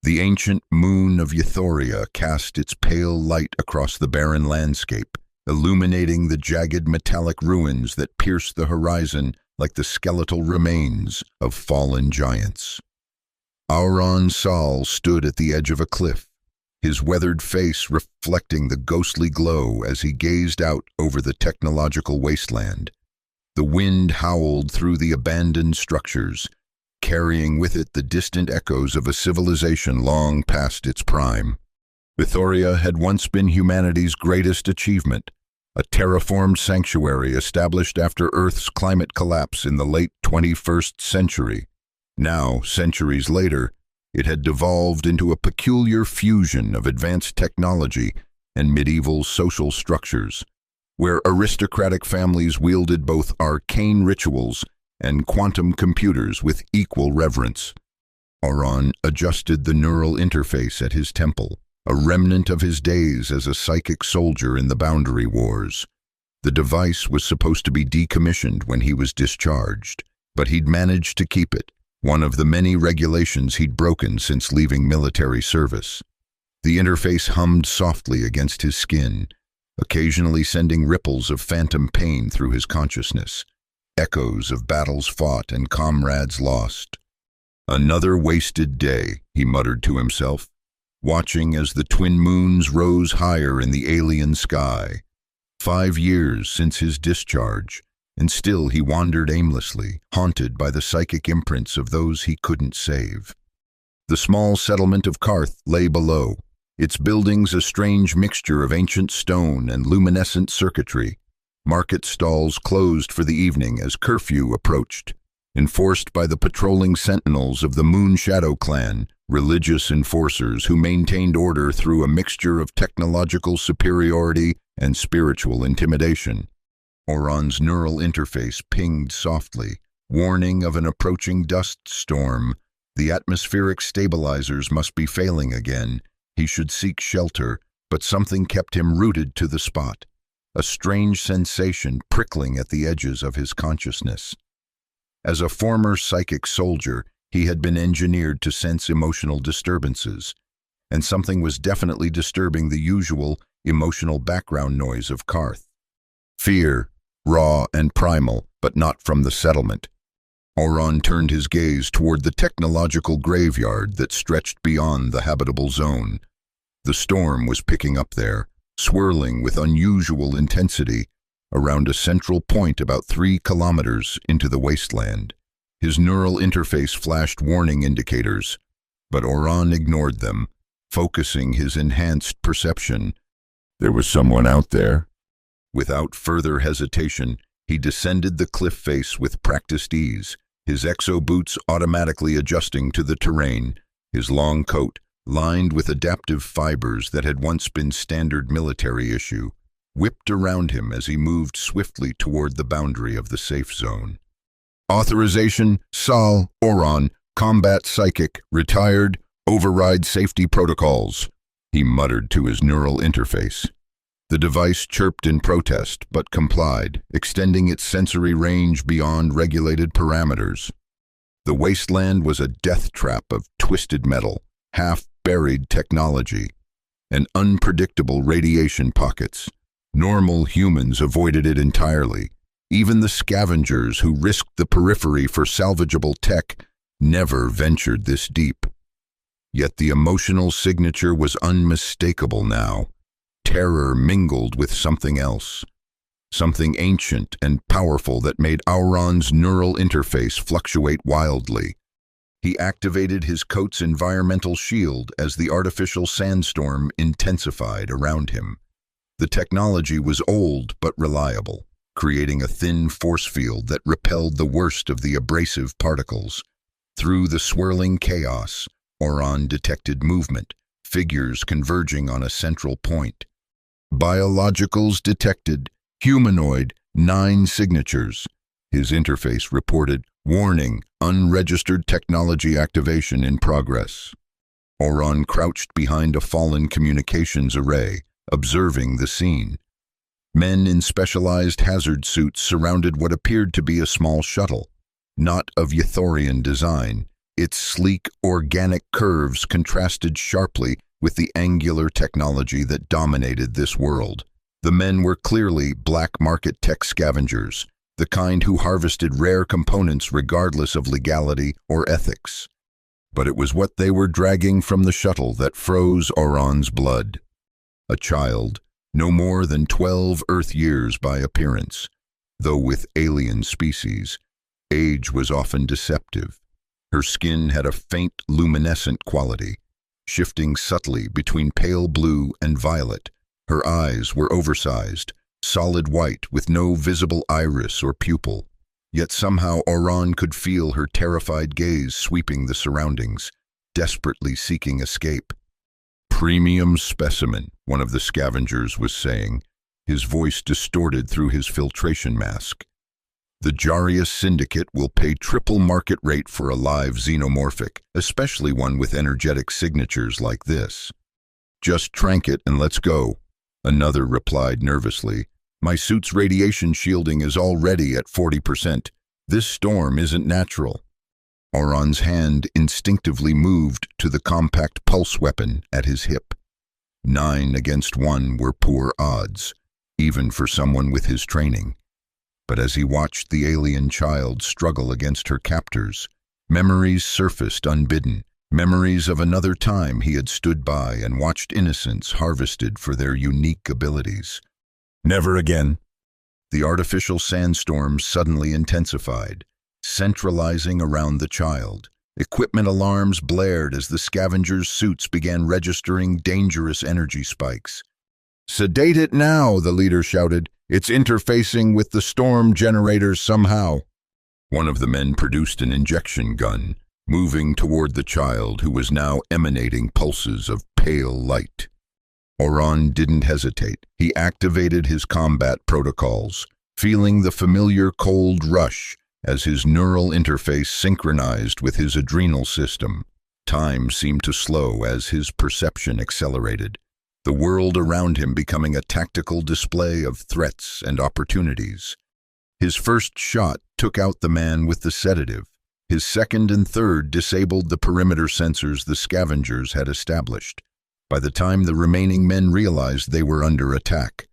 The ancient moon of Euphoria cast its pale light across the barren landscape, illuminating the jagged metallic ruins that pierce the horizon like the skeletal remains of fallen giants. Auron Sol stood at the edge of a cliff, his weathered face reflecting the ghostly glow as he gazed out over the technological wasteland. The wind howled through the abandoned structures, carrying with it the distant echoes of a civilization long past its prime. Euphoria had once been humanity's greatest achievement, a terraformed sanctuary established after Earth's climate collapse in the late 21st century. Now, centuries later, it had devolved into a peculiar fusion of advanced technology and medieval social structures, where aristocratic families wielded both arcane rituals and quantum computers with equal reverence. Auron adjusted the neural interface at his temple, a remnant of his days as a psychic soldier in the Boundary Wars. The device was supposed to be decommissioned when he was discharged, but he'd managed to keep it, one of the many regulations he'd broken since leaving military service. The interface hummed softly against his skin, occasionally sending ripples of phantom pain through his consciousness, echoes of battles fought and comrades lost. Another wasted day, he muttered to himself, watching as the twin moons rose higher in the alien sky. 5 years since his discharge, and still he wandered aimlessly, haunted by the psychic imprints of those he couldn't save. The small settlement of Karth lay below, its buildings a strange mixture of ancient stone and luminescent circuitry. Market stalls closed for the evening as curfew approached, enforced by the patrolling sentinels of the Moon Shadow clan, religious enforcers who maintained order through a mixture of technological superiority and spiritual intimidation. Auron's neural interface pinged softly, warning of an approaching dust storm. The atmospheric stabilizers must be failing again. He should seek shelter, but something kept him rooted to the spot, a strange sensation prickling at the edges of his consciousness. As a former psychic soldier, he had been engineered to sense emotional disturbances, and something was definitely disturbing the usual emotional background noise of Karth. Fear, raw and primal, but not from the settlement. Auron turned his gaze toward the technological graveyard that stretched beyond the habitable zone. The storm was picking up there, swirling with unusual intensity around a central point about 3 kilometers into the wasteland. His neural interface flashed warning indicators, but Auron ignored them, focusing his enhanced perception. There was someone out there. Without further hesitation, he descended the cliff face with practiced ease, his exo boots automatically adjusting to the terrain, his long coat, lined with adaptive fibers that had once been standard military issue, whipped around him as he moved swiftly toward the boundary of the safe zone. Authorization, Sol, Auron, Combat Psychic, Retired, Override Safety Protocols, he muttered to his neural interface. The device chirped in protest, but complied, extending its sensory range beyond regulated parameters. The wasteland was a death trap of twisted metal, half-buried technology, and unpredictable radiation pockets. Normal humans avoided it entirely. Even the scavengers who risked the periphery for salvageable tech never ventured this deep. Yet the emotional signature was unmistakable now. Terror mingled with something else, something ancient and powerful that made Auron's neural interface fluctuate wildly. He activated his coat's environmental shield as the artificial sandstorm intensified around him. The technology was old but reliable, creating a thin force field that repelled the worst of the abrasive particles. Through the swirling chaos, Auron detected movement, figures converging on a central point. Biologicals detected, humanoid, 9 signatures. His interface reported, warning, unregistered technology activation in progress. Auron crouched behind a fallen communications array, observing the scene. Men in specialized hazard suits surrounded what appeared to be a small shuttle, not of Euphorian design, Its sleek, organic curves contrasted sharply with the angular technology that dominated this world. The men were clearly black market tech scavengers, the kind who harvested rare components regardless of legality or ethics. But it was what they were dragging from the shuttle that froze Orphan's blood. A child, no more than 12 Earth years by appearance, though with alien species, age was often deceptive. Her skin had a faint luminescent quality, shifting subtly between pale blue and violet. Her eyes were oversized, solid white with no visible iris or pupil. Yet somehow Orphan could feel her terrified gaze sweeping the surroundings, desperately seeking escape. "Premium specimen," one of the scavengers was saying, his voice distorted through his filtration mask. "The Jarius Syndicate will pay triple market rate for a live xenomorphic, especially one with energetic signatures like this." "Just trank it and let's go," another replied nervously. "My suit's radiation shielding is already at 40%. This storm isn't natural." Orphan's hand instinctively moved to the compact pulse weapon at his hip. 9 against 1 were poor odds, even for someone with his training. But as he watched the alien child struggle against her captors, memories surfaced unbidden, memories of another time he had stood by and watched innocents harvested for their unique abilities. "Never again." The artificial sandstorm suddenly intensified, centralizing around the child. Equipment alarms blared as the scavengers' suits began registering dangerous energy spikes. "Sedate it now," the leader shouted. "It's interfacing with the storm generators somehow." One of the men produced an injection gun, moving toward the child who was now emanating pulses of pale light. Orphan didn't hesitate. He activated his combat protocols, feeling the familiar cold rush as his neural interface synchronized with his adrenal system. Time seemed to slow as his perception accelerated, the world around him becoming a tactical display of threats and opportunities. His first shot took out the man with the sedative. His second and third disabled the perimeter sensors the scavengers had established. By the time the remaining men realized they were under attack,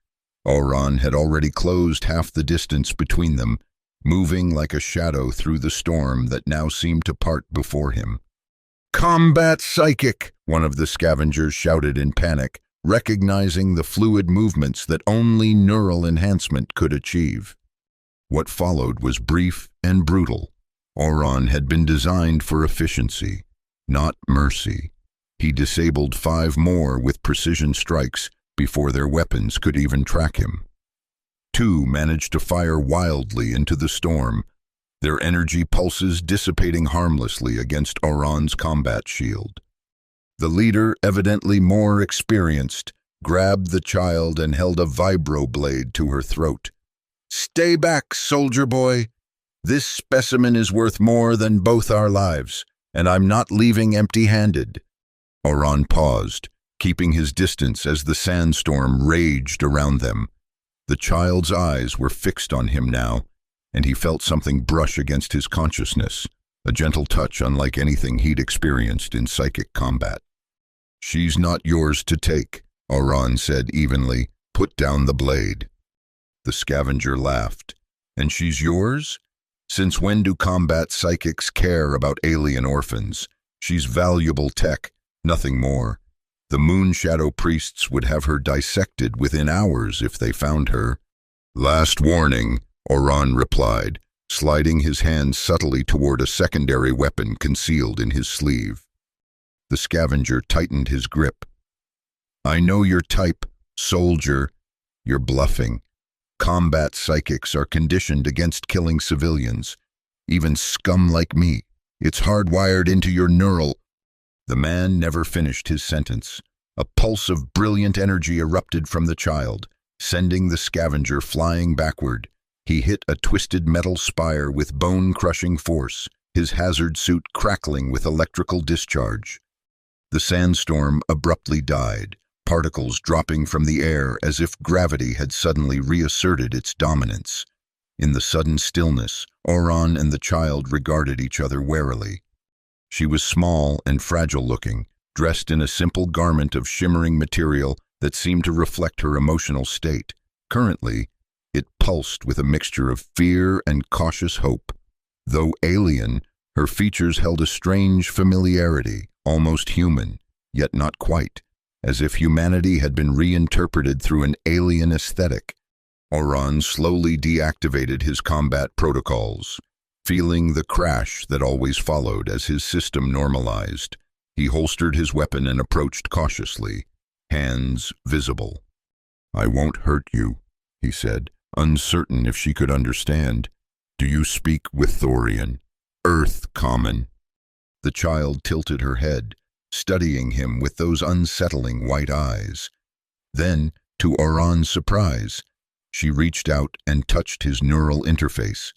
Orphan had already closed half the distance between them, moving like a shadow through the storm that now seemed to part before him. "Combat psychic!" one of the scavengers shouted in panic, recognizing the fluid movements that only neural enhancement could achieve. What followed was brief and brutal. Orphan had been designed for efficiency, not mercy. He disabled 5 more with precision strikes before their weapons could even track him. 2 managed to fire wildly into the storm, their energy pulses dissipating harmlessly against Orphan's combat shield. The leader, evidently more experienced, grabbed the child and held a vibroblade to her throat. "Stay back, soldier boy. This specimen is worth more than both our lives, and I'm not leaving empty-handed." Orphan paused, keeping his distance as the sandstorm raged around them. The child's eyes were fixed on him now, and he felt something brush against his consciousness, a gentle touch unlike anything he'd experienced in psychic combat. "She's not yours to take," Orphan said evenly. "Put down the blade." The scavenger laughed. "And she's yours? Since when do combat psychics care about alien orphans? She's valuable tech, nothing more. The Moonshadow priests would have her dissected within hours if they found her." "Last warning," Orphan replied, sliding his hand subtly toward a secondary weapon concealed in his sleeve. The scavenger tightened his grip. "I know your type, soldier. You're bluffing. Combat psychics are conditioned against killing civilians, even scum like me. It's hardwired into your neural—" The man never finished his sentence. A pulse of brilliant energy erupted from the child, sending the scavenger flying backward. He hit a twisted metal spire with bone-crushing force, his hazard suit crackling with electrical discharge. The sandstorm abruptly died, particles dropping from the air as if gravity had suddenly reasserted its dominance. In the sudden stillness, Orphan and the child regarded each other warily. She was small and fragile-looking, dressed in a simple garment of shimmering material that seemed to reflect her emotional state. Currently, it pulsed with a mixture of fear and cautious hope. Though alien, her features held a strange familiarity, almost human, yet not quite, as if humanity had been reinterpreted through an alien aesthetic. Orphan slowly deactivated his combat protocols, feeling the crash that always followed as his system normalized. He holstered his weapon and approached cautiously, hands visible. "I won't hurt you," he said, uncertain if she could understand. "Do you speak Withorian? Earth common?" The child tilted her head, studying him with those unsettling white eyes. Then, to Orphan's surprise, she reached out and touched his neural interface.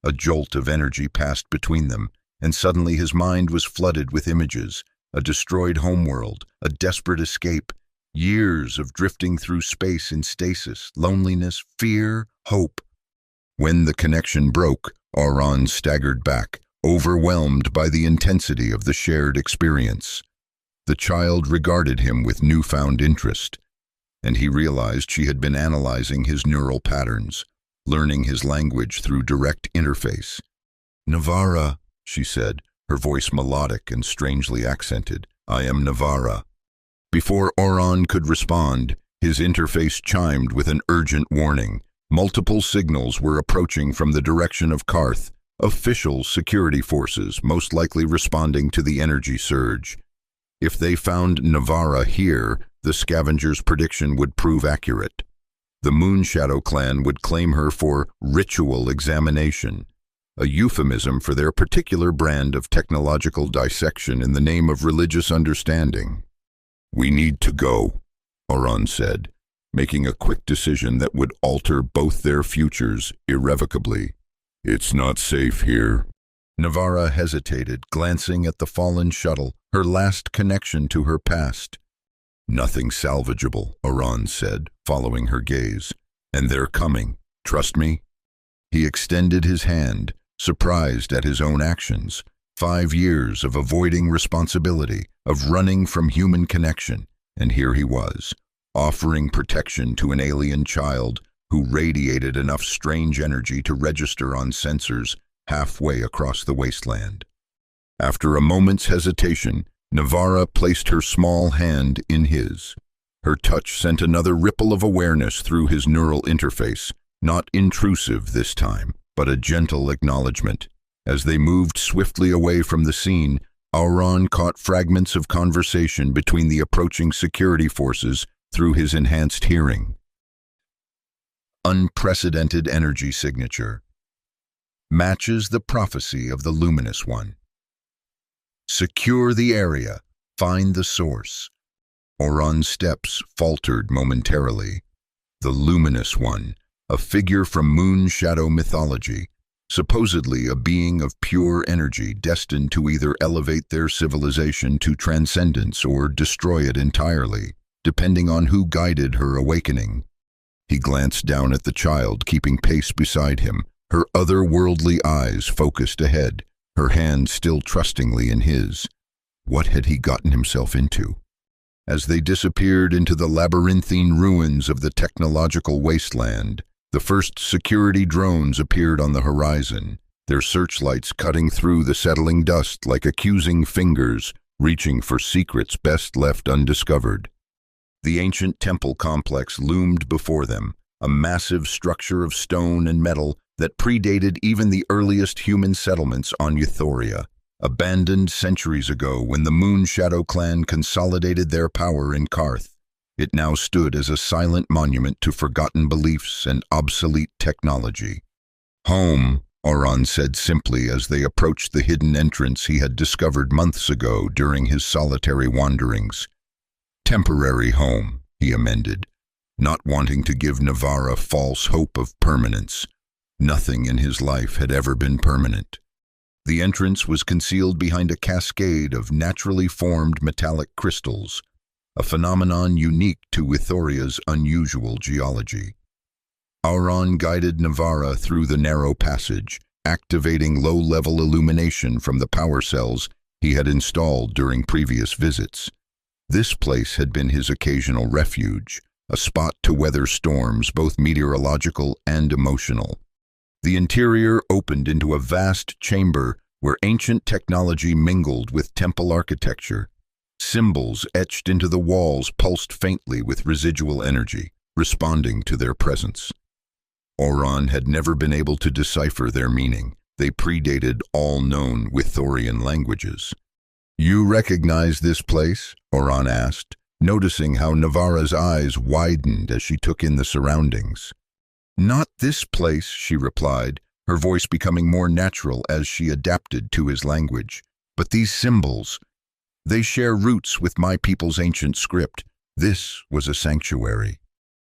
A jolt of energy passed between them, and suddenly his mind was flooded with images: a destroyed homeworld, a desperate escape, years of drifting through space in stasis, loneliness, fear, hope. When the connection broke, Orphan staggered back, overwhelmed by the intensity of the shared experience. The child regarded him with newfound interest, and he realized she had been analyzing his neural patterns, learning his language through direct interface. "Navara," she said, her voice melodic and strangely accented. "I am Navara." Before Orphan could respond, his interface chimed with an urgent warning. Multiple signals were approaching from the direction of Karth, official security forces most likely responding to the energy surge. If they found Navara here, the scavenger's prediction would prove accurate. The Moonshadow clan would claim her for ritual examination, a euphemism for their particular brand of technological dissection in the name of religious understanding. "We need to go," Orphan said, making a quick decision that would alter both their futures irrevocably. "It's not safe here." Navara hesitated, glancing at the fallen shuttle, her last connection to her past. "Nothing salvageable," Orphan said, following her gaze. "And they're coming. Trust me." He extended his hand, surprised at his own actions. 5 years of avoiding responsibility, of running from human connection, and here he was, offering protection to an alien child who radiated enough strange energy to register on sensors halfway across the wasteland. After a moment's hesitation, Navara placed her small hand in his. Her touch sent another ripple of awareness through his neural interface, not intrusive this time, but a gentle acknowledgement. As they moved swiftly away from the scene, Orphan caught fragments of conversation between the approaching security forces through his enhanced hearing. Unprecedented energy signature. Matches the prophecy of the Luminous One. Secure the area. Find the source. Orphan's steps faltered momentarily. The Luminous One, a figure from Moonshadow mythology, supposedly a being of pure energy destined to either elevate their civilization to transcendence or destroy it entirely, depending on who guided her awakening. He glanced down at the child, keeping pace beside him, her otherworldly eyes focused ahead, her hand still trustingly in his. What had he gotten himself into? As they disappeared into the labyrinthine ruins of the technological wasteland, the first security drones appeared on the horizon, their searchlights cutting through the settling dust like accusing fingers, reaching for secrets best left undiscovered. The ancient temple complex loomed before them, a massive structure of stone and metal that predated even the earliest human settlements on Euthoria, abandoned centuries ago when the Moonshadow clan consolidated their power in Karth. It now stood as a silent monument to forgotten beliefs and obsolete technology. "Home," Orphan said simply as they approached the hidden entrance he had discovered months ago during his solitary wanderings. "Temporary home," he amended, not wanting to give Navara false hope of permanence. Nothing in his life had ever been permanent. The entrance was concealed behind a cascade of naturally formed metallic crystals, a phenomenon unique to Withoria's unusual geology. Orphan guided Navara through the narrow passage, activating low-level illumination from the power cells he had installed during previous visits. This place had been his occasional refuge, a spot to weather storms, both meteorological and emotional. The interior opened into a vast chamber where ancient technology mingled with temple architecture. Symbols etched into the walls pulsed faintly with residual energy, responding to their presence. Orphan had never been able to decipher their meaning. They predated all known Withorian languages. "You recognize this place?" Orphan asked, noticing how Navara's eyes widened as she took in the surroundings. "Not this place," she replied, her voice becoming more natural as she adapted to his language. "But these symbols, they share roots with my people's ancient script. This was a sanctuary."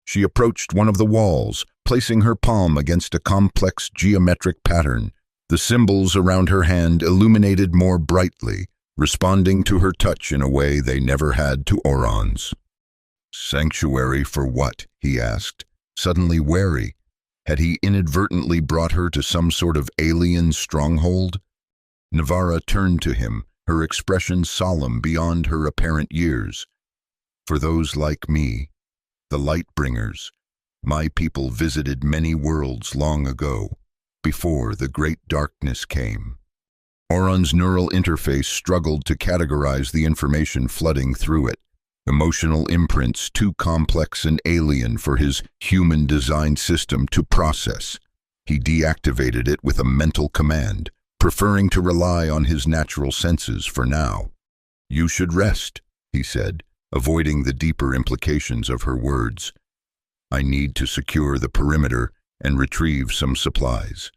She approached one of the walls, placing her palm against a complex geometric pattern. The symbols around her hand illuminated more brightly, responding to her touch in a way they never had to Orphan's. "Sanctuary for what?" he asked, suddenly wary. Had he inadvertently brought her to some sort of alien stronghold? Navara turned to him, her expression solemn beyond her apparent years. "For those like me, the Lightbringers, my people visited many worlds long ago, before the great darkness came." Orphan's neural interface struggled to categorize the information flooding through it, emotional imprints too complex and alien for his human-designed system to process. He deactivated it with a mental command, preferring to rely on his natural senses for now. "You should rest," he said, avoiding the deeper implications of her words. "I need to secure the perimeter and retrieve some supplies."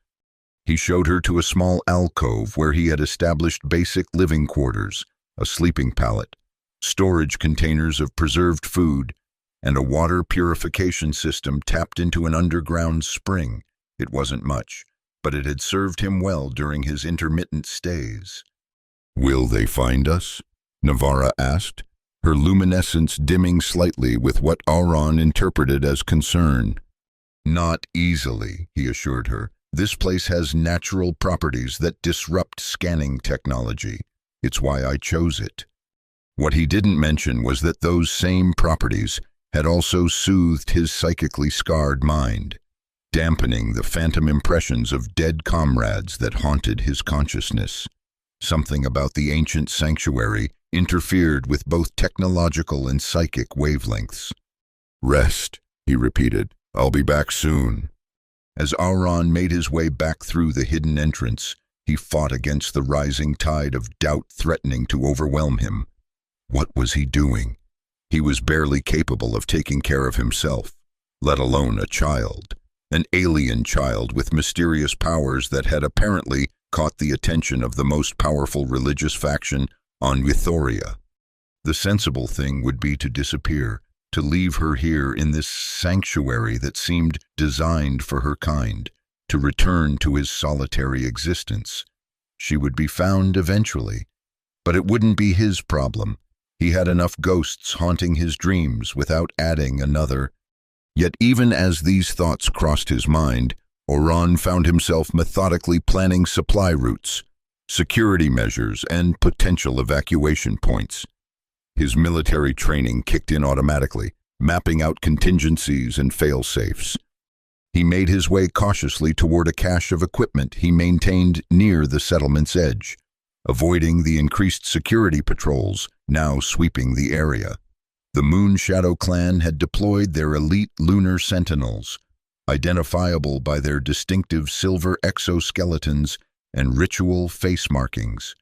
He showed her to a small alcove where he had established basic living quarters, a sleeping pallet, storage containers of preserved food, and a water purification system tapped into an underground spring. It wasn't much, but it had served him well during his intermittent stays. "Will they find us?" Navara asked, her luminescence dimming slightly with what Orphan interpreted as concern. "Not easily," he assured her. "This place has natural properties that disrupt scanning technology. It's why I chose it." What he didn't mention was that those same properties had also soothed his psychically scarred mind, dampening the phantom impressions of dead comrades that haunted his consciousness. Something about the ancient sanctuary interfered with both technological and psychic wavelengths. "Rest," he repeated. "I'll be back soon." As Orphan made his way back through the hidden entrance, he fought against the rising tide of doubt threatening to overwhelm him. What was he doing? He was barely capable of taking care of himself, let alone a child. An alien child with mysterious powers that had apparently caught the attention of the most powerful religious faction on Withoria. The sensible thing would be to disappear, to leave her here in this sanctuary that seemed designed for her kind, to return to his solitary existence. She would be found eventually, but it wouldn't be his problem. He had enough ghosts haunting his dreams without adding another. Yet even as these thoughts crossed his mind, Orphan found himself methodically planning supply routes, security measures, and potential evacuation points. His military training kicked in automatically, mapping out contingencies and fail-safes. He made his way cautiously toward a cache of equipment he maintained near the settlement's edge, avoiding the increased security patrols now sweeping the area. The Moon Shadow clan had deployed their elite lunar sentinels, identifiable by their distinctive silver exoskeletons and ritual face markings.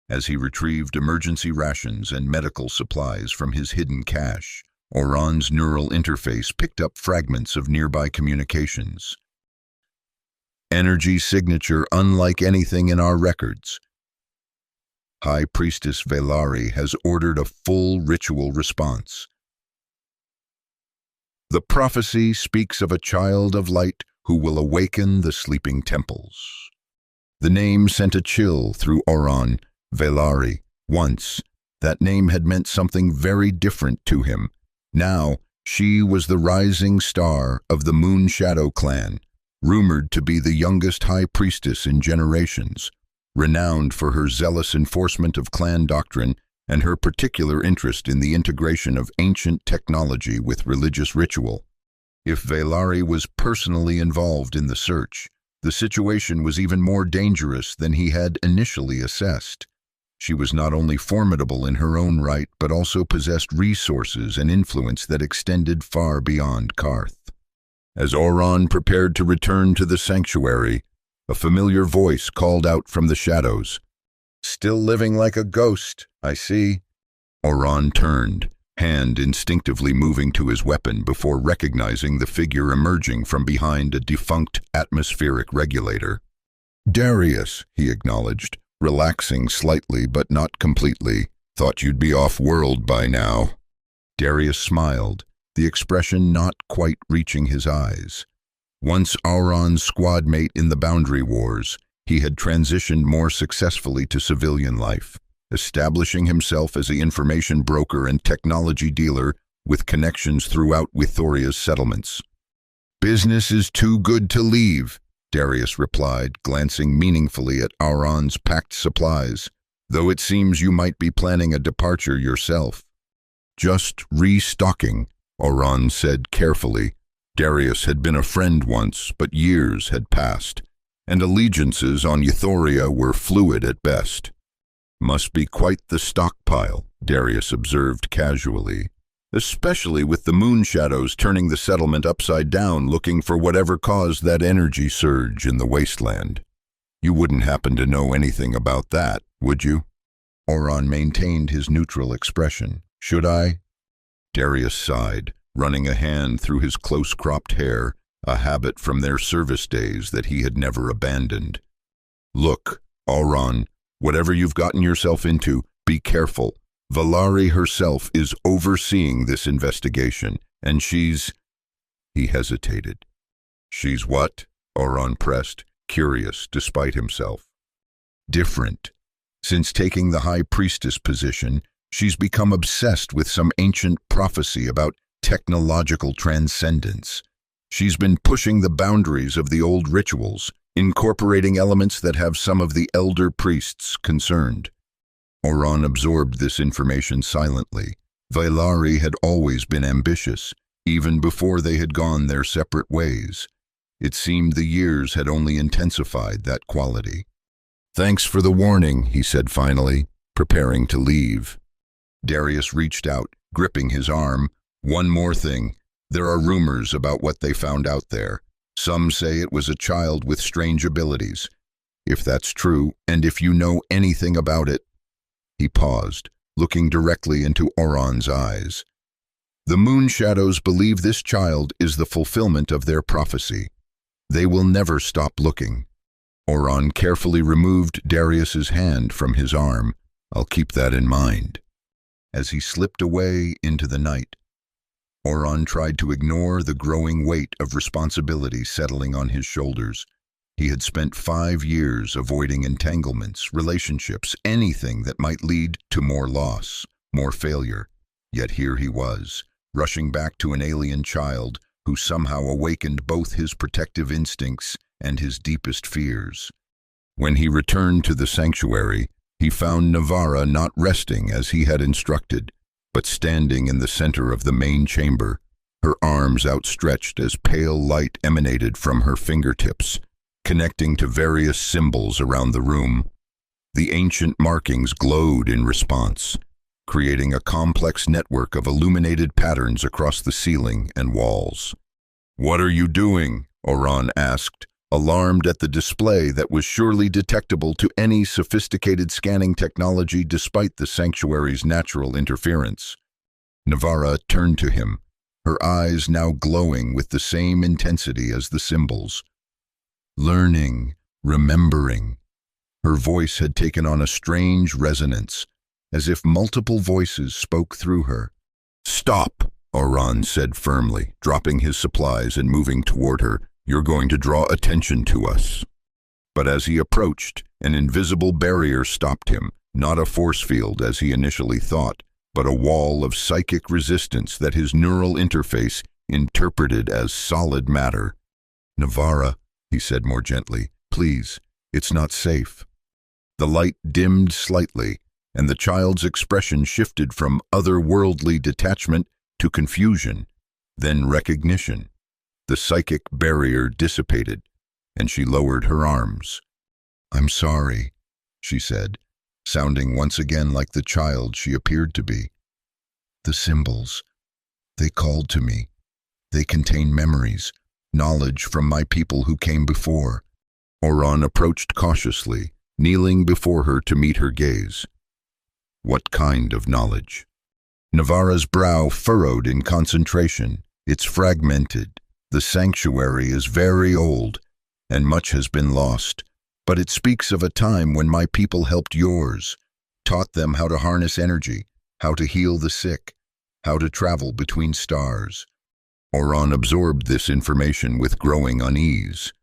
As he retrieved emergency rations and medical supplies from his hidden cache, Orphan's neural interface picked up fragments of nearby communications. "Energy signature unlike anything in our records. High Priestess Velari has ordered a full ritual response. The prophecy speaks of a child of light who will awaken the sleeping temples." The name sent a chill through Orphan. Velari. Once, that name had meant something very different to him. Now, she was the rising star of the Moon Shadow clan, rumored to be the youngest high priestess in generations. renowned for her zealous enforcement of clan doctrine and her particular interest in the integration of ancient technology with religious ritual. If Vailari was personally involved in the search, the situation was even more dangerous than he had initially assessed. She was not only formidable in her own right, but also possessed resources and influence that extended far beyond Karth. As Orphan prepared to return to the sanctuary, a familiar voice called out from the shadows. "Still living like a ghost, I see." Orphan turned, hand instinctively moving to his weapon before recognizing the figure emerging from behind a defunct atmospheric regulator. "Darius," he acknowledged, relaxing slightly but not completely. "Thought you'd be off-world by now." Darius smiled, the expression not quite reaching his eyes. Once Auron's squad mate in the Boundary Wars, he had transitioned more successfully to civilian life, establishing himself as an information broker and technology dealer with connections throughout Withoria's settlements. "Business is too good to leave," Darius replied, glancing meaningfully at Auron's packed supplies, "though it seems you might be planning a departure yourself." "Just restocking," Orphan said carefully. Darius had been a friend once, but years had passed, and allegiances on Withoria were fluid at best. "Must be quite the stockpile," Darius observed casually, "especially with the moon shadows turning the settlement upside down looking for whatever caused that energy surge in the wasteland. You wouldn't happen to know anything about that, would you?" Orphan maintained his neutral expression. "Should I?" Darius sighed, running a hand through his close-cropped hair, a habit from their service days that he had never abandoned. "Look, Orphan, whatever you've gotten yourself into, be careful. Vailari herself is overseeing this investigation, and she's—" He hesitated. "She's what?" Orphan pressed, curious despite himself. "Different. Since taking the High Priestess position, she's become obsessed with some ancient prophecy about technological transcendence. She's been pushing the boundaries of the old rituals, incorporating elements that have some of the elder priests concerned." Orphan absorbed this information silently. Vailari had always been ambitious, even before they had gone their separate ways. It seemed the years had only intensified that quality. "Thanks for the warning," he said finally, preparing to leave. Darius reached out, gripping his arm. "One more thing. There are rumors about what they found out there. Some say it was a child with strange abilities. If that's true, and if you know anything about it—" He paused, looking directly into Orphan's eyes. "The moon shadows believe this child is the fulfillment of their prophecy. They will never stop looking." Orphan carefully removed Darius's hand from his arm. "I'll keep that in mind." As he slipped away into the night, Orphan tried to ignore the growing weight of responsibility settling on his shoulders. He had spent 5 years avoiding entanglements, relationships, anything that might lead to more loss, more failure. Yet here he was, rushing back to an alien child who somehow awakened both his protective instincts and his deepest fears. When he returned to the sanctuary, he found Navara not resting as he had instructed, but standing in the center of the main chamber, her arms outstretched as pale light emanated from her fingertips, connecting to various symbols around the room. The ancient markings glowed in response, creating a complex network of illuminated patterns across the ceiling and walls. "What are you doing?" Orphan asked, alarmed at the display that was surely detectable to any sophisticated scanning technology despite the sanctuary's natural interference. Navara turned to him, her eyes now glowing with the same intensity as the symbols. "Learning, remembering." Her voice had taken on a strange resonance, as if multiple voices spoke through her. "Stop," Orphan said firmly, dropping his supplies and moving toward her. "You're going to draw attention to us." But as he approached, an invisible barrier stopped him, not a force field as he initially thought, but a wall of psychic resistance that his neural interface interpreted as solid matter. "Navara," he said more gently, "please, it's not safe." The light dimmed slightly, and the child's expression shifted from otherworldly detachment to confusion, then recognition. The psychic barrier dissipated, and she lowered her arms. "I'm sorry," she said, sounding once again like the child she appeared to be. "The symbols, they called to me. They contain memories, knowledge from my people who came before." Orphan approached cautiously, kneeling before her to meet her gaze. "What kind of knowledge?" Navara's brow furrowed in concentration. "It's fragmented. The sanctuary is very old, and much has been lost. But it speaks of a time when my people helped yours, taught them how to harness energy, how to heal the sick, how to travel between stars." Orphan absorbed this information with growing unease.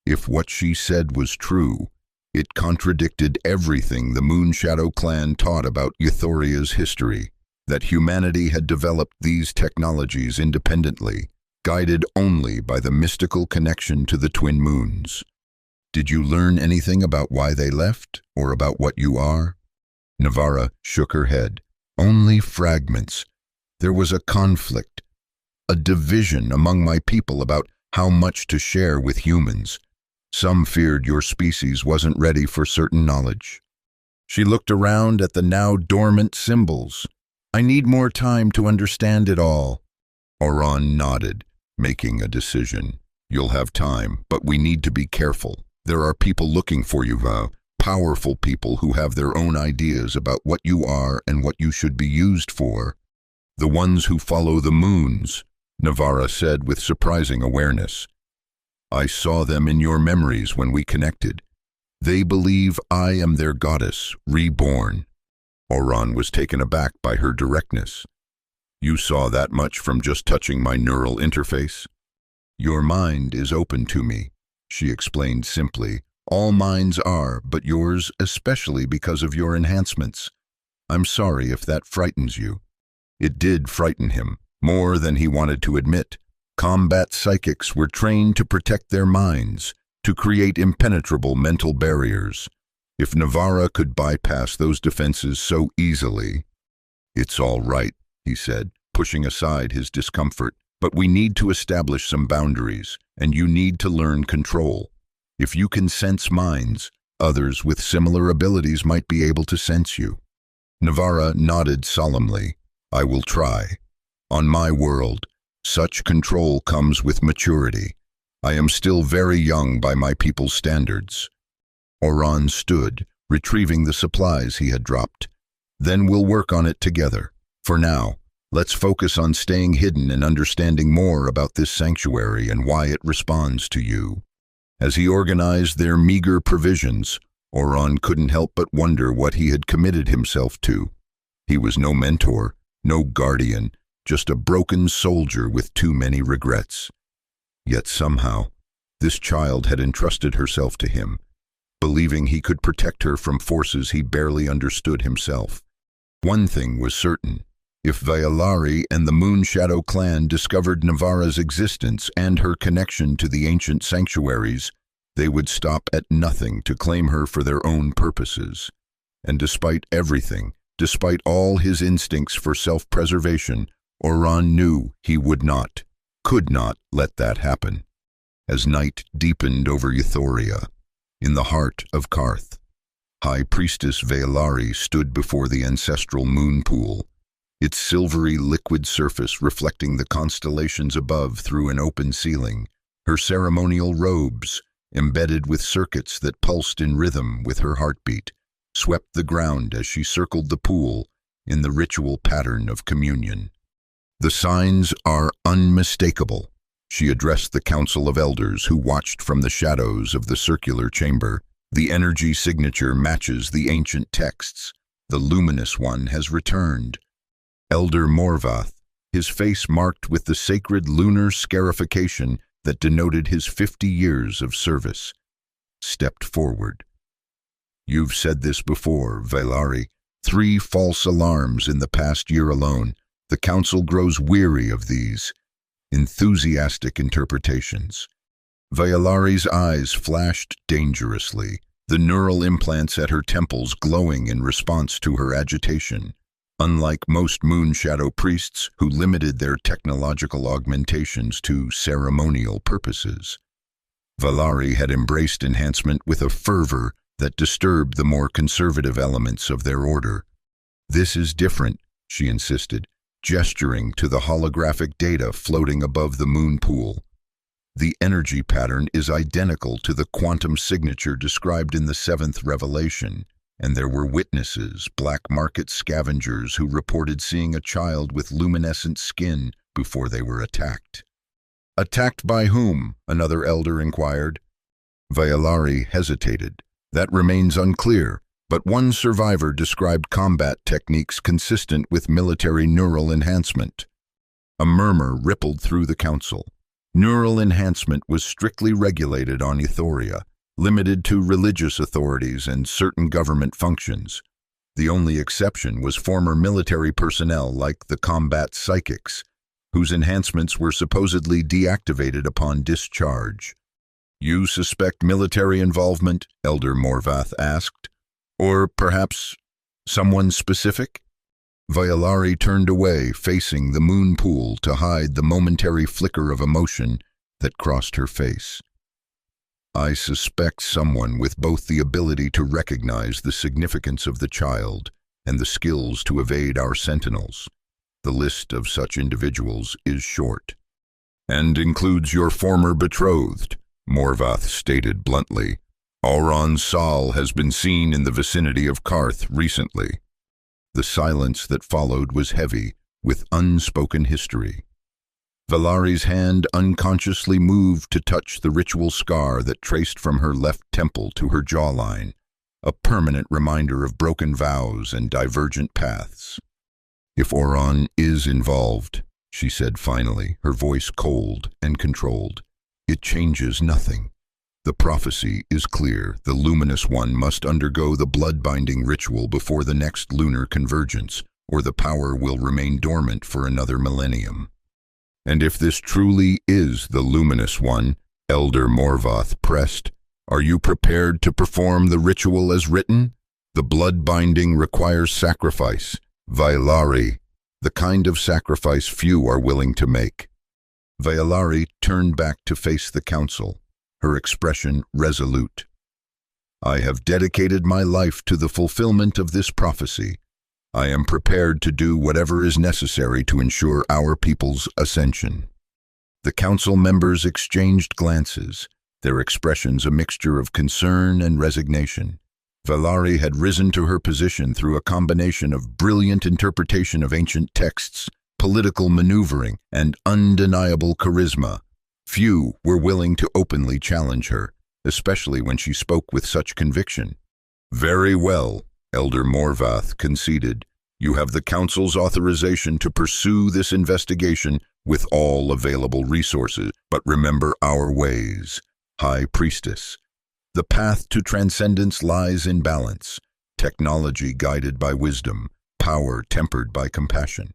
If what she said was true, it contradicted everything the Moonshadow clan taught about Euthoria's history, that humanity had developed these technologies independently, guided only by the mystical connection to the twin moons. "Did you learn anything about why they left, or about what you are?" Navara shook her head. "Only fragments. There was a conflict, a division among my people about how much to share with humans. Some feared your species wasn't ready for certain knowledge." She looked around at the now dormant symbols. "I need more time to understand it all." Orphan nodded, making a decision. "You'll have time, but we need to be careful. There are people looking for you, powerful people who have their own ideas about what you are and what you should be used for." "The ones who follow the moons," Navara said with surprising awareness. "I saw them in your memories when we connected. They believe I am their goddess, reborn." Orphan was taken aback by her directness. "You saw that much from just touching my neural interface?" "Your mind is open to me," she explained simply. "All minds are, but yours especially because of your enhancements. I'm sorry if that frightens you." It did frighten him, more than he wanted to admit. Combat psychics were trained to protect their minds, to create impenetrable mental barriers. If Navara could bypass those defenses so easily— "It's all right," he said, pushing aside his discomfort, "but we need to establish some boundaries, and you need to learn control. If you can sense minds, others with similar abilities might be able to sense you." Navara nodded solemnly. "I will try. On my world, such control comes with maturity. I am still very young by my people's standards." Orphan stood, retrieving the supplies he had dropped. "Then we'll work on it together. For now, let's focus on staying hidden and understanding more about this sanctuary and why it responds to you." As he organized their meager provisions, Orphan couldn't help but wonder what he had committed himself to. He was no mentor, no guardian, just a broken soldier with too many regrets. Yet somehow, this child had entrusted herself to him, believing he could protect her from forces he barely understood himself. One thing was certain: if Vailari and the Moonshadow clan discovered Navara's existence and her connection to the ancient sanctuaries, they would stop at nothing to claim her for their own purposes. And despite everything, despite all his instincts for self-preservation, Orphan knew he would not, could not let that happen. As night deepened over Euthoria, in the heart of Karth, High Priestess Vailari stood before the ancestral moon pool, its silvery liquid surface reflecting the constellations above through an open ceiling. Her ceremonial robes, embedded with circuits that pulsed in rhythm with her heartbeat, swept the ground as she circled the pool in the ritual pattern of communion. "The signs are unmistakable," she addressed the council of elders who watched from the shadows of the circular chamber. "The energy signature matches the ancient texts. The luminous one has returned." Elder Morvath, his face marked with the sacred lunar scarification that denoted his 50 years of service, stepped forward. "You've said this before, Vailari. 3 false alarms in the past year alone. The council grows weary of these enthusiastic interpretations." Vailari's eyes flashed dangerously. the neural implants at her temples glowing in response to her agitation. Unlike most moon shadow priests who limited their technological augmentations to ceremonial purposes, Valari had embraced enhancement with a fervor that disturbed the more conservative elements of their order. "This is different," she insisted, gesturing to the holographic data floating above the moon pool. "The energy pattern is identical to the quantum signature described in the seventh revelation, and there were witnesses, black market scavengers, who reported seeing a child with luminescent skin before they were attacked." "Attacked by whom?" another elder inquired. Valari hesitated. "That remains unclear, but one survivor described combat techniques consistent with military neural enhancement." A murmur rippled through the council. Neural enhancement was strictly regulated on Ethoria, limited to religious authorities and certain government functions. The only exception was former military personnel like the combat psychics, whose enhancements were supposedly deactivated upon discharge. "You suspect military involvement?" Elder Morvath asked. "Or perhaps someone specific?" Valari turned away, facing the moon pool to hide the momentary flicker of emotion that crossed her face. "I suspect someone with both the ability to recognize the significance of the child and the skills to evade our sentinels. The list of such individuals is short." "And includes your former betrothed," Morvath stated bluntly. "Auron Sal has been seen in the vicinity of Karth recently." The silence that followed was heavy with unspoken history. Valari's hand unconsciously moved to touch the ritual scar that traced from her left temple to her jawline, a permanent reminder of broken vows and divergent paths. "If Auron is involved," she said finally, her voice cold and controlled, "it changes nothing. The prophecy is clear. The luminous one must undergo the blood-binding ritual before the next lunar convergence, or the power will remain dormant for another millennium." "And if this truly is the luminous one," Elder Morvath pressed, "are you prepared to perform the ritual as written? The blood-binding requires sacrifice, Valari, the kind of sacrifice few are willing to make." Valari turned back to face the council, her expression resolute. "I have dedicated my life to the fulfillment of this prophecy. I am prepared to do whatever is necessary to ensure our people's ascension." The council members exchanged glances, their expressions a mixture of concern and resignation. Valari had risen to her position through a combination of brilliant interpretation of ancient texts, political maneuvering, and undeniable charisma. Few were willing to openly challenge her, especially when she spoke with such conviction. "Very well," Elder Morvath conceded. "You have the Council's authorization to pursue this investigation with all available resources, but remember our ways, High Priestess. The path to transcendence lies in balance, technology guided by wisdom, power tempered by compassion."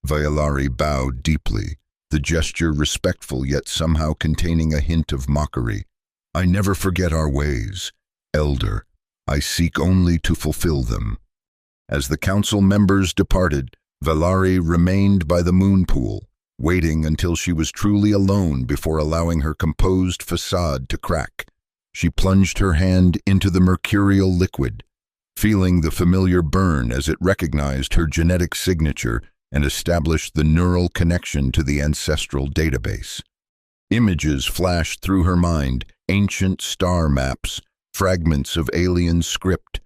Valari bowed deeply, the gesture respectful yet somehow containing a hint of mockery. "I never forget our ways, Elder. I seek only to fulfill them." As the council members departed, Valari remained by the moon pool, waiting until she was truly alone before allowing her composed facade to crack. She plunged her hand into the mercurial liquid, feeling the familiar burn as it recognized her genetic signature and established the neural connection to the ancestral database. Images flashed through her mind, ancient star maps, fragments of alien script,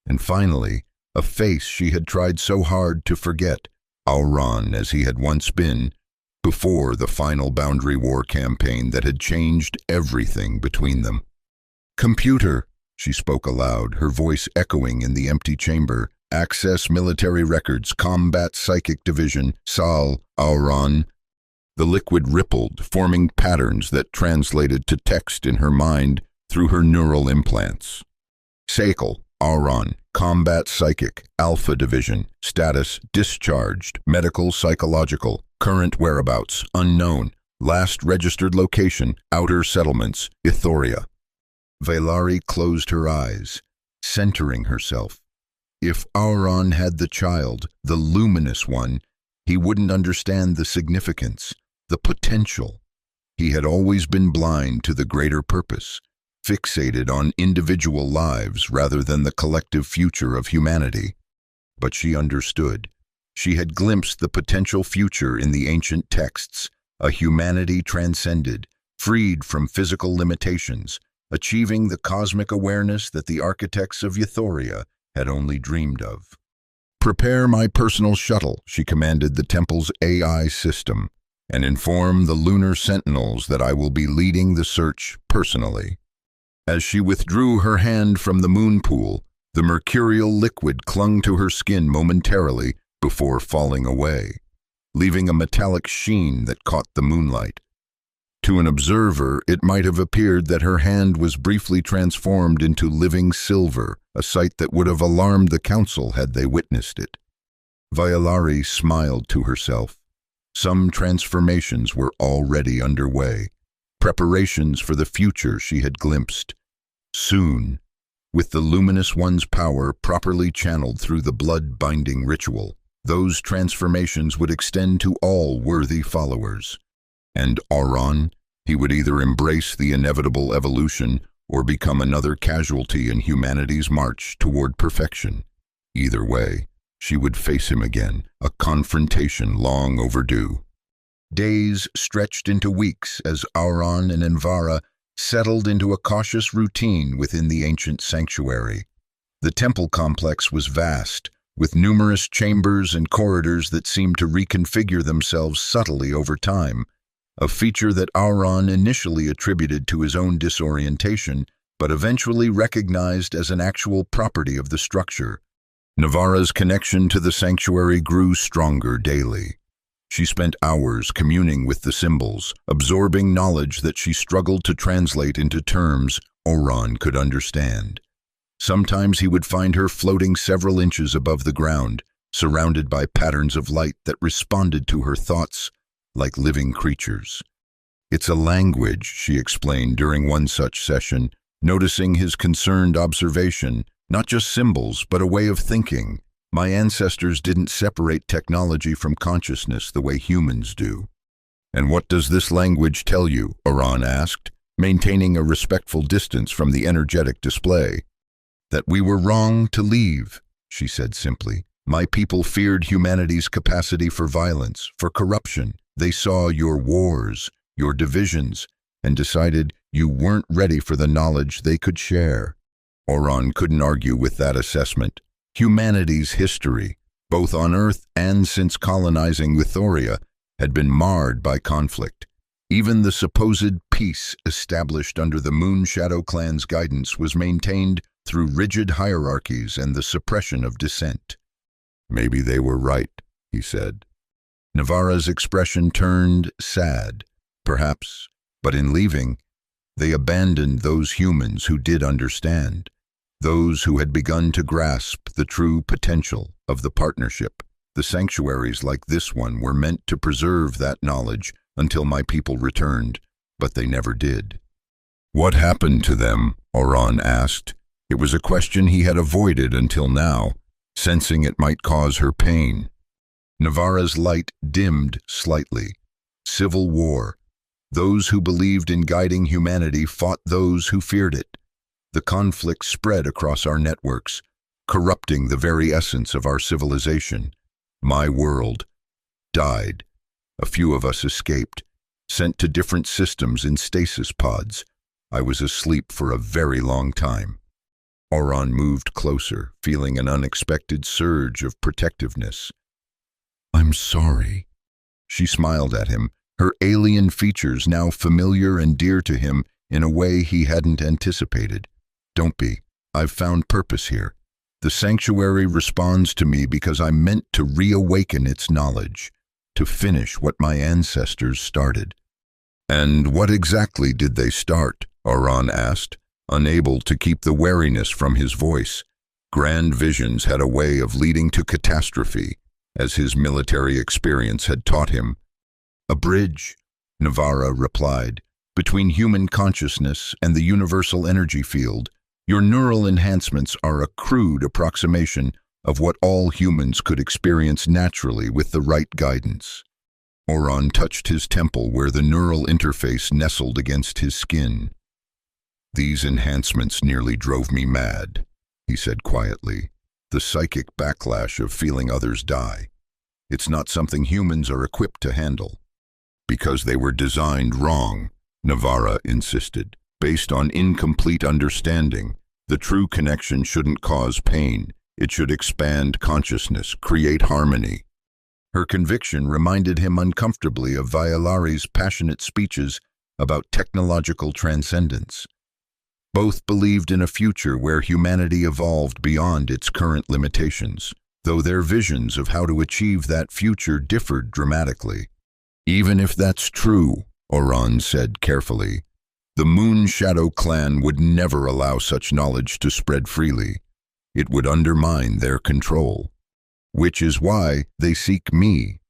and finally, a face she had tried so hard to forget, Auron as he had once been, before the final Boundary War campaign that had changed everything between them. "Computer," she spoke aloud, her voice echoing in the empty chamber. "Access military records, Combat Psychic Division, Sal, Auron." The liquid rippled, forming patterns that translated to text in her mind through her neural implants. "Sakel, Auron, Combat Psychic, Alpha Division, status discharged, medical psychological, current whereabouts unknown, last registered location, outer settlements, Ethoria." Vailari closed her eyes, centering herself. If Auron had the child, the luminous one, he wouldn't understand the significance, the potential. He had always been blind to the greater purpose, fixated on individual lives rather than the collective future of humanity. But she understood. She had glimpsed the potential future in the ancient texts, a humanity transcended, freed from physical limitations, achieving the cosmic awareness that the architects of Euphoria had only dreamed of. "Prepare my personal shuttle," she commanded the temple's AI system, "and inform the lunar sentinels that I will be leading the search personally." As she withdrew her hand from the moon pool, the mercurial liquid clung to her skin momentarily before falling away, leaving a metallic sheen that caught the moonlight. To an observer, it might have appeared that her hand was briefly transformed into living silver, a sight that would have alarmed the council had they witnessed it. Vailari smiled to herself. Some transformations were already underway, preparations for the future she had glimpsed. Soon, with the luminous one's power properly channeled through the blood-binding ritual, those transformations would extend to all worthy followers. And Auron, he would either embrace the inevitable evolution or become another casualty in humanity's march toward perfection. Either way, she would face him again, a confrontation long overdue. Days stretched into weeks as Auron and Envara settled into a cautious routine within the ancient sanctuary. The temple complex was vast, with numerous chambers and corridors that seemed to reconfigure themselves subtly over time, a feature that Auron initially attributed to his own disorientation, but eventually recognized as an actual property of the structure. Navara's connection to the sanctuary grew stronger daily. She spent hours communing with the symbols, absorbing knowledge that she struggled to translate into terms Auron could understand. Sometimes he would find her floating several inches above the ground, surrounded by patterns of light that responded to her thoughts like living creatures. "It's a language," she explained during one such session, noticing his concerned observation, "not just symbols, but a way of thinking. My ancestors didn't separate technology from consciousness the way humans do." "And what does this language tell you?" Auron asked, maintaining a respectful distance from the energetic display. "That we were wrong to leave," she said simply. "My people feared humanity's capacity for violence, for corruption. They saw your wars, your divisions, and decided you weren't ready for the knowledge they could share." Auron couldn't argue with that assessment. Humanity's history, both on Earth and since colonizing Euphoria, had been marred by conflict. Even the supposed peace established under the Moon Shadow Clan's guidance was maintained through rigid hierarchies and the suppression of dissent. "Maybe they were right," he said. Navara's expression turned sad, perhaps, but in leaving, they abandoned those humans who did understand, those who had begun to grasp the true potential of the partnership. The sanctuaries like this one were meant to preserve that knowledge until my people returned, but they never did. "What happened to them?" Auron asked. It was a question he had avoided until now, sensing it might cause her pain. Navara's light dimmed slightly. Civil war. Those who believed in guiding humanity fought those who feared it. The conflict spread across our networks, corrupting the very essence of our civilization. My world died. A few of us escaped, sent to different systems in stasis pods. I was asleep for a very long time. Auron moved closer, feeling an unexpected surge of protectiveness. "I'm sorry." She smiled at him, her alien features now familiar and dear to him in a way he hadn't anticipated. "Don't be. I've found purpose here. The sanctuary responds to me because I'm meant to reawaken its knowledge, to finish what my ancestors started." "And what exactly did they start?" Auron asked, unable to keep the wariness from his voice. Grand visions had a way of leading to catastrophe, as his military experience had taught him. "A bridge," Navara replied, between human consciousness and the universal energy field. Your neural enhancements are a crude approximation of what all humans could experience naturally with the right guidance. Orphan touched his temple where the neural interface nestled against his skin. "These enhancements nearly drove me mad," he said quietly. "The psychic backlash of feeling others die. It's not something humans are equipped to handle." "Because they were designed wrong," Navarra insisted. "Based on incomplete understanding, the true connection shouldn't cause pain. It should expand consciousness, create harmony." Her conviction reminded him uncomfortably of Violari's passionate speeches about technological transcendence. Both believed in a future where humanity evolved beyond its current limitations, though their visions of how to achieve that future differed dramatically. "Even if that's true," Orphan said carefully, "the Moon Shadow clan would never allow such knowledge to spread freely. It would undermine their control. Which is why they seek me."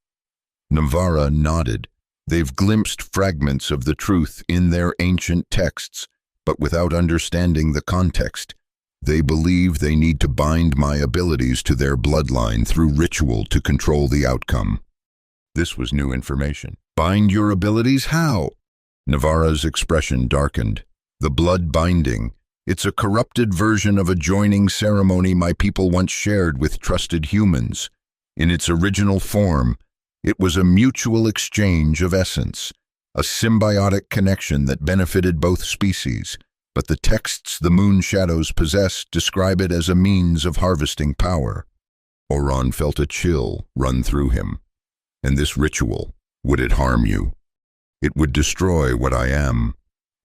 Navarra nodded. "They've glimpsed fragments of the truth in their ancient texts, but without understanding the context. They believe they need to bind my abilities to their bloodline through ritual to control the outcome." This was new information. "Bind your abilities? How?" Navarra's expression darkened. "The blood binding. It's a corrupted version of a joining ceremony my people once shared with trusted humans. In its original form, it was a mutual exchange of essence, a symbiotic connection that benefited both species, but the texts the Moon Shadows possess describe it as a means of harvesting power." Orphan felt a chill run through him. "And this ritual, would it harm you?" "It would destroy what I am,"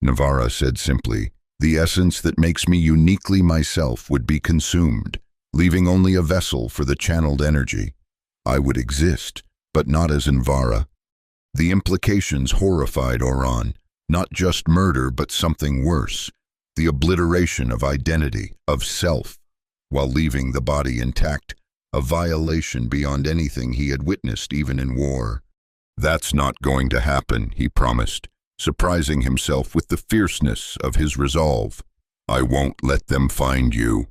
Navarra said simply. "The essence that makes me uniquely myself would be consumed, leaving only a vessel for the channeled energy. I would exist, but not as Navarra." The implications horrified Orphan. Not just murder, but something worse. The obliteration of identity, of self, while leaving the body intact, a violation beyond anything he had witnessed even in war. "That's not going to happen," he promised, surprising himself with the fierceness of his resolve. "I won't let them find you."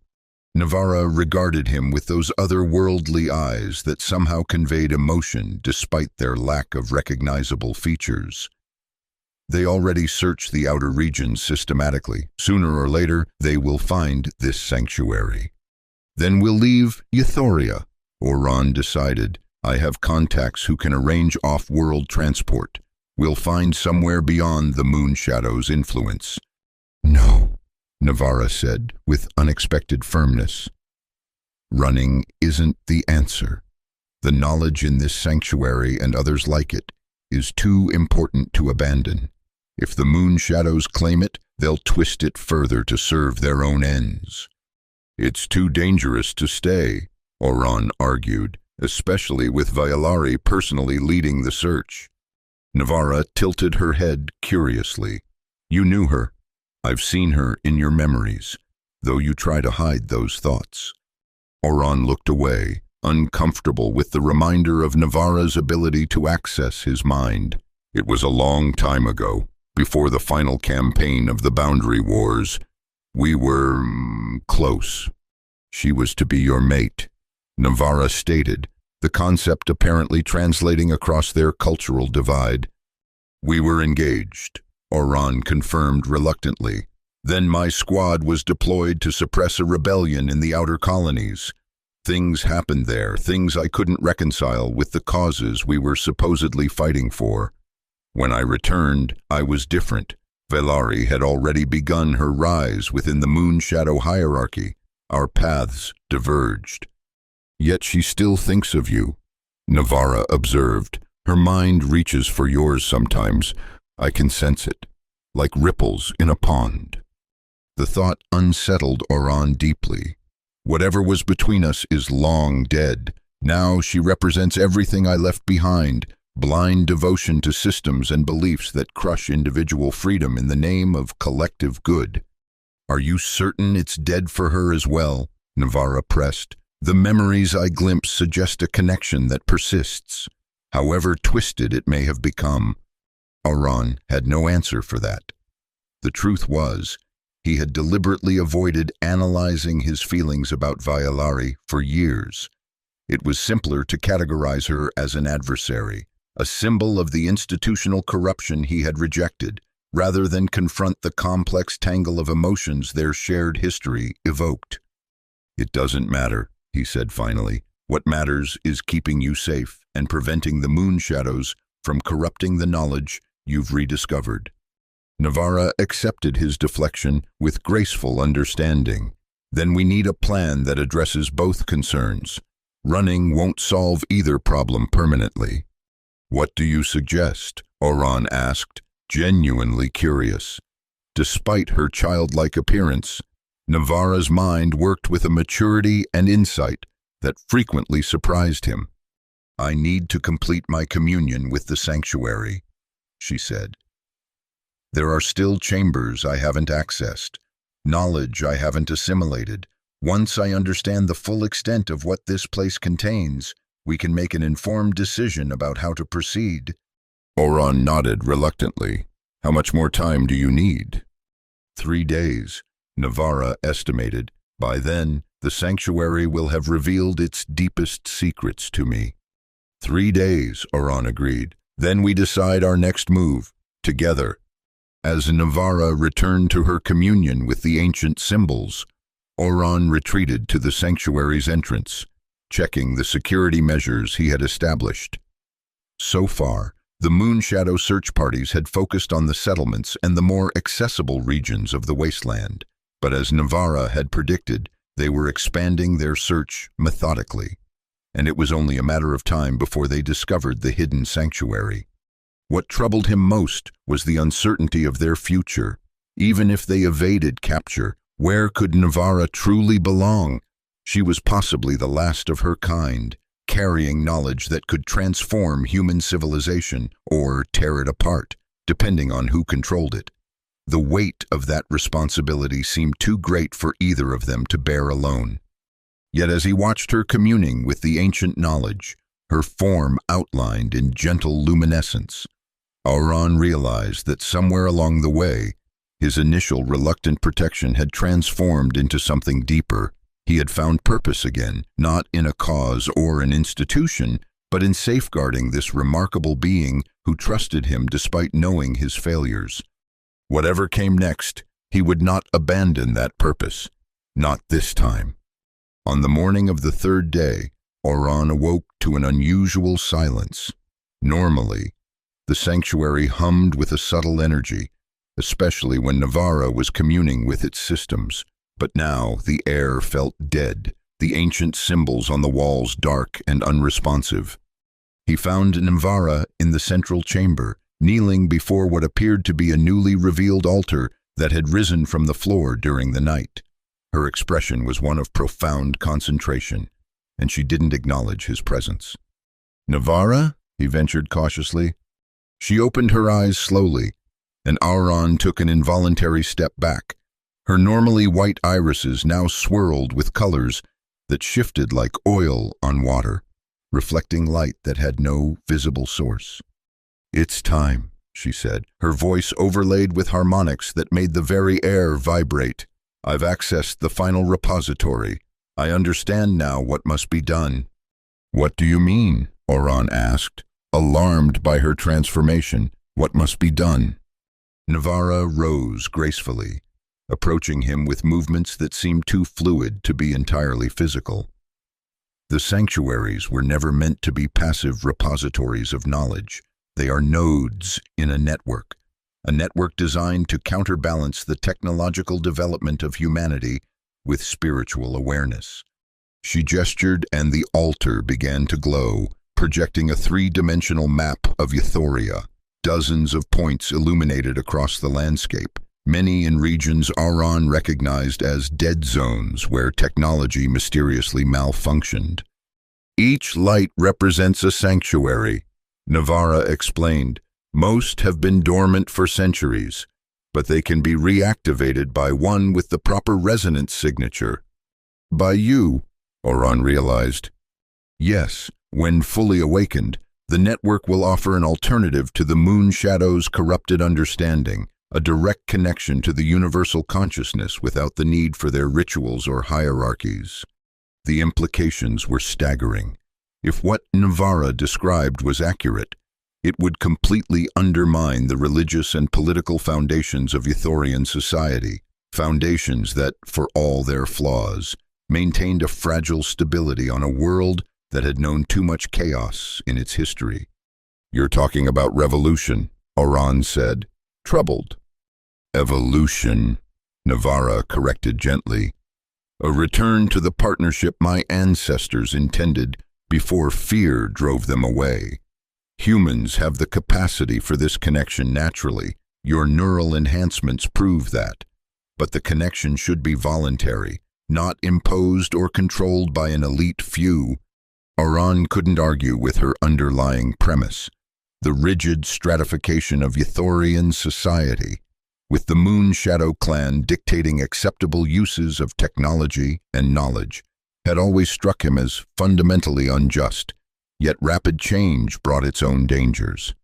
Navarra regarded him with those otherworldly eyes that somehow conveyed emotion despite their lack of recognizable features. "They already search the outer regions systematically. Sooner or later, they will find this sanctuary. Then we'll leave Euphoria," Orphan decided. "I have contacts who can arrange off-world transport. We'll find somewhere beyond the Moon Shadow's influence." "No," Navarra said with unexpected firmness. "Running isn't the answer. The knowledge in this sanctuary and others like it is too important to abandon. If the Moon Shadows claim it, they'll twist it further to serve their own ends." "It's too dangerous to stay," Orphan argued, especially with Violari personally leading the search. Navarra tilted her head curiously. "You knew her. I've seen her in your memories, though you try to hide those thoughts." Orphan looked away, uncomfortable with the reminder of Navarra's ability to access his mind. "It was a long time ago, before the final campaign of the Boundary Wars. We were close. She was to be your mate," Navarra stated, the concept apparently translating across their cultural divide. "We were engaged," Orphan confirmed reluctantly. "Then my squad was deployed to suppress a rebellion in the outer colonies. Things happened there, things I couldn't reconcile with the causes we were supposedly fighting for. When I returned, I was different. Violari had already begun her rise within the Moon Shadow hierarchy. Our paths diverged." "Yet she still thinks of you," Navarra observed. "Her mind reaches for yours sometimes. I can sense it, like ripples in a pond." The thought unsettled Orphan deeply. "Whatever was between us is long dead. Now she represents everything I left behind, blind devotion to systems and beliefs that crush individual freedom in the name of collective good." "Are you certain it's dead for her as well?" Navarra pressed. "The memories I glimpse suggest a connection that persists, however twisted it may have become." Auron had no answer for that. The truth was, he had deliberately avoided analyzing his feelings about Violari for years. It was simpler to categorize her as an adversary, a symbol of the institutional corruption he had rejected, rather than confront the complex tangle of emotions their shared history evoked. "It doesn't matter," he said finally. "What matters is keeping you safe and preventing the moon shadows from corrupting the knowledge you've rediscovered." Navarra accepted his deflection with graceful understanding. "Then we need a plan that addresses both concerns. Running won't solve either problem permanently." "What do you suggest?" Auron asked, genuinely curious. Despite her childlike appearance, Navarra's mind worked with a maturity and insight that frequently surprised him. "I need to complete my communion with the sanctuary," she said. "There are still chambers I haven't accessed, knowledge I haven't assimilated. Once I understand the full extent of what this place contains, we can make an informed decision about how to proceed." Auron nodded reluctantly. "How much more time do you need?" 3 days, Navarra estimated. "By then, the sanctuary will have revealed its deepest secrets to me." 3 days, Auron agreed. "Then we decide our next move, together." As Navarra returned to her communion with the ancient symbols, Auron retreated to the sanctuary's entrance, checking the security measures he had established. So far, the moon shadow search parties had focused on the settlements and the more accessible regions of the wasteland, but as Navarra had predicted, they were expanding their search methodically, and it was only a matter of time before they discovered the hidden sanctuary. What troubled him most was the uncertainty of their future. Even if they evaded capture, where could Navarra truly belong? She was possibly the last of her kind, carrying knowledge that could transform human civilization or tear it apart, depending on who controlled it. The weight of that responsibility seemed too great for either of them to bear alone. Yet as he watched her communing with the ancient knowledge, her form outlined in gentle luminescence, Auron realized that somewhere along the way, his initial reluctant protection had transformed into something deeper. He had found purpose again, not in a cause or an institution, but in safeguarding this remarkable being who trusted him despite knowing his failures. Whatever came next, he would not abandon that purpose. Not this time. On the morning of the 3rd day, Auron awoke to an unusual silence. Normally, the sanctuary hummed with a subtle energy, especially when Navarra was communing with its systems. But now the air felt dead, the ancient symbols on the walls dark and unresponsive. He found Navarra in the central chamber, kneeling before what appeared to be a newly revealed altar that had risen from the floor during the night. Her expression was one of profound concentration, and she didn't acknowledge his presence. "Navarra?" he ventured cautiously. She opened her eyes slowly, and Auron took an involuntary step back. Her normally white irises now swirled with colors that shifted like oil on water, reflecting light that had no visible source. "It's time," she said, her voice overlaid with harmonics that made the very air vibrate. "I've accessed the final repository. I understand now what must be done." "What do you mean?" Auron asked, alarmed by her transformation. "What must be done?" Navarra rose gracefully, approaching him with movements that seemed too fluid to be entirely physical. The sanctuaries were never meant to be passive repositories of knowledge. They are nodes in a network designed to counterbalance the technological development of humanity with spiritual awareness. She gestured, and the altar began to glow, projecting a 3-dimensional map of Euphoria. Dozens of points illuminated across the landscape, many in regions Auron recognized as dead zones where technology mysteriously malfunctioned. "Each light represents a sanctuary," Navarra explained. "Most have been dormant for centuries, but they can be reactivated by one with the proper resonance signature." "By you," Auron realized. "Yes, when fully awakened, The network will offer an alternative to the moon shadow's corrupted understanding, a direct connection to the universal consciousness without the need for their rituals or hierarchies. The implications were staggering. If what Navarra described was accurate, it would completely undermine the religious and political foundations of Ithorian society, foundations that, for all their flaws, maintained a fragile stability on a world that had known too much chaos in its history. "You're talking about revolution," Orphan said, troubled. "Evolution," Navarra corrected gently. "A return to the partnership my ancestors intended before fear drove them away. Humans have the capacity for this connection naturally. Your neural enhancements prove that. But the connection should be voluntary, not imposed or controlled by an elite few." Orphan couldn't argue with her underlying premise, the rigid stratification of Ithorian society, with the Moon Shadow clan dictating acceptable uses of technology and knowledge, had always struck him as fundamentally unjust, yet rapid change brought its own dangers.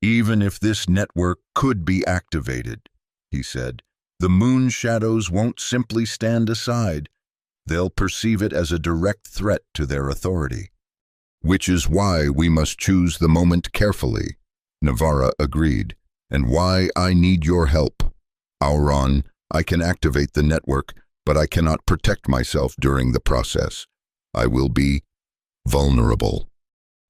"Even if this network could be activated," he said, "the Moon Shadows won't simply stand aside. They'll perceive it as a direct threat to their authority." "Which is why we must choose the moment carefully," Navarra agreed, "and why I need your help. Orphan, I can activate the network, but I cannot protect myself during the process. I will be vulnerable."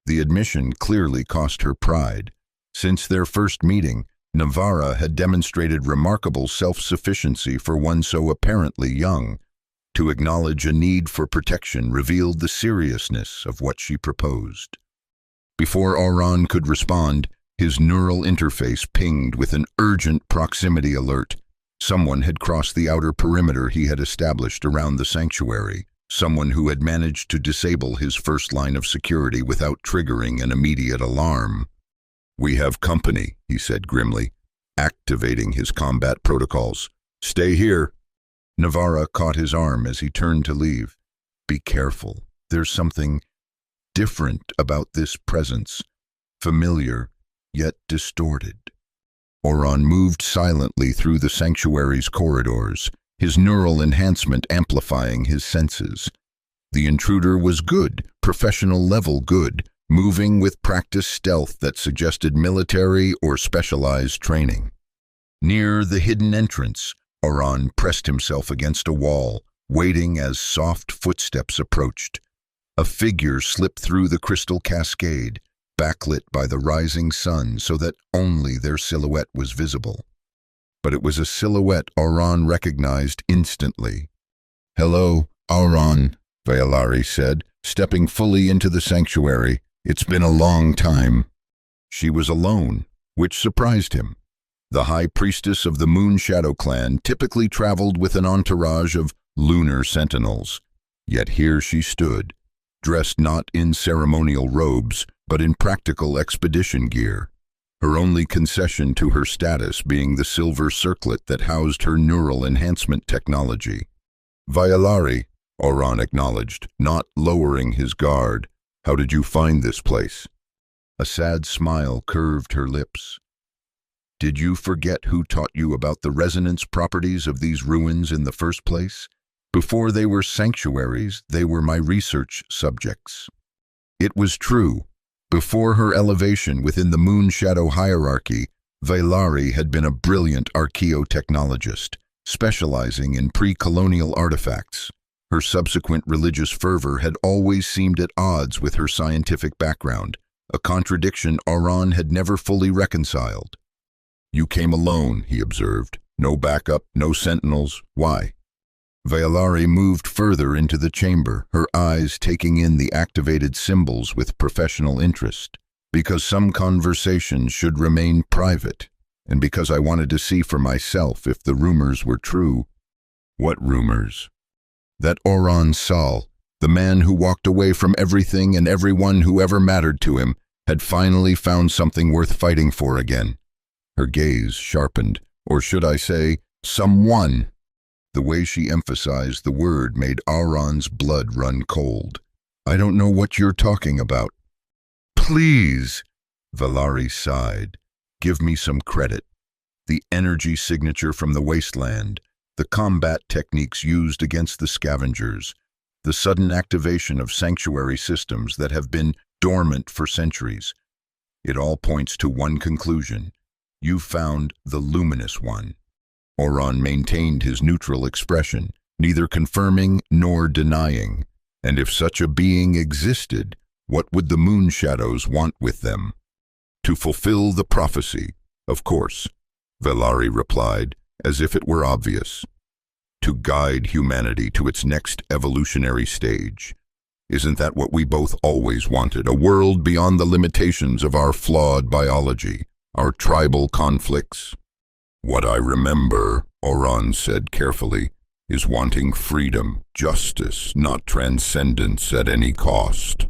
The admission clearly cost her pride. Since their first meeting, Navarra had demonstrated remarkable self-sufficiency for one so apparently young. To acknowledge a need for protection revealed the seriousness of what she proposed. Before Orphan could respond, his neural interface pinged with an urgent proximity alert. Someone had crossed the outer perimeter he had established around the sanctuary, someone who had managed to disable his first line of security without triggering an immediate alarm. "We have company," he said grimly, activating his combat protocols. "Stay here." Navarra caught his arm as he turned to leave. "Be careful. There's something different about this presence, familiar, yet distorted." Orphan moved silently through the sanctuary's corridors, his neural enhancement amplifying his senses. The intruder was good, professional-level good, moving with practiced stealth that suggested military or specialized training. Near the hidden entrance, Orphan pressed himself against a wall, waiting as soft footsteps approached. A figure slipped through the crystal cascade, backlit by the rising sun so that only their silhouette was visible. But it was a silhouette Orphan recognized instantly. "Hello, Orphan," Vailari said, stepping fully into the sanctuary. "It's been a long time." She was alone, which surprised him. The High Priestess of the Moon Shadow clan typically traveled with an entourage of lunar sentinels. Yet here she stood, dressed not in ceremonial robes, but in practical expedition gear, her only concession to her status being the silver circlet that housed her neural enhancement technology. "Vailari," Orphan acknowledged, not lowering his guard. "How did you find this place?" A sad smile curved her lips. "Did you forget who taught you about the resonance properties of these ruins in the first place? Before they were sanctuaries, they were my research subjects." It was true. Before her elevation within the Moon Shadow hierarchy, Vailari had been a brilliant archaeotechnologist, specializing in pre-colonial artifacts. Her subsequent religious fervor had always seemed at odds with her scientific background, a contradiction Orphan had never fully reconciled. "You came alone," he observed. "No backup, no sentinels. Why?" Vailari moved further into the chamber, her eyes taking in the activated symbols with professional interest. "Because some conversations should remain private, and because I wanted to see for myself if the rumors were true." "What rumors?" "That Orphan Sal, the man who walked away from everything and everyone who ever mattered to him, had finally found something worth fighting for again." Her gaze sharpened, or should I say, someone. The way she emphasized the word made Orphan's blood run cold. "I don't know what you're talking about." Please, Valari sighed. Give me some credit. The energy signature from the wasteland, the combat techniques used against the scavengers, the sudden activation of sanctuary systems that have been dormant for centuries. It all points to one conclusion. You found the luminous one. Orphan maintained his neutral expression, neither confirming nor denying. And if such a being existed, what would the moon shadows want with them? To fulfill the prophecy, of course, Valari replied, as if it were obvious. To guide humanity to its next evolutionary stage. Isn't that what we both always wanted? A world beyond the limitations of our flawed biology, our tribal conflicts? What I remember, Orphan said carefully, is wanting freedom, justice, not transcendence at any cost.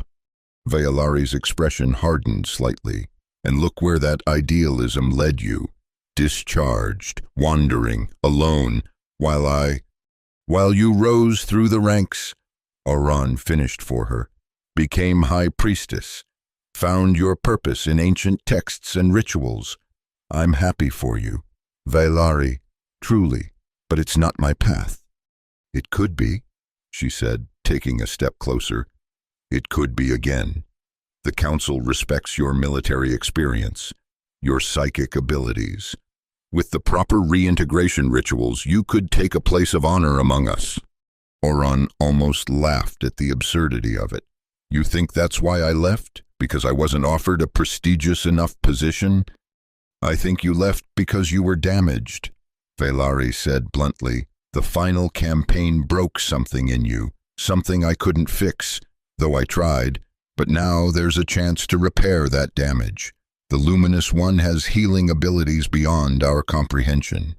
Valari's expression hardened slightly. And look where that idealism led you. Discharged, wandering, alone, while you rose through the ranks. Orphan finished for her, became high priestess, found your purpose in ancient texts and rituals. I'm happy for you, Valari, truly, but it's not my path. It could be, she said, taking a step closer. It could be again. The Council respects your military experience, your psychic abilities. With the proper reintegration rituals, you could take a place of honor among us. Orphan almost laughed at the absurdity of it. You think that's why I left? Because I wasn't offered a prestigious enough position? I think you left because you were damaged, Valari said bluntly. The final campaign broke something in you, something I couldn't fix, though I tried. But now there's a chance to repair that damage. The Luminous One has healing abilities beyond our comprehension.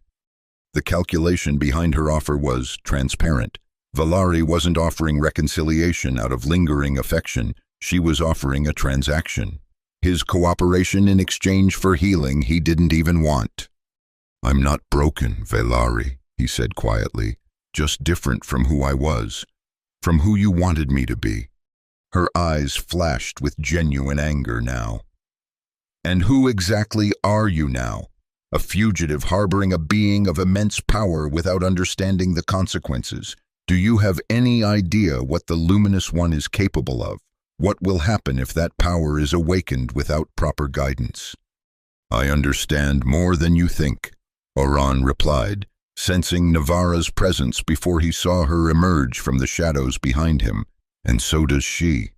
The calculation behind her offer was transparent. Valari wasn't offering reconciliation out of lingering affection. She was offering a transaction. His cooperation in exchange for healing he didn't even want. I'm not broken, Valari, he said quietly. Just different from who I was. From who you wanted me to be. Her eyes flashed with genuine anger now. And who exactly are you now? A fugitive harboring a being of immense power without understanding the consequences. Do you have any idea what the Luminous One is capable of? What will happen if that power is awakened without proper guidance? I understand more than you think, Orphan replied, sensing Navara's presence before he saw her emerge from the shadows behind him. And so does she.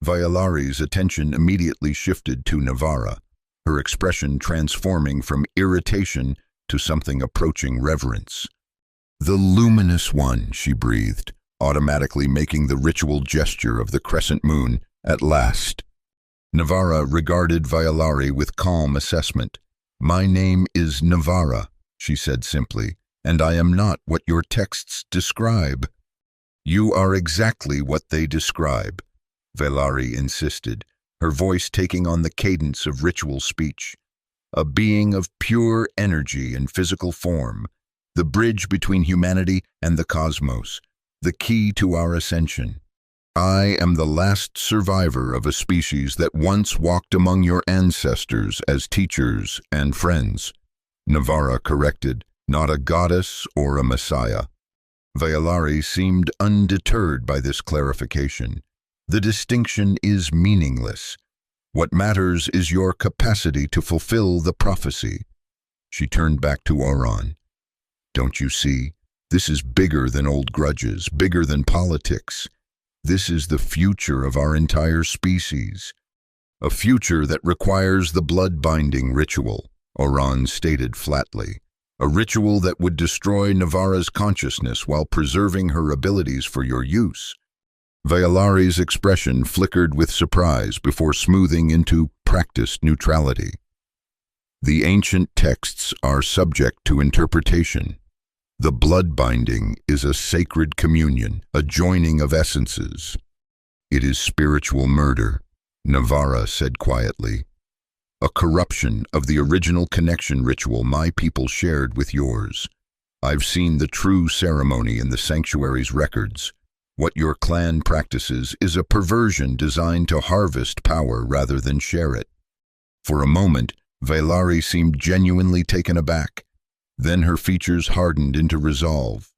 Valari's attention immediately shifted to Navara, her expression transforming from irritation to something approaching reverence. The Luminous One, she breathed, automatically making the ritual gesture of the crescent moon, at last. Navara regarded Valari with calm assessment. My name is Navara, she said simply, and I am not what your texts describe. You are exactly what they describe, Valari insisted, her voice taking on the cadence of ritual speech. A being of pure energy in physical form, the bridge between humanity and the cosmos, the key to our ascension. I am the last survivor of a species that once walked among your ancestors as teachers and friends. Navara corrected, not a goddess or a messiah. Valari seemed undeterred by this clarification. The distinction is meaningless. What matters is your capacity to fulfill the prophecy. She turned back to Orphan. Don't you see? This is bigger than old grudges, bigger than politics. This is the future of our entire species. A future that requires the blood-binding ritual, Orphan stated flatly. A ritual that would destroy Navara's consciousness while preserving her abilities for your use. Valari's expression flickered with surprise before smoothing into practiced neutrality. The ancient texts are subject to interpretation. The blood binding is a sacred communion, a joining of essences. It is spiritual murder, Navara said quietly. A corruption of the original connection ritual my people shared with yours. I've seen the true ceremony in the sanctuary's records. What your clan practices is a perversion designed to harvest power rather than share it." For a moment, Vailari seemed genuinely taken aback. Then her features hardened into resolve.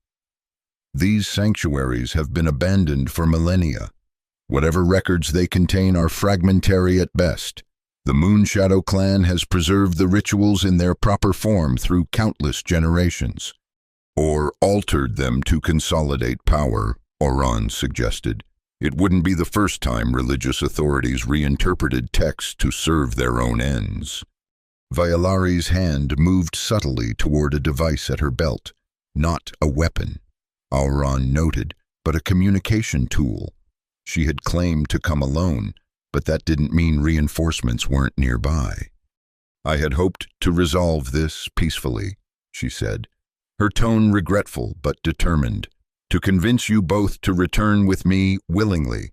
"These sanctuaries have been abandoned for millennia. Whatever records they contain are fragmentary at best. The Moonshadow clan has preserved the rituals in their proper form through countless generations. Or altered them to consolidate power," Orphan suggested. "It wouldn't be the first time religious authorities reinterpreted texts to serve their own ends." Vailari's hand moved subtly toward a device at her belt. Not a weapon, Orphan noted, but a communication tool. She had claimed to come alone, but that didn't mean reinforcements weren't nearby. "I had hoped to resolve this peacefully," she said, her tone regretful but determined, "to convince you both to return with me willingly.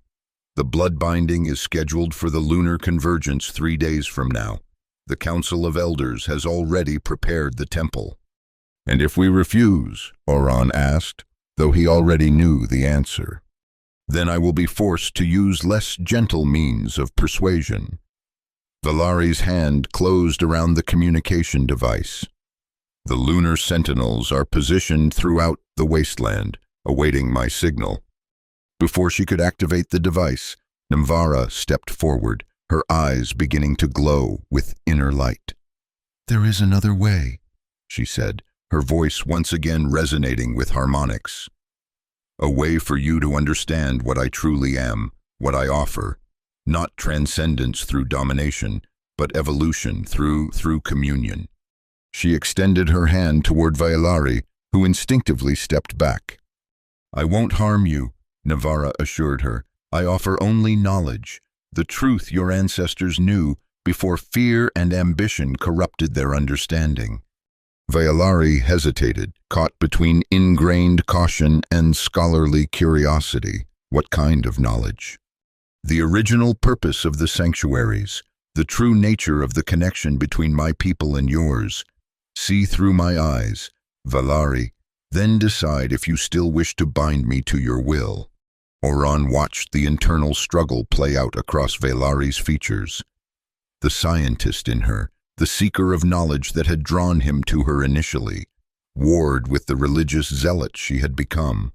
The blood binding is scheduled for the lunar convergence 3 days from now. The Council of Elders has already prepared the temple." "And if we refuse?" Orphan asked, though he already knew the answer. "Then I will be forced to use less gentle means of persuasion." Vailari's hand closed around the communication device. "The lunar sentinels are positioned throughout the wasteland, awaiting my signal." Before she could activate the device, Nimvara stepped forward, her eyes beginning to glow with inner light. "There is another way," she said, her voice once again resonating with harmonics. "A way for you to understand what I truly am, what I offer. Not transcendence through domination, but evolution through communion." She extended her hand toward Vailari, who instinctively stepped back. "I won't harm you," Nimvara assured her. "I offer only knowledge, the truth your ancestors knew before fear and ambition corrupted their understanding." Vailari hesitated, caught between ingrained caution and scholarly curiosity. What kind of knowledge? "The original purpose of the sanctuaries, the true nature of the connection between my people and yours. See through my eyes, Vailari, then decide if you still wish to bind me to your will." Orphan watched the internal struggle play out across Vailari's features. The scientist in her, the seeker of knowledge that had drawn him to her initially, warred with the religious zealot she had become.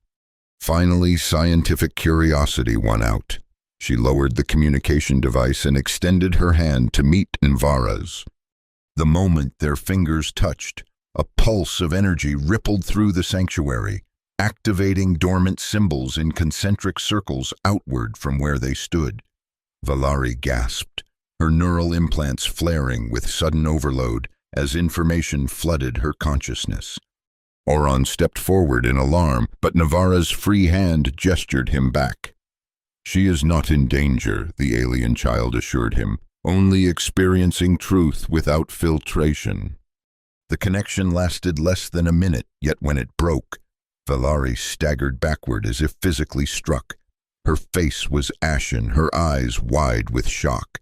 Finally, scientific curiosity won out. She lowered the communication device and extended her hand to meet Nimvara's. The moment their fingers touched, a pulse of energy rippled through the sanctuary, activating dormant symbols in concentric circles outward from where they stood. Vailari gasped, her neural implants flaring with sudden overload as information flooded her consciousness. Orphan stepped forward in alarm, but Nimvara's free hand gestured him back. "She is not in danger," the alien child assured him, "only experiencing truth without filtration." The connection lasted less than a minute, yet when it broke, Vailari staggered backward as if physically struck. Her face was ashen, her eyes wide with shock.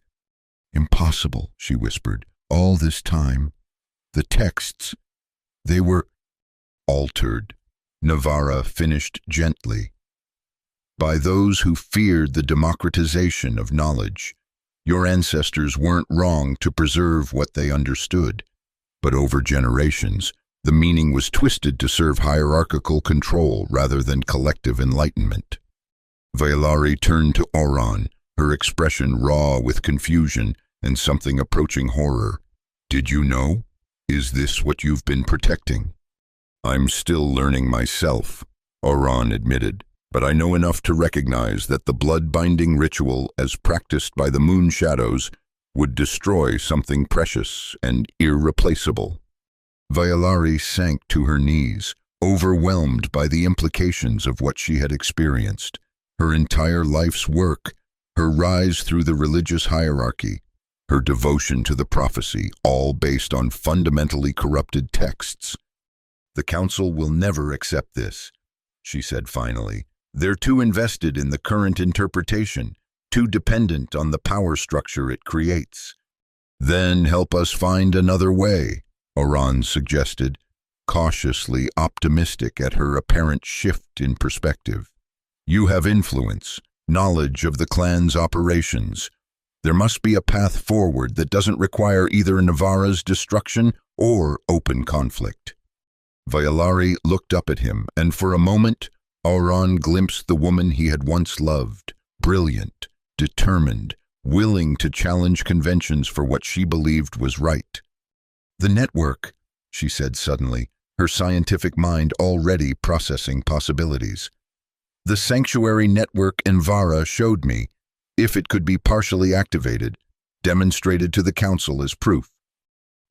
"Impossible," she whispered. "All this time. The texts, they were altered," Nimvara finished gently. "By those who feared the democratization of knowledge. Your ancestors weren't wrong to preserve what they understood. But over generations, the meaning was twisted to serve hierarchical control rather than collective enlightenment." Vailari turned to Orphan, her expression raw with confusion and something approaching horror. "Did you know? Is this what you've been protecting?" "I'm still learning myself," Orphan admitted, "but I know enough to recognize that the blood-binding ritual, as practiced by the moon shadows, would destroy something precious and irreplaceable." Vailari sank to her knees, overwhelmed by the implications of what she had experienced. Her entire life's work, her rise through the religious hierarchy, her devotion to the prophecy, all based on fundamentally corrupted texts. "The Council will never accept this," she said finally. "They're too invested in the current interpretation, too dependent on the power structure it creates." "Then help us find another way," Orphan suggested, cautiously optimistic at her apparent shift in perspective. You have influence, knowledge of the clan's operations. There must be a path forward that doesn't require either Navara's destruction or open conflict. Vailari looked up at him, and for a moment, Auron glimpsed the woman he had once loved, brilliant, determined, willing to challenge conventions for what she believed was right. "The network," she said suddenly, her scientific mind already processing possibilities. "The sanctuary network Envara showed me, if it could be partially activated, demonstrated to the Council as proof."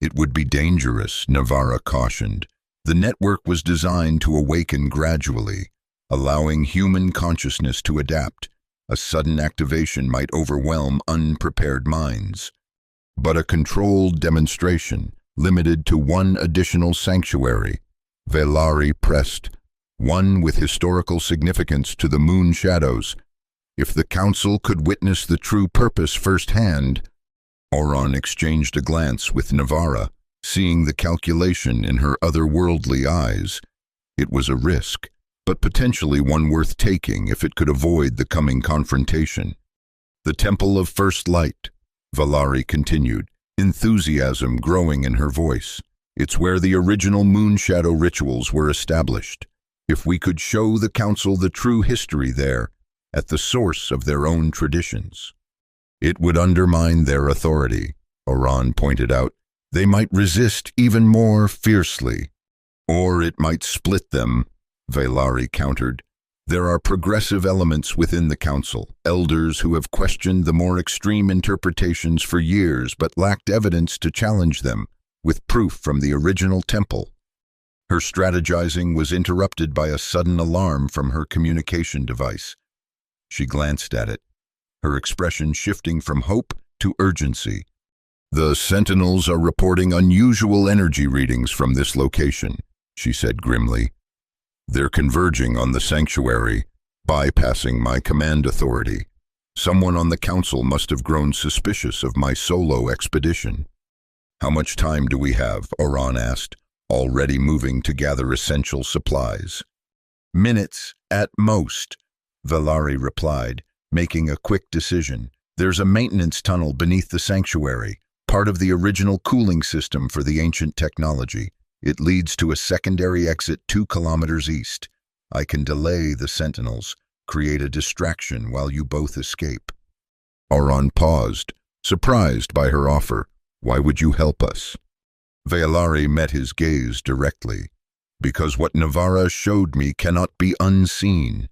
"It would be dangerous," Navara cautioned. "The network was designed to awaken gradually, allowing human consciousness to adapt. A sudden activation might overwhelm unprepared minds. But a controlled demonstration, limited to one additional sanctuary," Vailari pressed, "one with historical significance to the moon shadows. If the Council could witness the true purpose firsthand." Auron exchanged a glance with Navara, seeing the calculation in her otherworldly eyes. It was a risk, but potentially one worth taking if it could avoid the coming confrontation. "The Temple of First Light," Vailari continued, enthusiasm growing in her voice. "It's where the original moon shadow rituals were established. If we could show the Council the true history there, at the source of their own traditions, it would undermine their authority," Auron pointed out. "They might resist even more fiercely. Or it might split them," Vailari countered. "There are progressive elements within the Council, elders who have questioned the more extreme interpretations for years but lacked evidence to challenge them, with proof from the original temple." Her strategizing was interrupted by a sudden alarm from her communication device. She glanced at it, her expression shifting from hope to urgency. "The Sentinels are reporting unusual energy readings from this location," she said grimly. "They're converging on the sanctuary, bypassing my command authority. Someone on the Council must have grown suspicious of my solo expedition." "How much time do we have?" Auron asked, already moving to gather essential supplies. "Minutes, at most," Vailari replied, making a quick decision. "There's a maintenance tunnel beneath the sanctuary, part of the original cooling system for the ancient technology. It leads to a secondary exit 2 kilometers east. I can delay the Sentinels, create a distraction while you both escape." Auron paused, surprised by her offer. "Why would you help us?" Vailari met his gaze directly. "Because what Navara showed me cannot be unseen,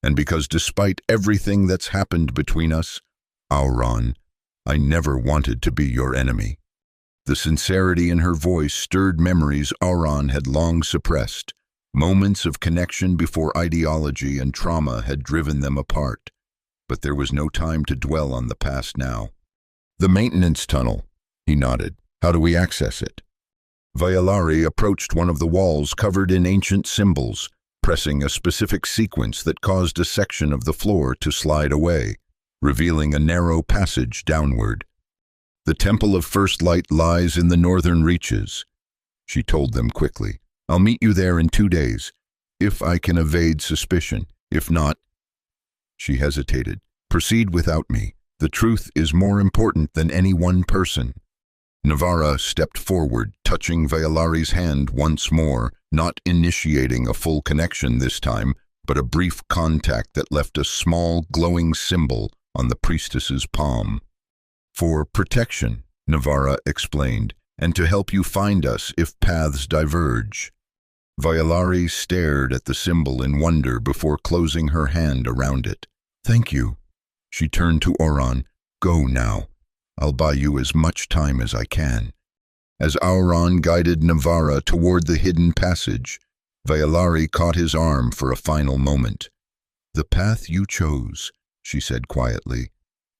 and because despite everything that's happened between us, Auron, I never wanted to be your enemy." The sincerity in her voice stirred memories Auron had long suppressed, moments of connection before ideology and trauma had driven them apart. But there was no time to dwell on the past now. "The maintenance tunnel," he nodded. "How do we access it?" Vailari approached one of the walls covered in ancient symbols, pressing a specific sequence that caused a section of the floor to slide away, revealing a narrow passage downward. "The Temple of First Light lies in the northern reaches," she told them quickly. "I'll meet you there in 2 days, if I can evade suspicion. If not—" She hesitated. "Proceed without me. The truth is more important than any one person." Navara stepped forward, touching Vailari's hand once more, not initiating a full connection this time, but a brief contact that left a small, glowing symbol on the priestess's palm. "For protection," Navara explained, "and to help you find us if paths diverge." Vailari stared at the symbol in wonder before closing her hand around it. "Thank you." She turned to Auron. "Go now. I'll buy you as much time as I can." As Auron guided Navara toward the hidden passage, Vailari caught his arm for a final moment. "The path you chose," she said quietly.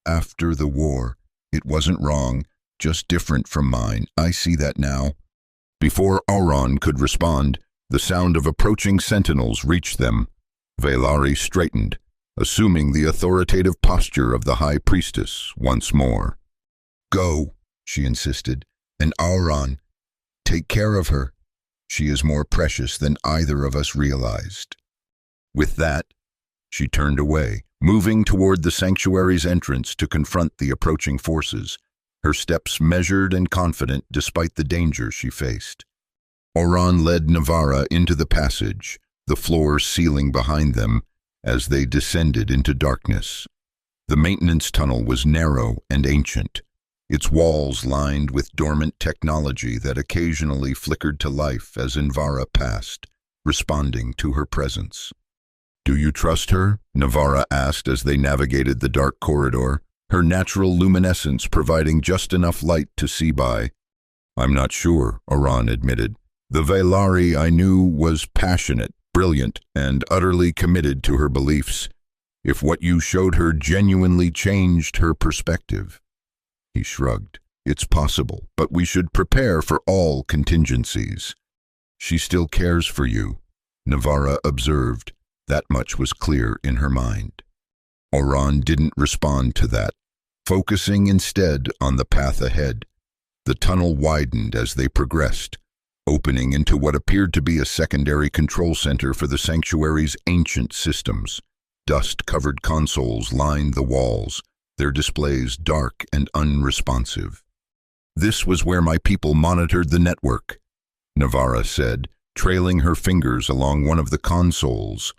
"After the war, it wasn't wrong, just different from mine. I see that now." Before Auron could respond, the sound of approaching sentinels reached them. Vailari straightened, assuming the authoritative posture of the High Priestess once more. "Go," she insisted, "and Auron, take care of her. She is more precious than either of us realized." With that, She turned away, moving toward the sanctuary's entrance to confront the approaching forces, her steps measured and confident despite the danger she faced. Orphan led Navarra into the passage, the floor sealing behind them as they descended into darkness. The maintenance tunnel was narrow and ancient, its walls lined with dormant technology that occasionally flickered to life as Navarra passed, responding to her presence. "Do you trust her?" Navarra asked as they navigated the dark corridor, her natural luminescence providing just enough light to see by. "I'm not sure," Orphan admitted. "The Vailari I knew was passionate, brilliant, and utterly committed to her beliefs. If what you showed her genuinely changed her perspective." He shrugged. "It's possible, but we should prepare for all contingencies." "She still cares for you," Navarra observed. That much was clear in her mind. Orphan didn't respond to that, focusing instead on the path ahead. The tunnel widened as they progressed, opening into what appeared to be a secondary control center for the sanctuary's ancient systems. Dust-covered consoles lined the walls, their displays dark and unresponsive. "This was where my people monitored the network," Navarra said, trailing her fingers along one of the consoles.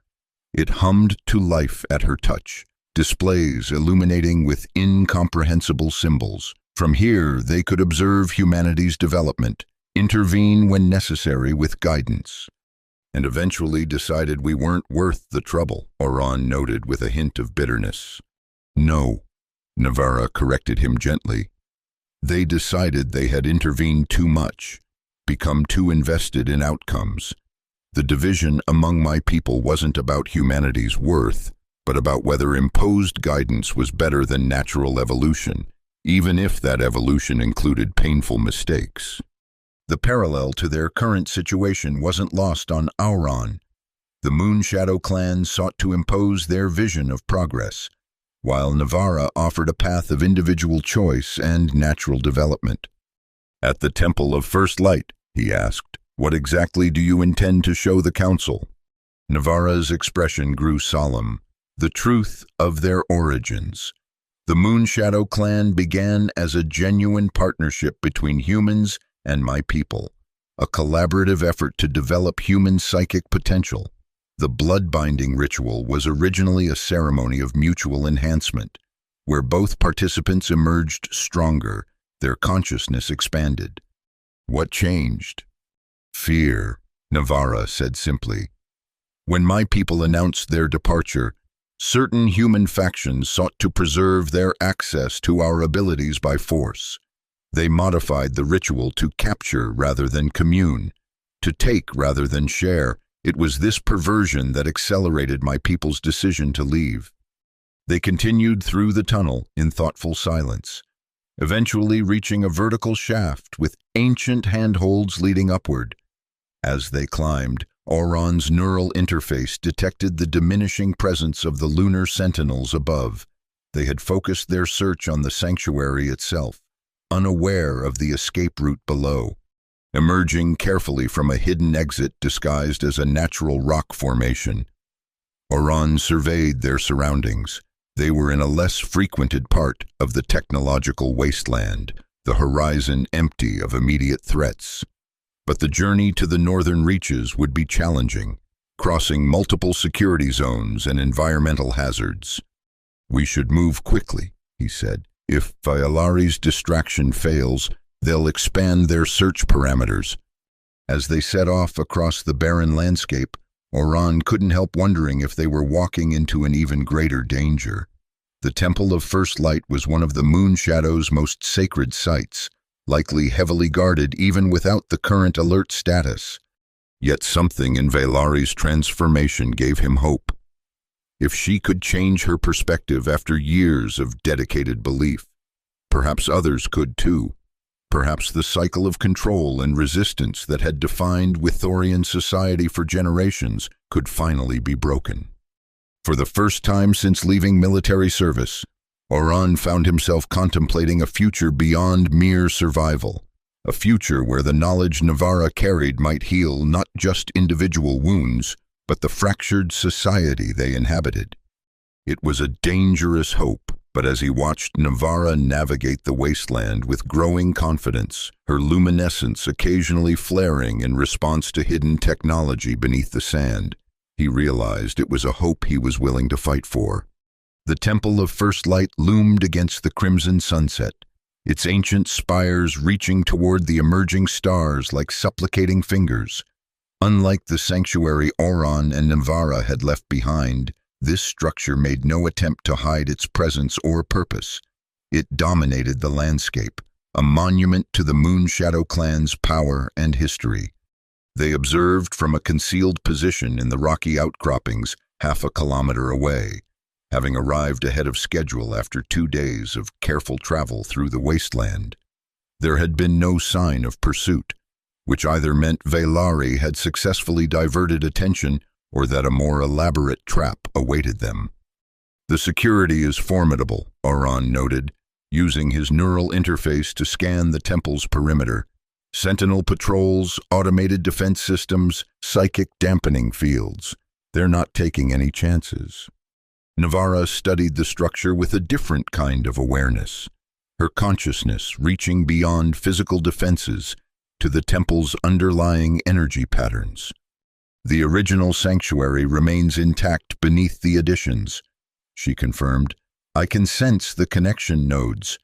It hummed to life at her touch, displays illuminating with incomprehensible symbols. From here, they could observe humanity's development, intervene when necessary with guidance. "And eventually decided we weren't worth the trouble," Orphan noted with a hint of bitterness. "No," Navarra corrected him gently. "They decided they had intervened too much, become too invested in outcomes. The division among my people wasn't about humanity's worth, but about whether imposed guidance was better than natural evolution, even if that evolution included painful mistakes." The parallel to their current situation wasn't lost on Orphan. The Moonshadow clan sought to impose their vision of progress, while Navarra offered a path of individual choice and natural development. "At the Temple of First Light," he asked, "what exactly do you intend to show the Council?" Navarra's expression grew solemn. "The truth of their origins. The Moonshadow clan began as a genuine partnership between humans and my people, a collaborative effort to develop human psychic potential. The blood-binding ritual was originally a ceremony of mutual enhancement, where both participants emerged stronger, their consciousness expanded. What changed? Fear, Navarra said simply. When my people announced their departure, certain human factions sought to preserve their access to our abilities by force. They modified the ritual to capture rather than commune, to take rather than share. It was this perversion that accelerated my people's decision to leave. They continued through the tunnel in thoughtful silence, eventually reaching a vertical shaft with ancient handholds leading upward. As they climbed, Orphan's neural interface detected the diminishing presence of the lunar sentinels above. They had focused their search on the sanctuary itself, unaware of the escape route below. Emerging carefully from a hidden exit disguised as a natural rock formation, Orphan surveyed their surroundings. They were in a less frequented part of the technological wasteland, the horizon empty of immediate threats. But the journey to the northern reaches would be challenging, crossing multiple security zones and environmental hazards. We should move quickly, he said. If Vailari's distraction fails, they'll expand their search parameters. As they set off across the barren landscape, Orphan couldn't help wondering if they were walking into an even greater danger. The Temple of First Light was one of the Moonshadow's most sacred sites, likely heavily guarded even without the current alert status. Yet something in Vailari's transformation gave him hope. If she could change her perspective after years of dedicated belief, perhaps others could too. Perhaps the cycle of control and resistance that had defined Withorian society for generations could finally be broken. For the first time since leaving military service, Orphan found himself contemplating a future beyond mere survival, a future where the knowledge Navarra carried might heal not just individual wounds, but the fractured society they inhabited. It was a dangerous hope, but as he watched Navara navigate the wasteland with growing confidence, her luminescence occasionally flaring in response to hidden technology beneath the sand, he realized it was a hope he was willing to fight for. The Temple of First Light loomed against the crimson sunset, its ancient spires reaching toward the emerging stars like supplicating fingers. Unlike the sanctuary Orphan and Navara had left behind, this structure made no attempt to hide its presence or purpose. It dominated the landscape, a monument to the Moonshadow clan's power and history. They observed from a concealed position in the rocky outcroppings half a kilometer away, having arrived ahead of schedule after 2 days of careful travel through the wasteland. There had been no sign of pursuit, which either meant Vaylari had successfully diverted attention or that a more elaborate trap awaited them. The security is formidable, Orphan noted, using his neural interface to scan the temple's perimeter. Sentinel patrols, automated defense systems, psychic dampening fields. They're not taking any chances. Navara studied the structure with a different kind of awareness, her consciousness reaching beyond physical defenses to the temple's underlying energy patterns. The original sanctuary remains intact beneath the additions, she confirmed. I can sense the connection nodes,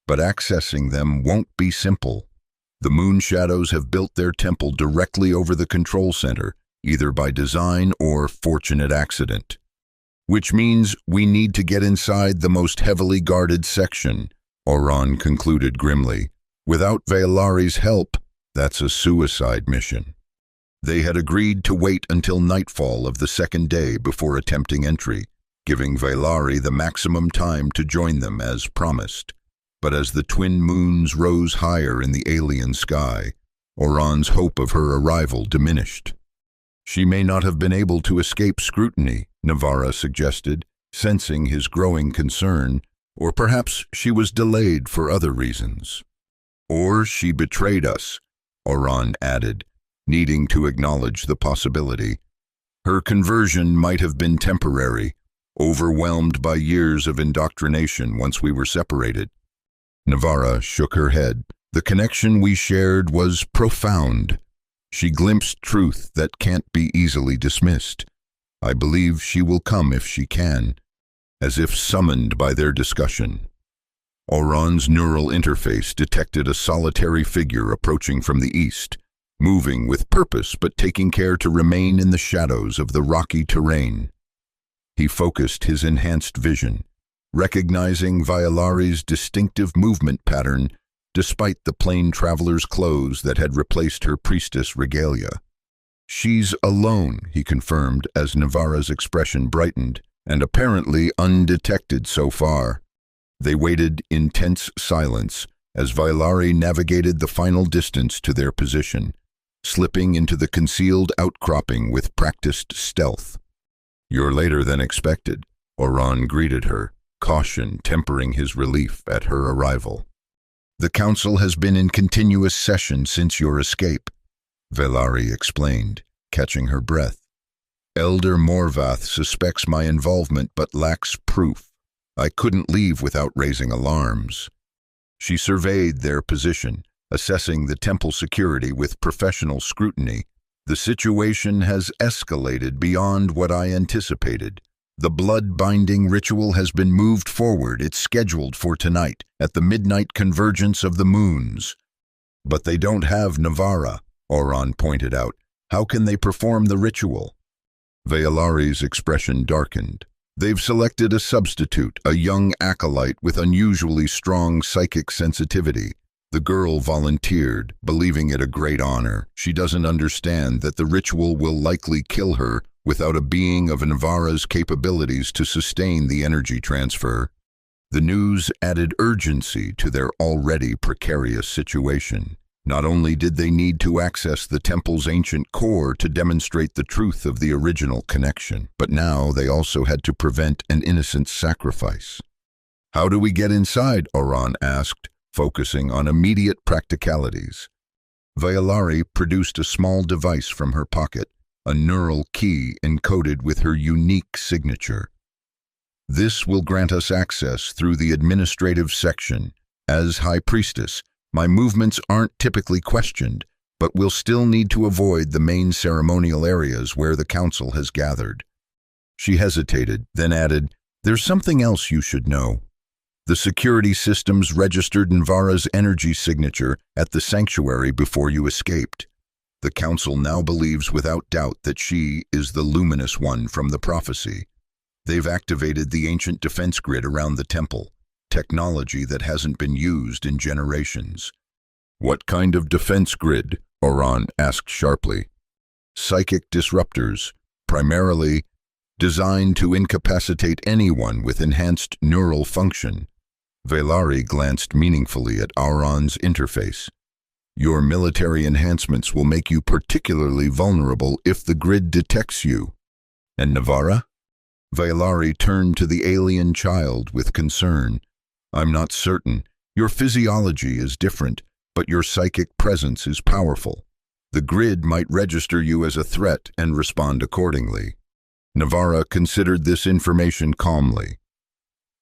but accessing them won't be simple. The Moonshadows have built their temple directly over the control center, either by design or fortunate accident. Which means we need to get inside the most heavily guarded section, Orphan concluded grimly. Without Vaylari's help, that's a suicide mission. They had agreed to wait until nightfall of the second day before attempting entry, giving Vaylari the maximum time to join them as promised. But as the twin moons rose higher in the alien sky, Orphan's hope of her arrival diminished. She may not have been able to escape scrutiny, Navara suggested, sensing his growing concern, or perhaps she was delayed for other reasons. Or she betrayed us, Orphan added, needing to acknowledge the possibility. Her conversion might have been temporary, overwhelmed by years of indoctrination once we were separated. Navara shook her head. The connection we shared was profound. She glimpsed truth that can't be easily dismissed. I believe she will come if she can, as if summoned by their discussion. Orphan's neural interface detected a solitary figure approaching from the east, moving with purpose but taking care to remain in the shadows of the rocky terrain. He focused his enhanced vision, recognizing Vaylari's distinctive movement pattern despite the plain traveler's clothes that had replaced her priestess regalia. She's alone, he confirmed as Navara's expression brightened, and apparently undetected so far. They waited in tense silence as Vaylari navigated the final distance to their position, slipping into the concealed outcropping with practiced stealth. You're later than expected, Orphan greeted her, caution tempering his relief at her arrival. The council has been in continuous session since your escape, Vaylari explained, catching her breath. Elder Morvath suspects my involvement but lacks proof. I couldn't leave without raising alarms. She surveyed their position, assessing the temple security with professional scrutiny. The situation has escalated beyond what I anticipated. The blood-binding ritual has been moved forward. It's scheduled for tonight, at the midnight convergence of the moons. But they don't have Navara, Orphan pointed out. How can they perform the ritual? Vaylari's expression darkened. They've selected a substitute, a young acolyte with unusually strong psychic sensitivity. The girl volunteered, believing it a great honor. She doesn't understand that the ritual will likely kill her without a being of Navara's capabilities to sustain the energy transfer. The news added urgency to their already precarious situation. Not only did they need to access the temple's ancient core to demonstrate the truth of the original connection, but now they also had to prevent an innocent sacrifice. How do we get inside? Orphan asked, focusing on immediate practicalities. Vaylari produced a small device from her pocket, a neural key encoded with her unique signature. This will grant us access through the administrative section. As High Priestess, my movements aren't typically questioned, but will still need to avoid the main ceremonial areas where the council has gathered. She hesitated, then added, "There's something else you should know. The security systems registered Nvara's energy signature at the sanctuary before you escaped. The council now believes without doubt that she is the luminous one from the prophecy. They've activated the ancient defense grid around the temple, technology that hasn't been used in generations." "What kind of defense grid?" Orphan asked sharply. "Psychic disruptors, primarily designed to incapacitate anyone with enhanced neural function." Vaylari glanced meaningfully at Orphan's interface. "Your military enhancements will make you particularly vulnerable if the grid detects you." "And Nvara?" Vaylari turned to the alien child with concern. "I'm not certain. Your physiology is different, but your psychic presence is powerful. The grid might register you as a threat and respond accordingly." Nvara considered this information calmly.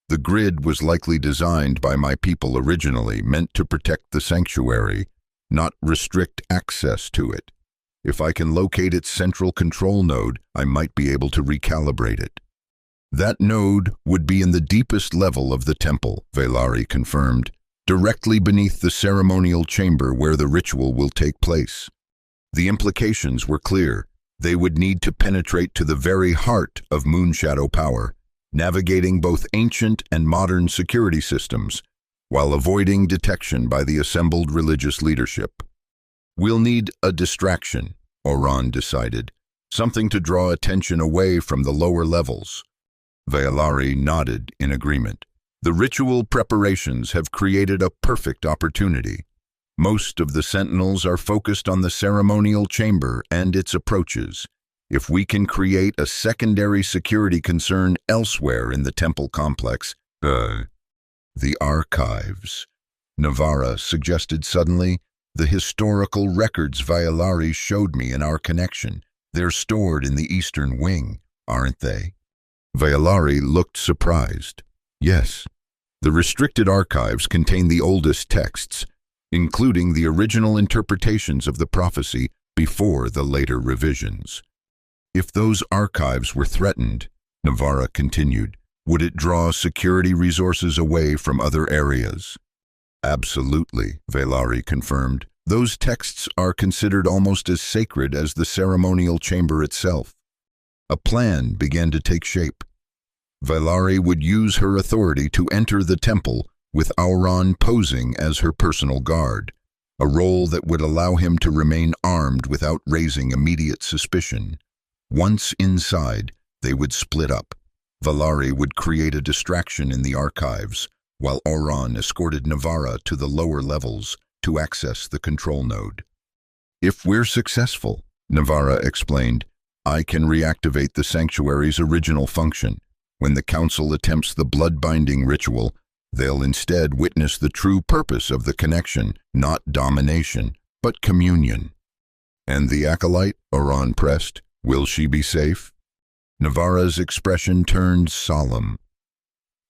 "The grid was likely designed by my people originally, meant to protect the sanctuary, not restrict access to it. If I can locate its central control node, I might be able to recalibrate it." "That node would be in the deepest level of the temple," Vaylari confirmed, "directly beneath the ceremonial chamber where the ritual will take place." The implications were clear. They would need to penetrate to the very heart of Moonshadow power, navigating both ancient and modern security systems, while avoiding detection by the assembled religious leadership. "We'll need a distraction," Orphan decided, "something to draw attention away from the lower levels." Vaylari nodded in agreement. "The ritual preparations have created a perfect opportunity. Most of the sentinels are focused on the ceremonial chamber and its approaches. If we can create a secondary security concern elsewhere in the temple complex, the archives," Nvara suggested suddenly. "The historical records Vaylari showed me in our connection. They're stored in the eastern wing, aren't they?" Vaylari looked surprised. "Yes. The restricted archives contain the oldest texts, including the original interpretations of the prophecy before the later revisions." "If those archives were threatened," Nvara continued, "would it draw security resources away from other areas?" "Absolutely," Vaylari confirmed. "Those texts are considered almost as sacred as the ceremonial chamber itself." A plan began to take shape. Vaylari would use her authority to enter the temple with Orphan posing as her personal guard, a role that would allow him to remain armed without raising immediate suspicion. Once inside, they would split up. Vaylari would create a distraction in the archives, while Orphan escorted Nvara to the lower levels to access the control node. "If we're successful," Nvara explained, "I can reactivate the sanctuary's original function. When the council attempts the blood-binding ritual, they'll instead witness the true purpose of the connection, not domination, but communion." "And the acolyte?" Orphan pressed. "Will she be safe?" Nvara's expression turned solemn.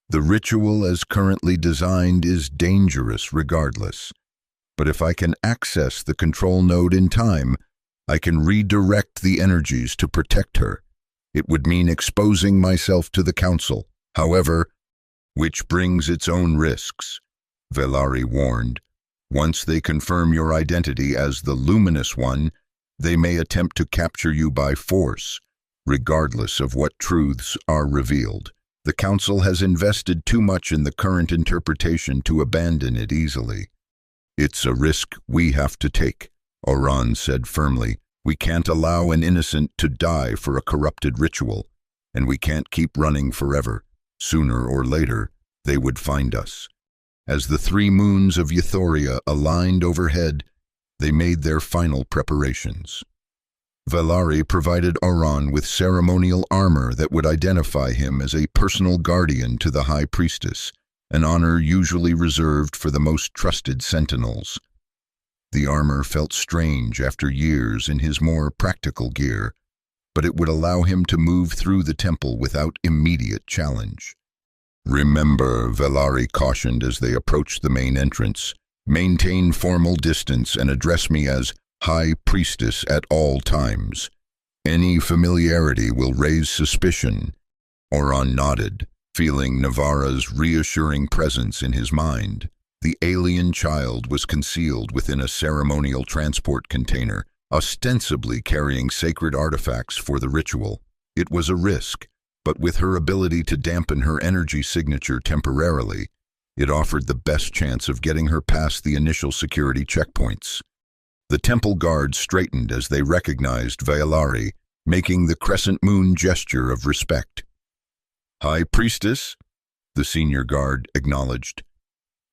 "The ritual as currently designed is dangerous regardless. But if I can access the control node in time, I can redirect the energies to protect her. It would mean exposing myself to the council, however, which brings its own risks," Vaylari warned. "Once they confirm your identity as the luminous one, they may attempt to capture you by force, regardless of what truths are revealed. The council has invested too much in the current interpretation to abandon it easily." "It's a risk we have to take," Orphan said firmly. "We can't allow an innocent to die for a corrupted ritual, and we can't keep running forever. Sooner or later, they would find us." As the 3 moons of Euphoria aligned overhead, they made their final preparations. Vaylari provided Orphan with ceremonial armor that would identify him as a personal guardian to the High Priestess, an honor usually reserved for the most trusted sentinels. The armor felt strange after years in his more practical gear, but it would allow him to move through the temple without immediate challenge. Remember, Velari cautioned as they approached the main entrance, maintain formal distance and address me as High Priestess at all times. Any familiarity will raise suspicion. Orphan nodded, feeling Navarra's reassuring presence in his mind. The alien child was concealed within a ceremonial transport container, ostensibly carrying sacred artifacts for the ritual. It was a risk, but with her ability to dampen her energy signature temporarily, it offered the best chance of getting her past the initial security checkpoints. The temple guards straightened as they recognized Velari, making the crescent moon gesture of respect. High Priestess, the senior guard acknowledged.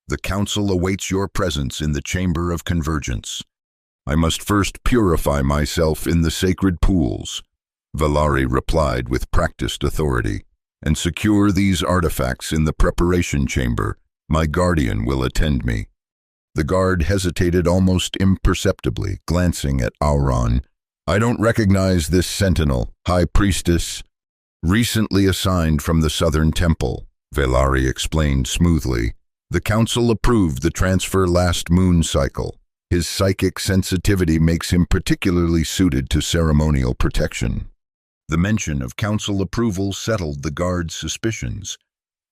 The council awaits your presence in the Chamber of Convergence. I must first purify myself in the sacred pools, Velari replied with practiced authority, and secure these artifacts in the preparation chamber. My guardian will attend me. The guard hesitated almost imperceptibly, glancing at Orphan. I don't recognize this sentinel, High Priestess. Recently assigned from the Southern Temple, Velari explained smoothly. The council approved the transfer last moon cycle. His psychic sensitivity makes him particularly suited to ceremonial protection. The mention of council approval settled the guards' suspicions,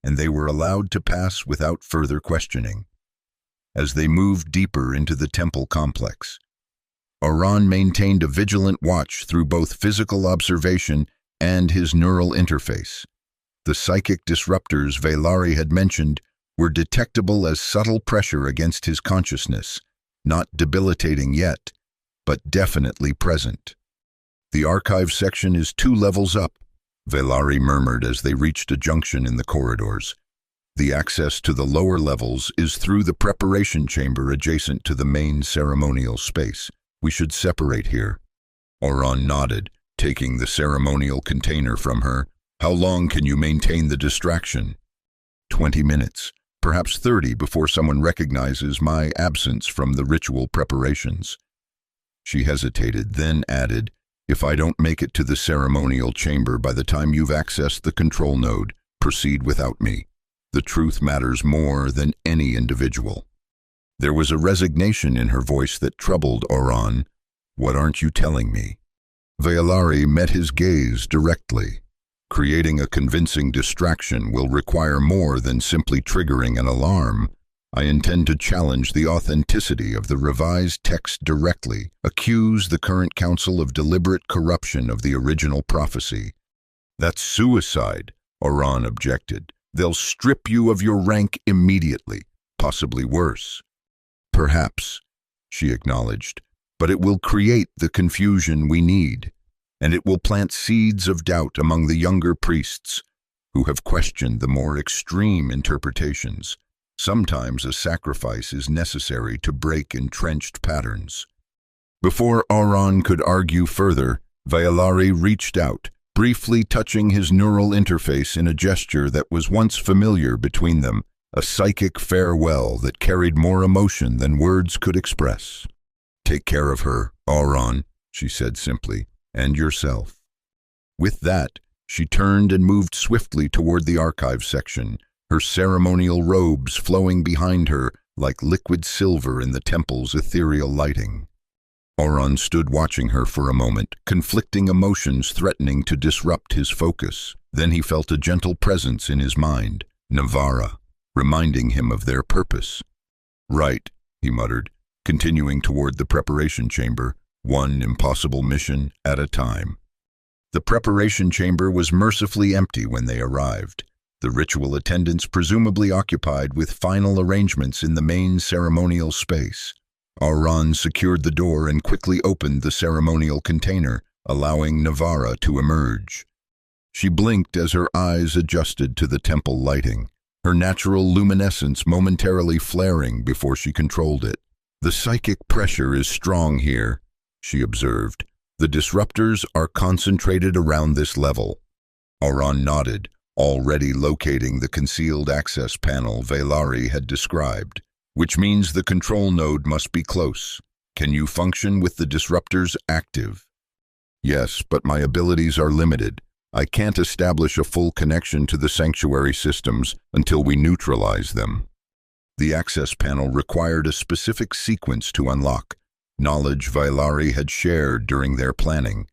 and they were allowed to pass without further questioning. As they moved deeper into the temple complex, Orphan maintained a vigilant watch through both physical observation and his neural interface. The psychic disruptors Velari had mentioned were detectable as subtle pressure against his consciousness, not debilitating yet, but definitely present. The archive section is 2 levels up, Velari murmured as they reached a junction in the corridors. The access to the lower levels is through the preparation chamber adjacent to the main ceremonial space. We should separate here. Orphan nodded, taking the ceremonial container from her. How long can you maintain the distraction? 20 minutes, perhaps 30 before someone recognizes my absence from the ritual preparations. She hesitated, then added, if I don't make it to the ceremonial chamber by the time you've accessed the control node, proceed without me. The truth matters more than any individual. There was a resignation in her voice that troubled Orphan. What aren't you telling me? Velari met his gaze directly. Creating a convincing distraction will require more than simply triggering an alarm. I intend to challenge the authenticity of the revised text directly, accuse the current council of deliberate corruption of the original prophecy. That's suicide, Orphan objected. They'll strip you of your rank immediately, possibly worse. Perhaps, she acknowledged, but it will create the confusion we need, and it will plant seeds of doubt among the younger priests who have questioned the more extreme interpretations. Sometimes a sacrifice is necessary to break entrenched patterns. Before Orphan could argue further, Velari reached out, briefly touching his neural interface in a gesture that was once familiar between them, a psychic farewell that carried more emotion than words could express. Take care of her, Orphan, she said simply, and yourself. With that, she turned and moved swiftly toward the archive section, her ceremonial robes flowing behind her like liquid silver in the temple's ethereal lighting. Orphan stood watching her for a moment, conflicting emotions threatening to disrupt his focus. Then he felt a gentle presence in his mind, Navarra, reminding him of their purpose. Right, he muttered, continuing toward the preparation chamber, one impossible mission at a time. The preparation chamber was mercifully empty when they arrived, the ritual attendants presumably occupied with final arrangements in the main ceremonial space. Orphan secured the door and quickly opened the ceremonial container, allowing Navarra to emerge. She blinked as her eyes adjusted to the temple lighting, her natural luminescence momentarily flaring before she controlled it. The psychic pressure is strong here, she observed. The disruptors are concentrated around this level. Orphan nodded, already locating the concealed access panel Velari had described, which means the control node must be close. Can you function with the disruptors active? Yes, but my abilities are limited. I can't establish a full connection to the sanctuary systems until we neutralize them. The access panel required a specific sequence to unlock, knowledge Vailari had shared during their planning.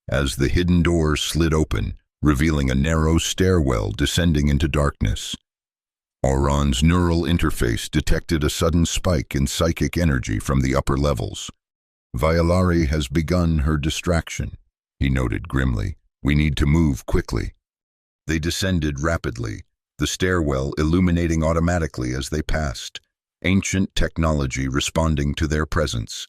As the hidden door slid open, revealing a narrow stairwell descending into darkness, Auron's neural interface detected a sudden spike in psychic energy from the upper levels. Vailari has begun her distraction, he noted grimly. We need to move quickly. They descended rapidly, the stairwell illuminating automatically as they passed, ancient technology responding to their presence.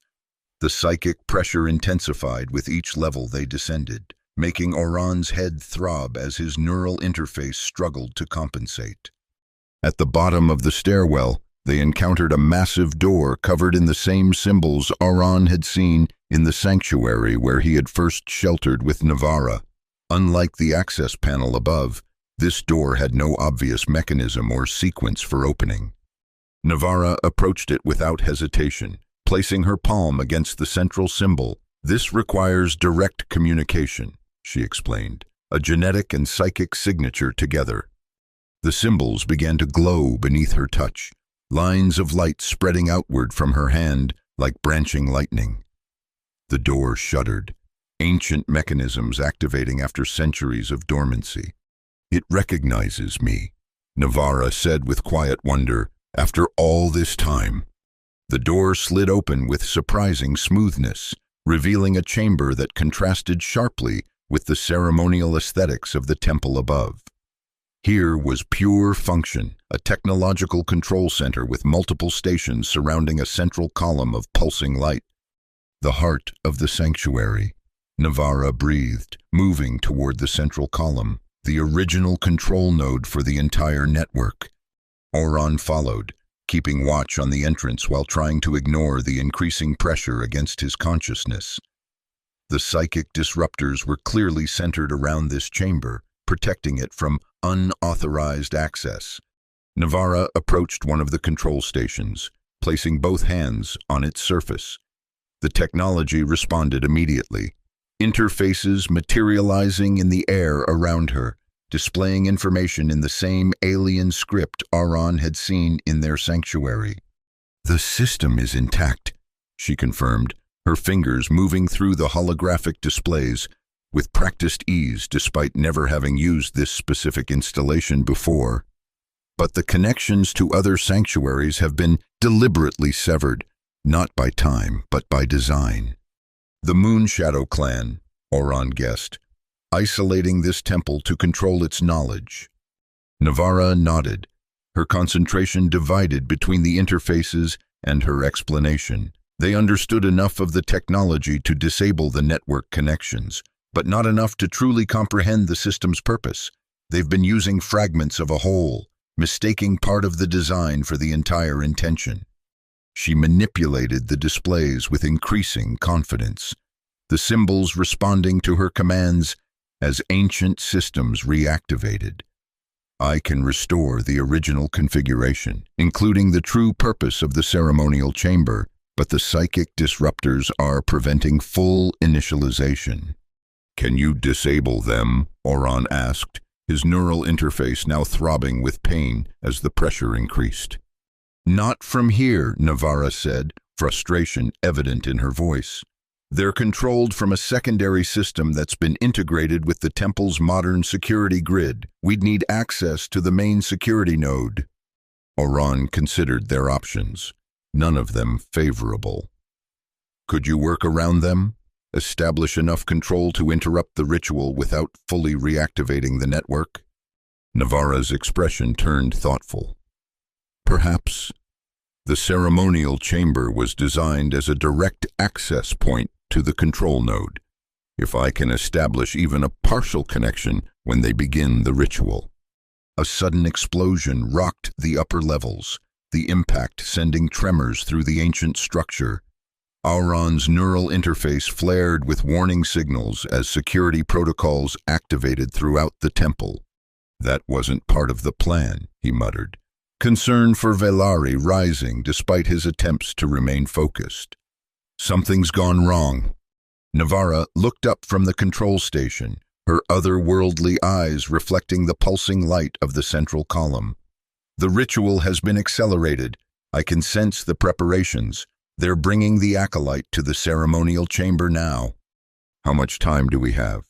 The psychic pressure intensified with each level they descended, making Auron's head throb as his neural interface struggled to compensate. At the bottom of the stairwell, they encountered a massive door covered in the same symbols Auron had seen in the sanctuary where he had first sheltered with Navara. Unlike the access panel above, this door had no obvious mechanism or sequence for opening. Navara approached it without hesitation, placing her palm against the central symbol. This requires direct communication, she explained, a genetic and psychic signature together. The symbols began to glow beneath her touch, lines of light spreading outward from her hand like branching lightning. The door shuddered, ancient mechanisms activating after centuries of dormancy. It recognizes me, Navara said with quiet wonder, after all this time. The door slid open with surprising smoothness, revealing a chamber that contrasted sharply with the ceremonial aesthetics of the temple above. Here was pure function, a technological control center with multiple stations surrounding a central column of pulsing light. The heart of the sanctuary, Navara breathed, moving toward the central column, the original control node for the entire network. Auron followed, keeping watch on the entrance while trying to ignore the increasing pressure against his consciousness. The psychic disruptors were clearly centered around this chamber, protecting it from unauthorized access. Navara approached one of the control stations, placing both hands on its surface. The technology responded immediately, interfaces materializing in the air around her, displaying information in the same alien script Auron had seen in their sanctuary. The system is intact, she confirmed, her fingers moving through the holographic displays with practiced ease despite never having used this specific installation before. But the connections to other sanctuaries have been deliberately severed, not by time, but by design. The Moonshadow clan, Auron guessed, isolating this temple to control its knowledge. Navara nodded, her concentration divided between the interfaces and her explanation. They understood enough of the technology to disable the network connections, but not enough to truly comprehend the system's purpose. They've been using fragments of a whole, mistaking part of the design for the entire intention. She manipulated the displays with increasing confidence, the symbols responding to her commands as ancient systems reactivated. I can restore the original configuration, including the true purpose of the ceremonial chamber, but the psychic disruptors are preventing full initialization. Can you disable them? Auron asked, his neural interface now throbbing with pain as the pressure increased. Not from here, Navara said, frustration evident in her voice. They're controlled from a secondary system that's been integrated with the temple's modern security grid. We'd need access to the main security node. Auron considered their options, none of them favorable. Could you work around them? Establish enough control to interrupt the ritual without fully reactivating the network? Navara's expression turned thoughtful. Perhaps. The ceremonial chamber was designed as a direct access point to the control node, if I can establish even a partial connection when they begin the ritual. A sudden explosion rocked the upper levels, the impact sending tremors through the ancient structure. Auron's neural interface flared with warning signals as security protocols activated throughout the temple. That wasn't part of the plan, he muttered, concern for Vailari rising despite his attempts to remain focused. Something's gone wrong. Navara looked up from the control station, her otherworldly eyes reflecting the pulsing light of the central column. The ritual has been accelerated. I can sense the preparations. They're bringing the acolyte to the ceremonial chamber now. How much time do we have?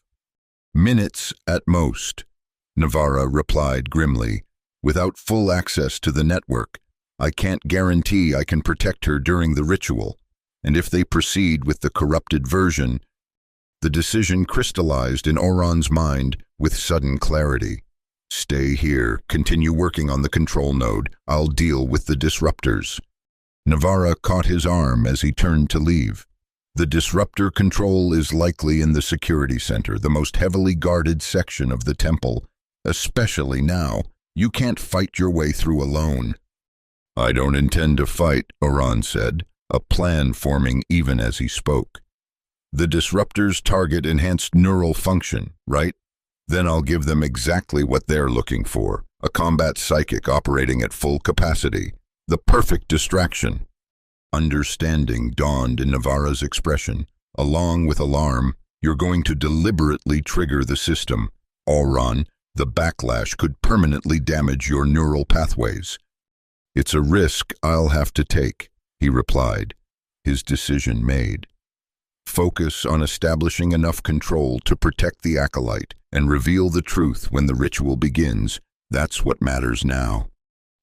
Minutes at most, Navarra replied grimly. Without full access to the network, I can't guarantee I can protect her during the ritual. And if they proceed with the corrupted version, the decision crystallized in Orphan's mind with sudden clarity. Stay here, continue working on the control node. I'll deal with the disruptors. Navarra caught his arm as he turned to leave. The disruptor control is likely in the security center, the most heavily guarded section of the temple. Especially now, you can't fight your way through alone. I don't intend to fight, Orphan said, a plan forming even as he spoke. The disruptors target enhanced neural function, right? Then I'll give them exactly what they're looking for, a combat psychic operating at full capacity, the perfect distraction. Understanding dawned in Navarra's expression. Along with alarm, you're going to deliberately trigger the system. Orphan, the backlash could permanently damage your neural pathways. It's a risk I'll have to take, he replied, his decision made. Focus on establishing enough control to protect the acolyte and reveal the truth when the ritual begins. That's what matters now.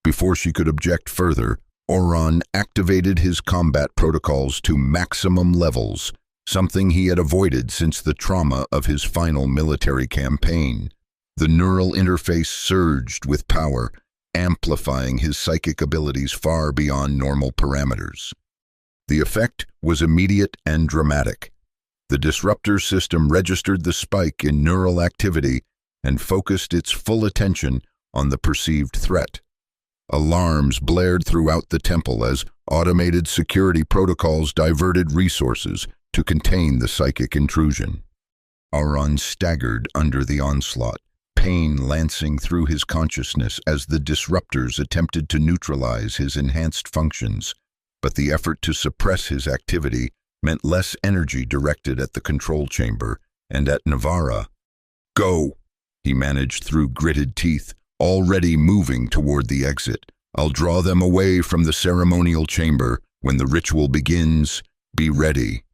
Before she could object further, Orphan activated his combat protocols to maximum levels, something he had avoided since the trauma of his final military campaign. The neural interface surged with power, amplifying his psychic abilities far beyond normal parameters. The effect was immediate and dramatic. The disruptor system registered the spike in neural activity and focused its full attention on the perceived threat. Alarms blared throughout the temple as automated security protocols diverted resources to contain the psychic intrusion. Orphan staggered under the onslaught, pain lancing through his consciousness as the disruptors attempted to neutralize his enhanced functions. But the effort to suppress his activity meant less energy directed at the control chamber and at Navarra. Go, he managed through gritted teeth, already moving toward the exit. I'll draw them away from the ceremonial chamber. When the ritual begins, be ready.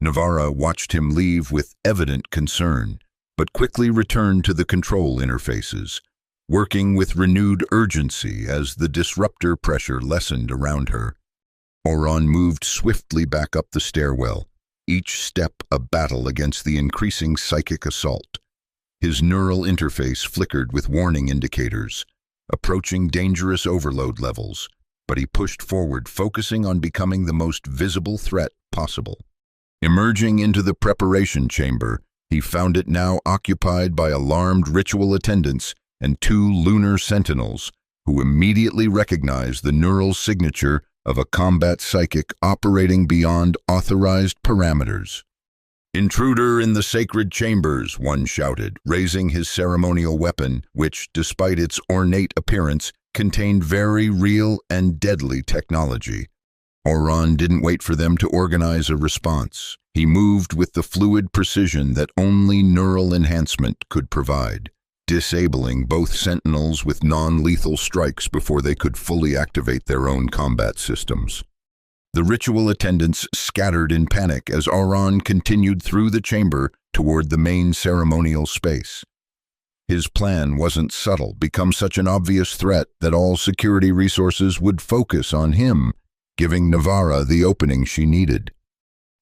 Navarra watched him leave with evident concern, but quickly returned to the control interfaces, working with renewed urgency as the disruptor pressure lessened around her. Orphan moved swiftly back up the stairwell, each step a battle against the increasing psychic assault. His neural interface flickered with warning indicators, approaching dangerous overload levels, but he pushed forward, focusing on becoming the most visible threat possible. Emerging into the preparation chamber, he found it now occupied by alarmed ritual attendants and 2 lunar sentinels, who immediately recognized the neural signature of a combat psychic operating beyond authorized parameters. Intruder in the sacred chambers, one shouted, raising his ceremonial weapon, which, despite its ornate appearance, contained very real and deadly technology. Orphan didn't wait for them to organize a response. He moved with the fluid precision that only neural enhancement could provide, disabling both sentinels with non-lethal strikes before they could fully activate their own combat systems. The ritual attendants scattered in panic as Orphan continued through the chamber toward the main ceremonial space. His plan wasn't subtle, become such an obvious threat that all security resources would focus on him, giving Navarra the opening she needed.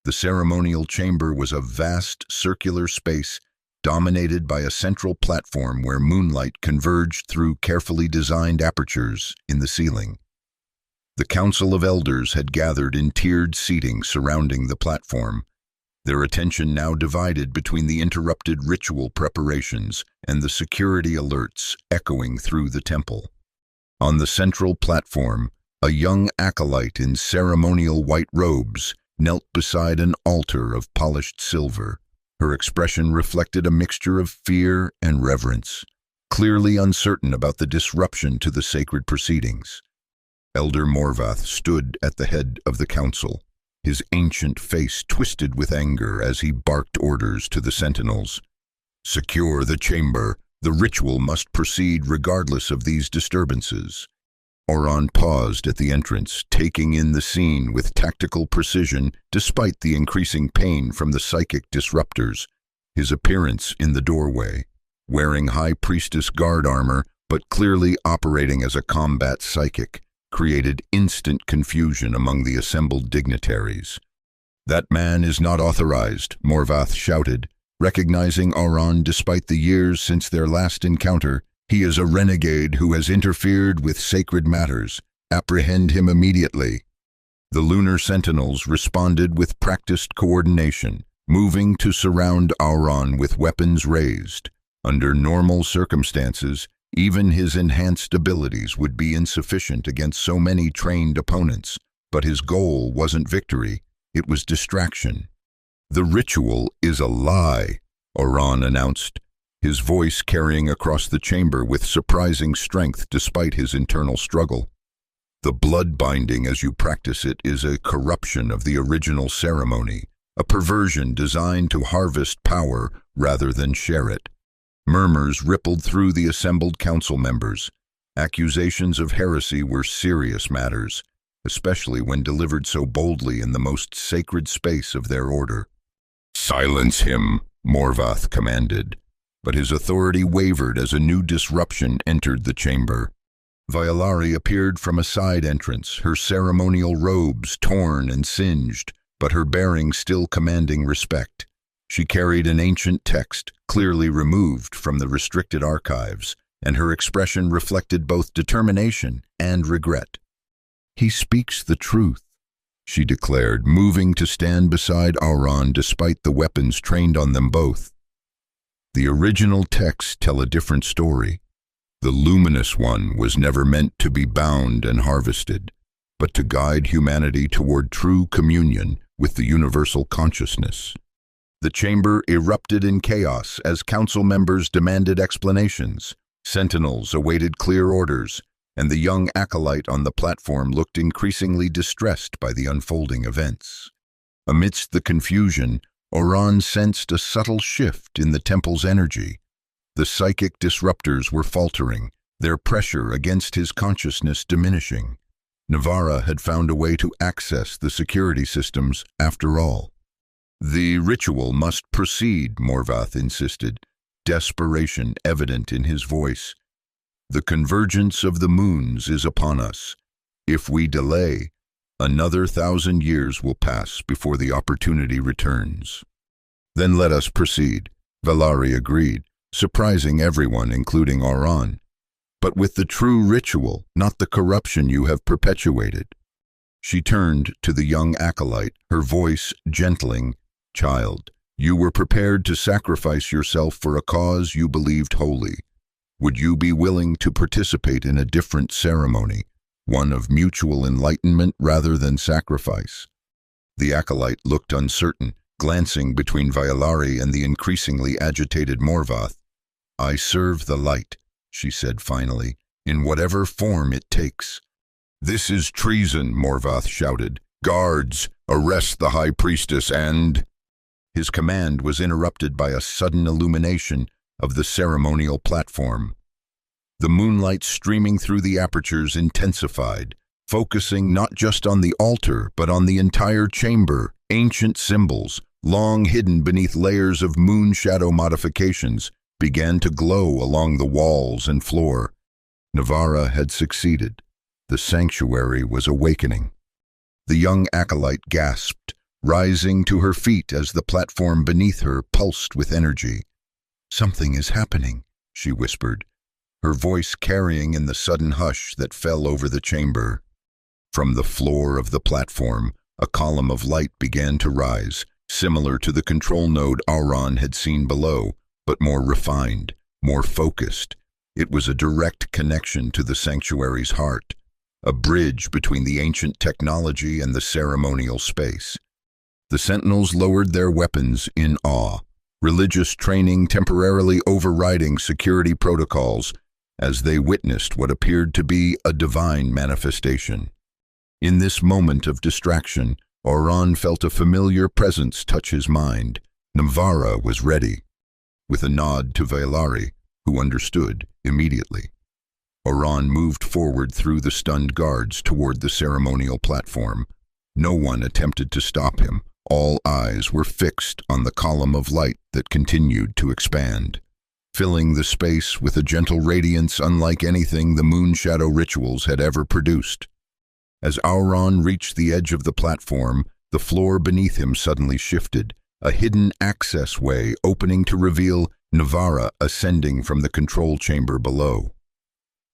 The ceremonial chamber was a vast circular space dominated by a central platform where moonlight converged through carefully designed apertures in the ceiling. The Council of Elders had gathered in tiered seating surrounding the platform, their attention now divided between the interrupted ritual preparations and the security alerts echoing through the temple. On the central platform, a young acolyte in ceremonial white robes knelt beside an altar of polished silver. Her expression reflected a mixture of fear and reverence, clearly uncertain about the disruption to the sacred proceedings. Elder Morvath stood at the head of the council, his ancient face twisted with anger as he barked orders to the sentinels. Secure the chamber. The ritual must proceed regardless of these disturbances. Orphan paused at the entrance, taking in the scene with tactical precision despite the increasing pain from the psychic disruptors. His appearance in the doorway, wearing High Priestess guard armor but clearly operating as a combat psychic, created instant confusion among the assembled dignitaries. "That man is not authorized," Morvath shouted, recognizing Orphan despite the years since their last encounter. "He is a renegade who has interfered with sacred matters. Apprehend him immediately." The lunar sentinels responded with practiced coordination, moving to surround Orphan with weapons raised. Under normal circumstances, even his enhanced abilities would be insufficient against so many trained opponents, but his goal wasn't victory, it was distraction. "The ritual is a lie," Orphan announced, his voice carrying across the chamber with surprising strength despite his internal struggle. "The blood binding as you practice it is a corruption of the original ceremony, a perversion designed to harvest power rather than share it." Murmurs rippled through the assembled council members. Accusations of heresy were serious matters, especially when delivered so boldly in the most sacred space of their order. "Silence him," Morvath commanded, but his authority wavered as a new disruption entered the chamber. Violari appeared from a side entrance, her ceremonial robes torn and singed, but her bearing still commanding respect. She carried an ancient text, clearly removed from the restricted archives, and her expression reflected both determination and regret. "He speaks the truth," she declared, moving to stand beside Orphan despite the weapons trained on them both. "The original texts tell a different story. The luminous one was never meant to be bound and harvested, but to guide humanity toward true communion with the universal consciousness." The chamber erupted in chaos as council members demanded explanations. Sentinels awaited clear orders, and the young acolyte on the platform looked increasingly distressed by the unfolding events. Amidst the confusion, Orphan sensed a subtle shift in the temple's energy. The psychic disruptors were faltering, their pressure against his consciousness diminishing. Navarra had found a way to access the security systems after all. "The ritual must proceed," Morvath insisted, desperation evident in his voice. "The convergence of the moons is upon us. If we delay, another 1,000 years will pass before the opportunity returns." "Then let us proceed," Valari agreed, surprising everyone, including Orphan. "But with the true ritual, not the corruption you have perpetuated." She turned to the young acolyte, her voice gentling. "Child, you were prepared to sacrifice yourself for a cause you believed holy. Would you be willing to participate in a different ceremony, one of mutual enlightenment rather than sacrifice?" The acolyte looked uncertain, glancing between Violari and the increasingly agitated Morvath. "I serve the light," she said finally, "in whatever form it takes." "This is treason," Morvath shouted. "Guards, arrest the High Priestess and—" His command was interrupted by a sudden illumination of the ceremonial platform. The moonlight streaming through the apertures intensified, focusing not just on the altar but on the entire chamber. Ancient symbols, long hidden beneath layers of moon shadow modifications, began to glow along the walls and floor. Navarra had succeeded. The sanctuary was awakening. The young acolyte gasped, rising to her feet as the platform beneath her pulsed with energy. "Something is happening," she whispered, her voice carrying in the sudden hush that fell over the chamber. From the floor of the platform, a column of light began to rise, similar to the control node Orphan had seen below, but more refined, more focused. It was a direct connection to the sanctuary's heart, a bridge between the ancient technology and the ceremonial space. The sentinels lowered their weapons in awe, religious training temporarily overriding security protocols as they witnessed what appeared to be a divine manifestation. In this moment of distraction, Orphan felt a familiar presence touch his mind. Navarra was ready. with a nod to Vailari, who understood immediately. Orphan moved forward through the stunned guards toward the ceremonial platform. No one attempted to stop him. All eyes were fixed on the column of light that continued to expand, filling the space with a gentle radiance unlike anything the moon shadow rituals had ever produced. As Orphan reached the edge of the platform, the floor beneath him suddenly shifted, a hidden access way opening to reveal Navara ascending from the control chamber below.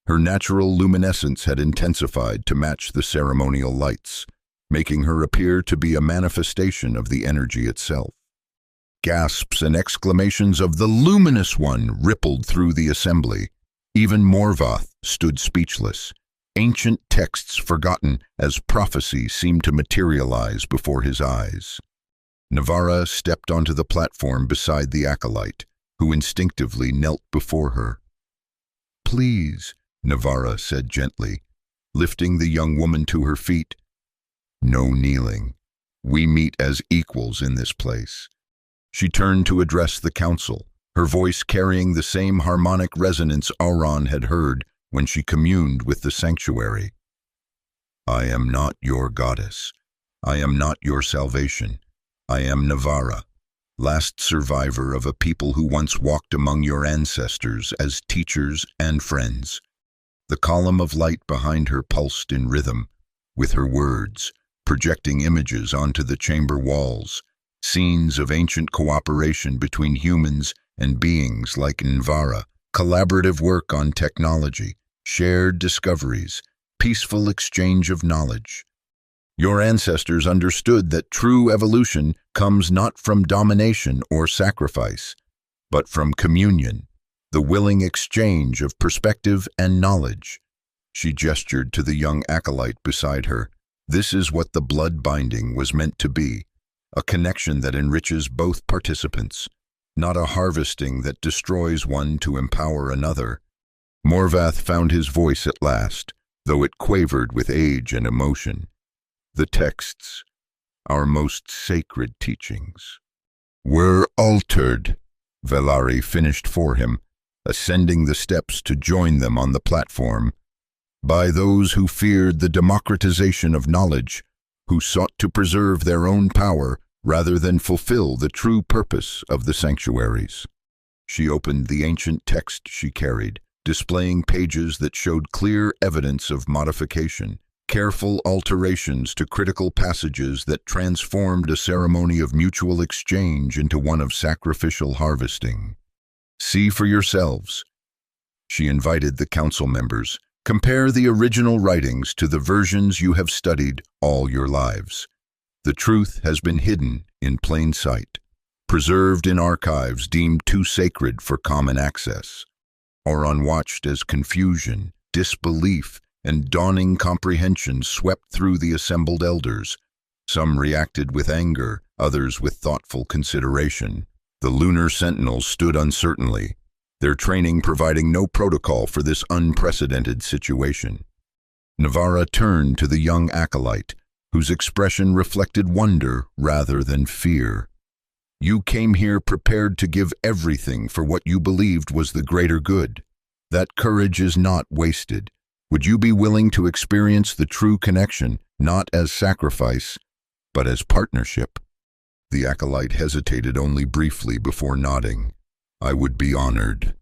Her natural luminescence had intensified to match the ceremonial lights, making her appear to be a manifestation of the energy itself. Gasps and exclamations of "the luminous one" rippled through the assembly. Even Morvath stood speechless, ancient texts forgotten as prophecy seemed to materialize before his eyes. Navara stepped onto the platform beside the acolyte, who instinctively knelt before her. "Please," Navara said gently, lifting the young woman to her feet. "No kneeling. We meet as equals in this place." She turned to address the council, her voice carrying the same harmonic resonance Orphan had heard when she communed with the sanctuary. "I am not your goddess. I am not your salvation. I am Navara, last survivor of a people who once walked among your ancestors as teachers and friends." The column of light behind her pulsed in rhythm, with her words, projecting images onto the chamber walls, scenes of ancient cooperation between humans and beings like Navara, collaborative work on technology, shared discoveries, peaceful exchange of knowledge. Your ancestors understood that true evolution comes not from domination or sacrifice, but from communion, the willing exchange of perspective and knowledge. She gestured to the young acolyte beside her. This is what the blood binding was meant to be, a connection that enriches both participants, not a harvesting that destroys one to empower another. Morvath found his voice at last, though it quavered with age and emotion. "The texts, our most sacred teachings, were altered," Vailari finished for him, ascending the steps to join them on the platform, "by those who feared the democratization of knowledge, who sought to preserve their own power rather than fulfill the true purpose of the sanctuaries." She opened the ancient text she carried, displaying pages that showed clear evidence of modification, careful alterations to critical passages that transformed a ceremony of mutual exchange into one of sacrificial harvesting. "See for yourselves," she invited the council members. "Compare the original writings to the versions you have studied all your lives. The truth has been hidden in plain sight, preserved in archives deemed too sacred for common access." Orphan watched as confusion, disbelief, and dawning comprehension swept through the assembled elders. Some reacted with anger, others with thoughtful consideration. The lunar sentinels stood uncertainly, their training providing no protocol for this unprecedented situation. Navara turned to the young acolyte, whose expression reflected wonder rather than fear. "You came here prepared to give everything for what you believed was the greater good. That courage is not wasted. Would you be willing to experience the true connection, not as sacrifice, but as partnership?" The acolyte hesitated only briefly before nodding. "I would be honored."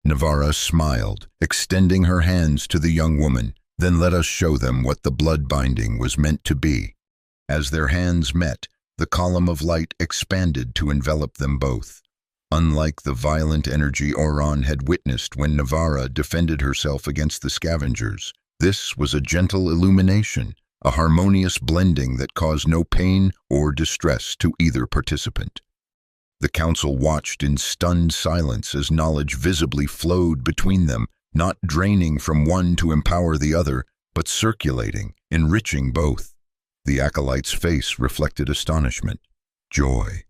Navara smiled, extending her hands to the young woman. "Then let us show them what the blood binding was meant to be." As their hands met, the column of light expanded to envelop them both. Unlike the violent energy Orphan had witnessed when Navara defended herself against the scavengers, this was a gentle illumination, a harmonious blending that caused no pain or distress to either participant. The council watched in stunned silence as knowledge visibly flowed between them, not draining from one to empower the other, but circulating, enriching both. The acolyte's face reflected astonishment, joy,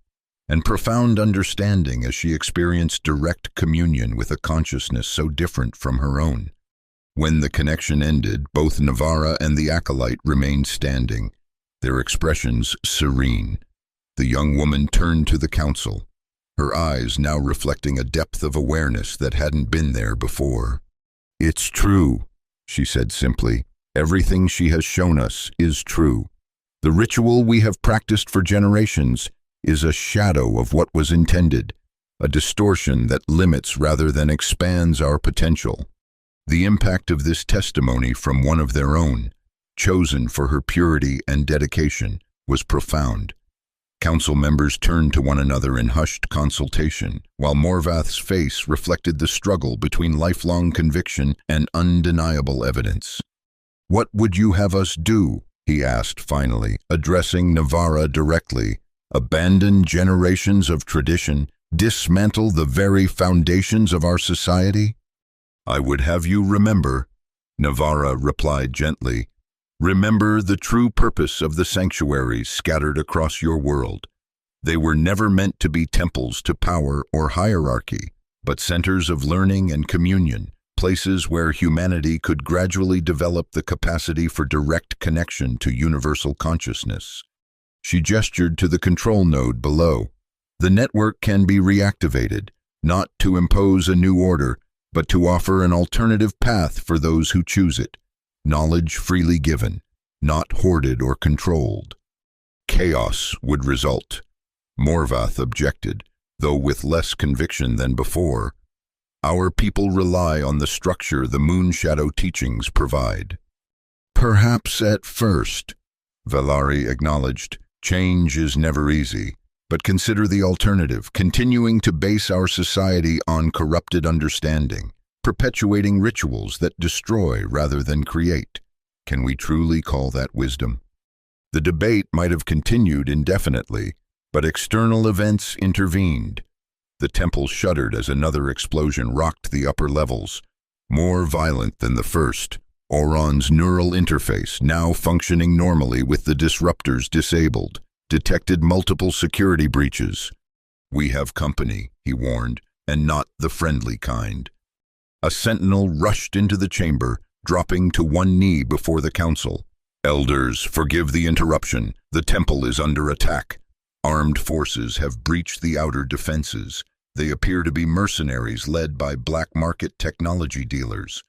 and profound understanding as she experienced direct communion with a consciousness so different from her own. When the connection ended, both Navara and the acolyte remained standing, their expressions serene. The young woman turned to the council. her eyes now reflecting a depth of awareness that hadn't been there before. "It's true," she said simply. "Everything she has shown us is true. The ritual we have practiced for generations is a shadow of what was intended, a distortion that limits rather than expands our potential." The impact of this testimony from one of their own, chosen for her purity and dedication, was profound. Council members turned to one another in hushed consultation, while Morvath's face reflected the struggle between lifelong conviction and undeniable evidence. "What would you have us do?" he asked finally, addressing Navarra directly. "Abandon generations of tradition, dismantle the very foundations of our society?" "I would have you remember," Navarra replied gently, "remember the true purpose of the sanctuaries scattered across your world. They were never meant to be temples to power or hierarchy, but centers of learning and communion, places where humanity could gradually develop the capacity for direct connection to universal consciousness." She gestured to the control node below. "The network can be reactivated, not to impose a new order, but to offer an alternative path for those who choose it. Knowledge freely given, not hoarded or controlled." "Chaos would result," Morvath objected, though with less conviction than before. "Our people rely on the structure the Moonshadow teachings provide." "Perhaps at first," Valari acknowledged. "Change is never easy. But consider the alternative, continuing to base our society on corrupted understanding, perpetuating rituals that destroy rather than create. Can we truly call that wisdom?" The debate might have continued indefinitely, but external events intervened. The temple shuddered as another explosion rocked the upper levels. More violent than the first, Orphan's neural interface, now functioning normally with the disruptors disabled, detected multiple security breaches. "We have company," he warned, "and not the friendly kind." A sentinel rushed into the chamber, dropping to one knee before the council. "Elders, forgive the interruption. The temple is under attack. Armed forces have breached the outer defenses. They appear to be mercenaries led by black market technology dealers."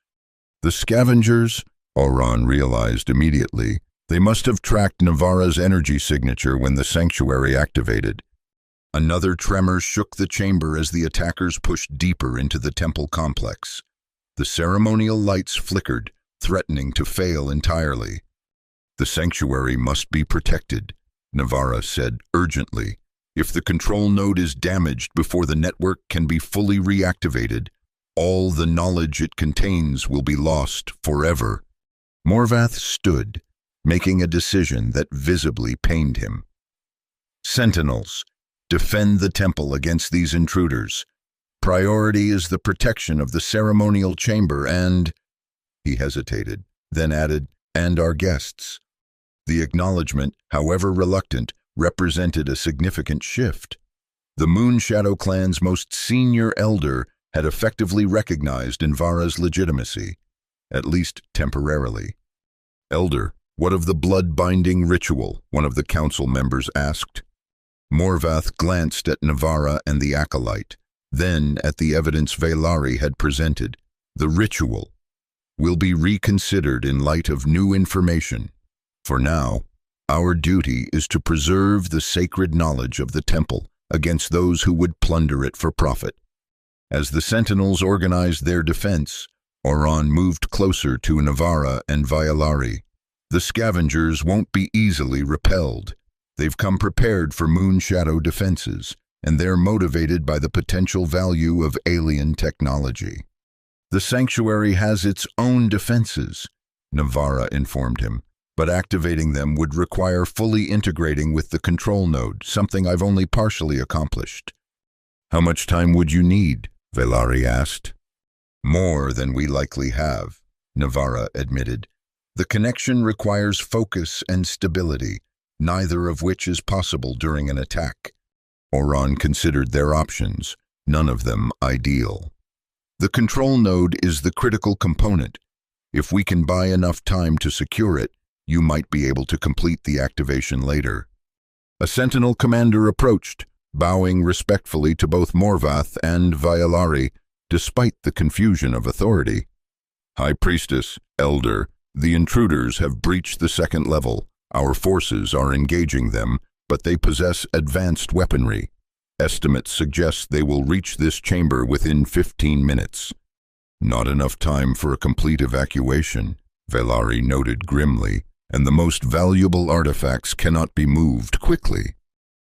"The scavengers," Orphan realized immediately. They must have tracked Navarra's energy signature when the sanctuary activated. Another tremor shook the chamber as the attackers pushed deeper into the temple complex. The ceremonial lights flickered, threatening to fail entirely. "The sanctuary must be protected," Navarra said urgently. "If the control node is damaged before the network can be fully reactivated, all the knowledge it contains will be lost forever." Morvath stood, making a decision that visibly pained him. "Sentinels, defend the temple against these intruders. Priority is the protection of the ceremonial chamber and—" He hesitated, then added, "and our guests." The acknowledgement, however reluctant, represented a significant shift. The Moonshadow clan's most senior elder had effectively recognized Navarra's legitimacy, at least temporarily. "Elder, what of the blood-binding ritual?" one of the council members asked. Morvath glanced at Navarra and the acolyte, then at the evidence Valari had presented. "The ritual will be reconsidered in light of new information. For now, our duty is to preserve the sacred knowledge of the temple against those who would plunder it for profit." As the sentinels organized their defense, Orphan moved closer to Navarra and Valari. "The scavengers won't be easily repelled. They've come prepared for Moonshadow defenses, and they're motivated by the potential value of alien technology." "The sanctuary has its own defenses," Navarra informed him, "but activating them would require fully integrating with the control node, something I've only partially accomplished." "How much time would you need?" Valari asked. "More than we likely have," Navarra admitted. "The connection requires focus and stability, neither of which is possible during an attack." Orphan considered their options, none of them ideal. "The control node is the critical component. If we can buy enough time to secure it, you might be able to complete the activation later." A sentinel commander approached, bowing respectfully to both Morvath and Vailari, despite the confusion of authority. High Priestess, Elder, the intruders have breached the second level. Our forces are engaging them, but they possess advanced weaponry. Estimates suggest they will reach this chamber within 15 minutes. Not enough time for a complete evacuation, Vailari noted grimly, and the most valuable artifacts cannot be moved quickly.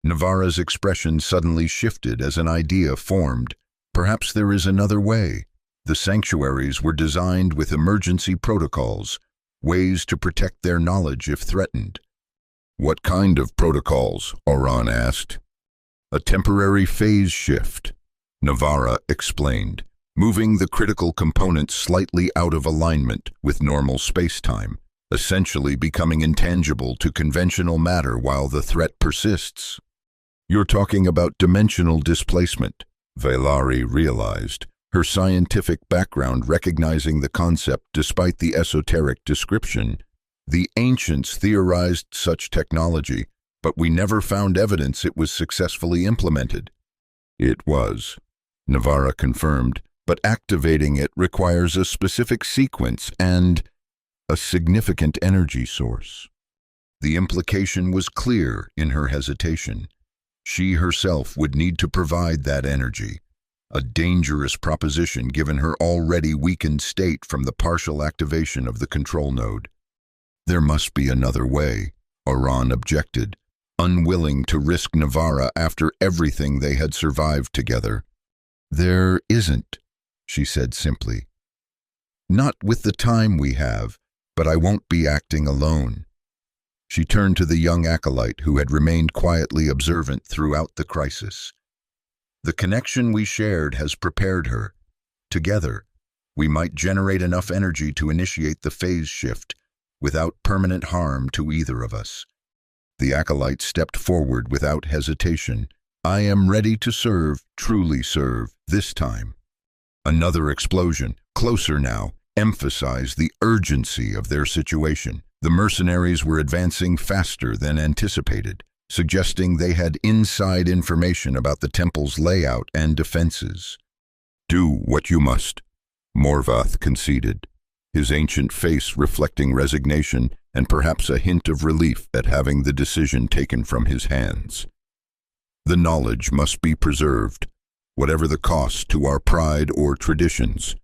Navara's expression suddenly shifted as an idea formed. Perhaps there is another way. The sanctuaries were designed with emergency protocols, ways to protect their knowledge if threatened. What kind of protocols? Orphan asked. A temporary phase shift, Navara explained, moving the critical components slightly out of alignment with normal space-time, essentially becoming intangible to conventional matter while the threat persists. You're talking about dimensional displacement, Vailari realized, her scientific background recognizing the concept despite the esoteric description. The ancients theorized such technology, but we never found evidence it was successfully implemented. It was, Navara confirmed, but activating it requires a specific sequence and a significant energy source. The implication was clear in her hesitation. She herself would need to provide that energy, a dangerous proposition given her already weakened state from the partial activation of the control node. There must be another way, Orphan objected, unwilling to risk Navara after everything they had survived together. There isn't, she said simply. Not with the time we have, but I won't be acting alone. She turned to the young acolyte who had remained quietly observant throughout the crisis. The connection we shared has prepared her. Together, we might generate enough energy to initiate the phase shift without permanent harm to either of us. The acolyte stepped forward without hesitation. I am ready to serve, truly serve, this time. Another explosion, closer now, emphasized the urgency of their situation. The mercenaries were advancing faster than anticipated, suggesting they had inside information about the temple's layout and defenses. Do what you must, Morvath conceded, his ancient face reflecting resignation and perhaps a hint of relief at having the decision taken from his hands. The knowledge must be preserved, whatever the cost to our pride or traditions.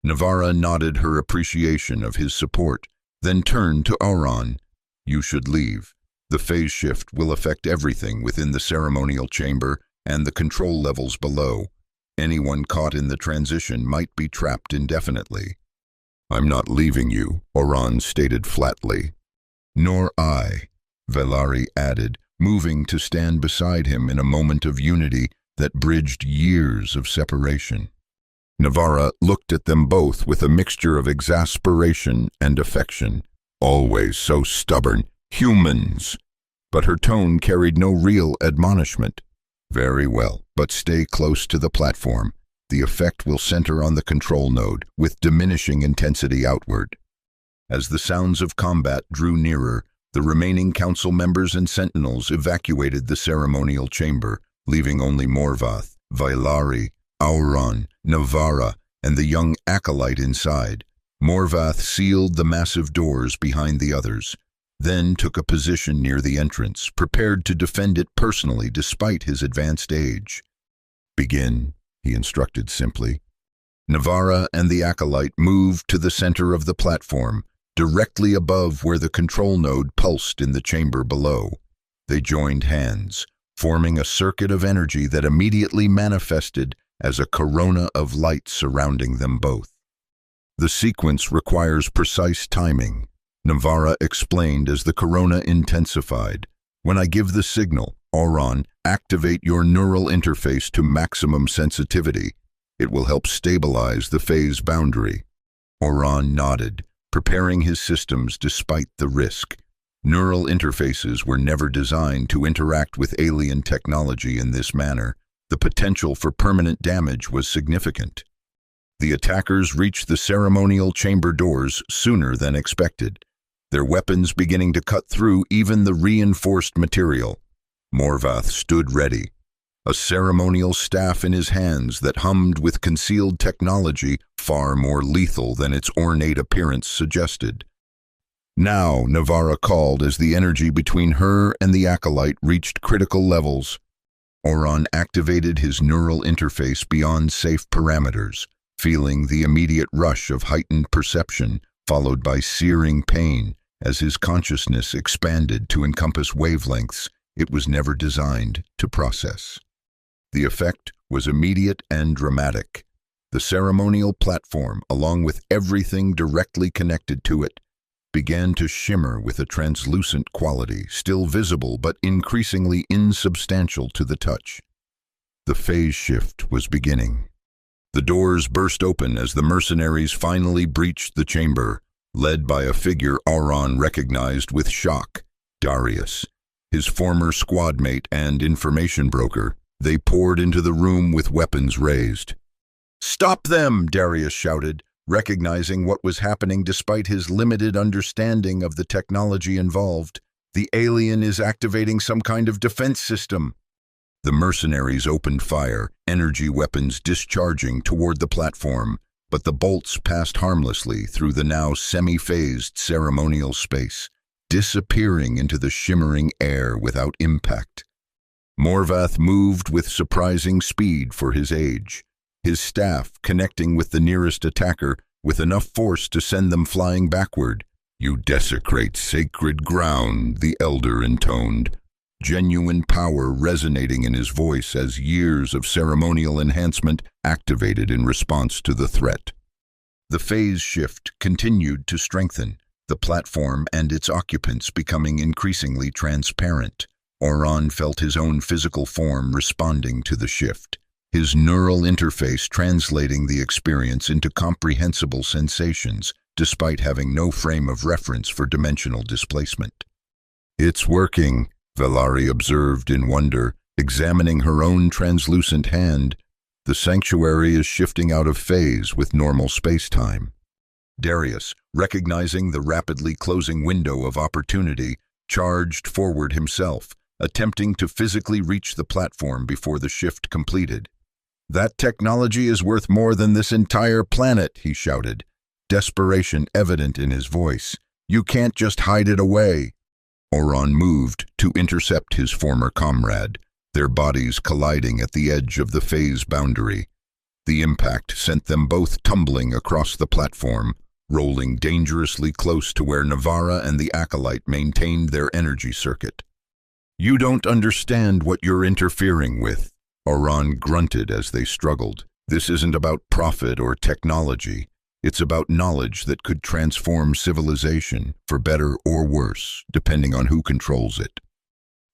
Navara nodded her appreciation of his support, then turned to Orphan. You should leave. The phase shift will affect everything within the ceremonial chamber and the control levels below. Anyone caught in the transition might be trapped indefinitely. I'm not leaving you, Orphan stated flatly. Nor I, Vailari added, moving to stand beside him in a moment of unity that bridged years of separation. Navara looked at them both with a mixture of exasperation and affection. Always so stubborn. Humans! But her tone carried no real admonishment. Very well, but stay close to the platform. The effect will center on the control node, with diminishing intensity outward. As the sounds of combat drew nearer, the remaining council members and sentinels evacuated the ceremonial chamber, leaving only Morvath, Vailari, Orphan, Navara, and the young acolyte inside. Morvath sealed the massive doors behind the others, then took a position near the entrance, prepared to defend it personally despite his advanced age. Begin, he instructed simply. Navara and the acolyte moved to the center of the platform, directly above where the control node pulsed in the chamber below. They joined hands, forming a circuit of energy that immediately manifested as a corona of light surrounding them both. The sequence requires precise timing, Navara explained as the corona intensified. When I give the signal, Orphan, activate your neural interface to maximum sensitivity. It will help stabilize the phase boundary. Orphan nodded, preparing his systems despite the risk. Neural interfaces were never designed to interact with alien technology in this manner. The potential for permanent damage was significant. The attackers reached the ceremonial chamber doors sooner than expected, their weapons beginning to cut through even the reinforced material. Morvath stood ready, a ceremonial staff in his hands that hummed with concealed technology far more lethal than its ornate appearance suggested. Now, Navarra called as the energy between her and the acolyte reached critical levels. Orphan activated his neural interface beyond safe parameters, feeling the immediate rush of heightened perception, followed by searing pain as his consciousness expanded to encompass wavelengths it was never designed to process. The effect was immediate and dramatic. The ceremonial platform, along with everything directly connected to it, began to shimmer with a translucent quality, still visible but increasingly insubstantial to the touch. The phase shift was beginning. The doors burst open as the mercenaries finally breached the chamber, led by a figure Orphan recognized with shock, Darius, his former squadmate and information broker. They poured into the room with weapons raised. "Stop them!" Darius shouted, recognizing what was happening despite his limited understanding of the technology involved. "The alien is activating some kind of defense system." The mercenaries opened fire, energy weapons discharging toward the platform, but the bolts passed harmlessly through the now semi-phased ceremonial space, disappearing into the shimmering air without impact. Morvath moved with surprising speed for his age, his staff connecting with the nearest attacker with enough force to send them flying backward. "You desecrate sacred ground," the elder intoned, genuine power resonating in his voice as years of ceremonial enhancement activated in response to the threat. The phase shift continued to strengthen, the platform and its occupants becoming increasingly transparent. Orphan felt his own physical form responding to the shift, his neural interface translating the experience into comprehensible sensations, despite having no frame of reference for dimensional displacement. "It's working," Valari observed in wonder, examining her own translucent hand. "The sanctuary is shifting out of phase with normal space-time." Darius, recognizing the rapidly closing window of opportunity, charged forward himself, attempting to physically reach the platform before the shift completed. "That technology is worth more than this entire planet," he shouted, desperation evident in his voice. "You can't just hide it away." Orphan moved to intercept his former comrade, their bodies colliding at the edge of the phase boundary. The impact sent them both tumbling across the platform, rolling dangerously close to where Navarra and the acolyte maintained their energy circuit. "You don't understand what you're interfering with," Orphan grunted as they struggled. "This isn't about profit or technology. It's about knowledge that could transform civilization, for better or worse, depending on who controls it."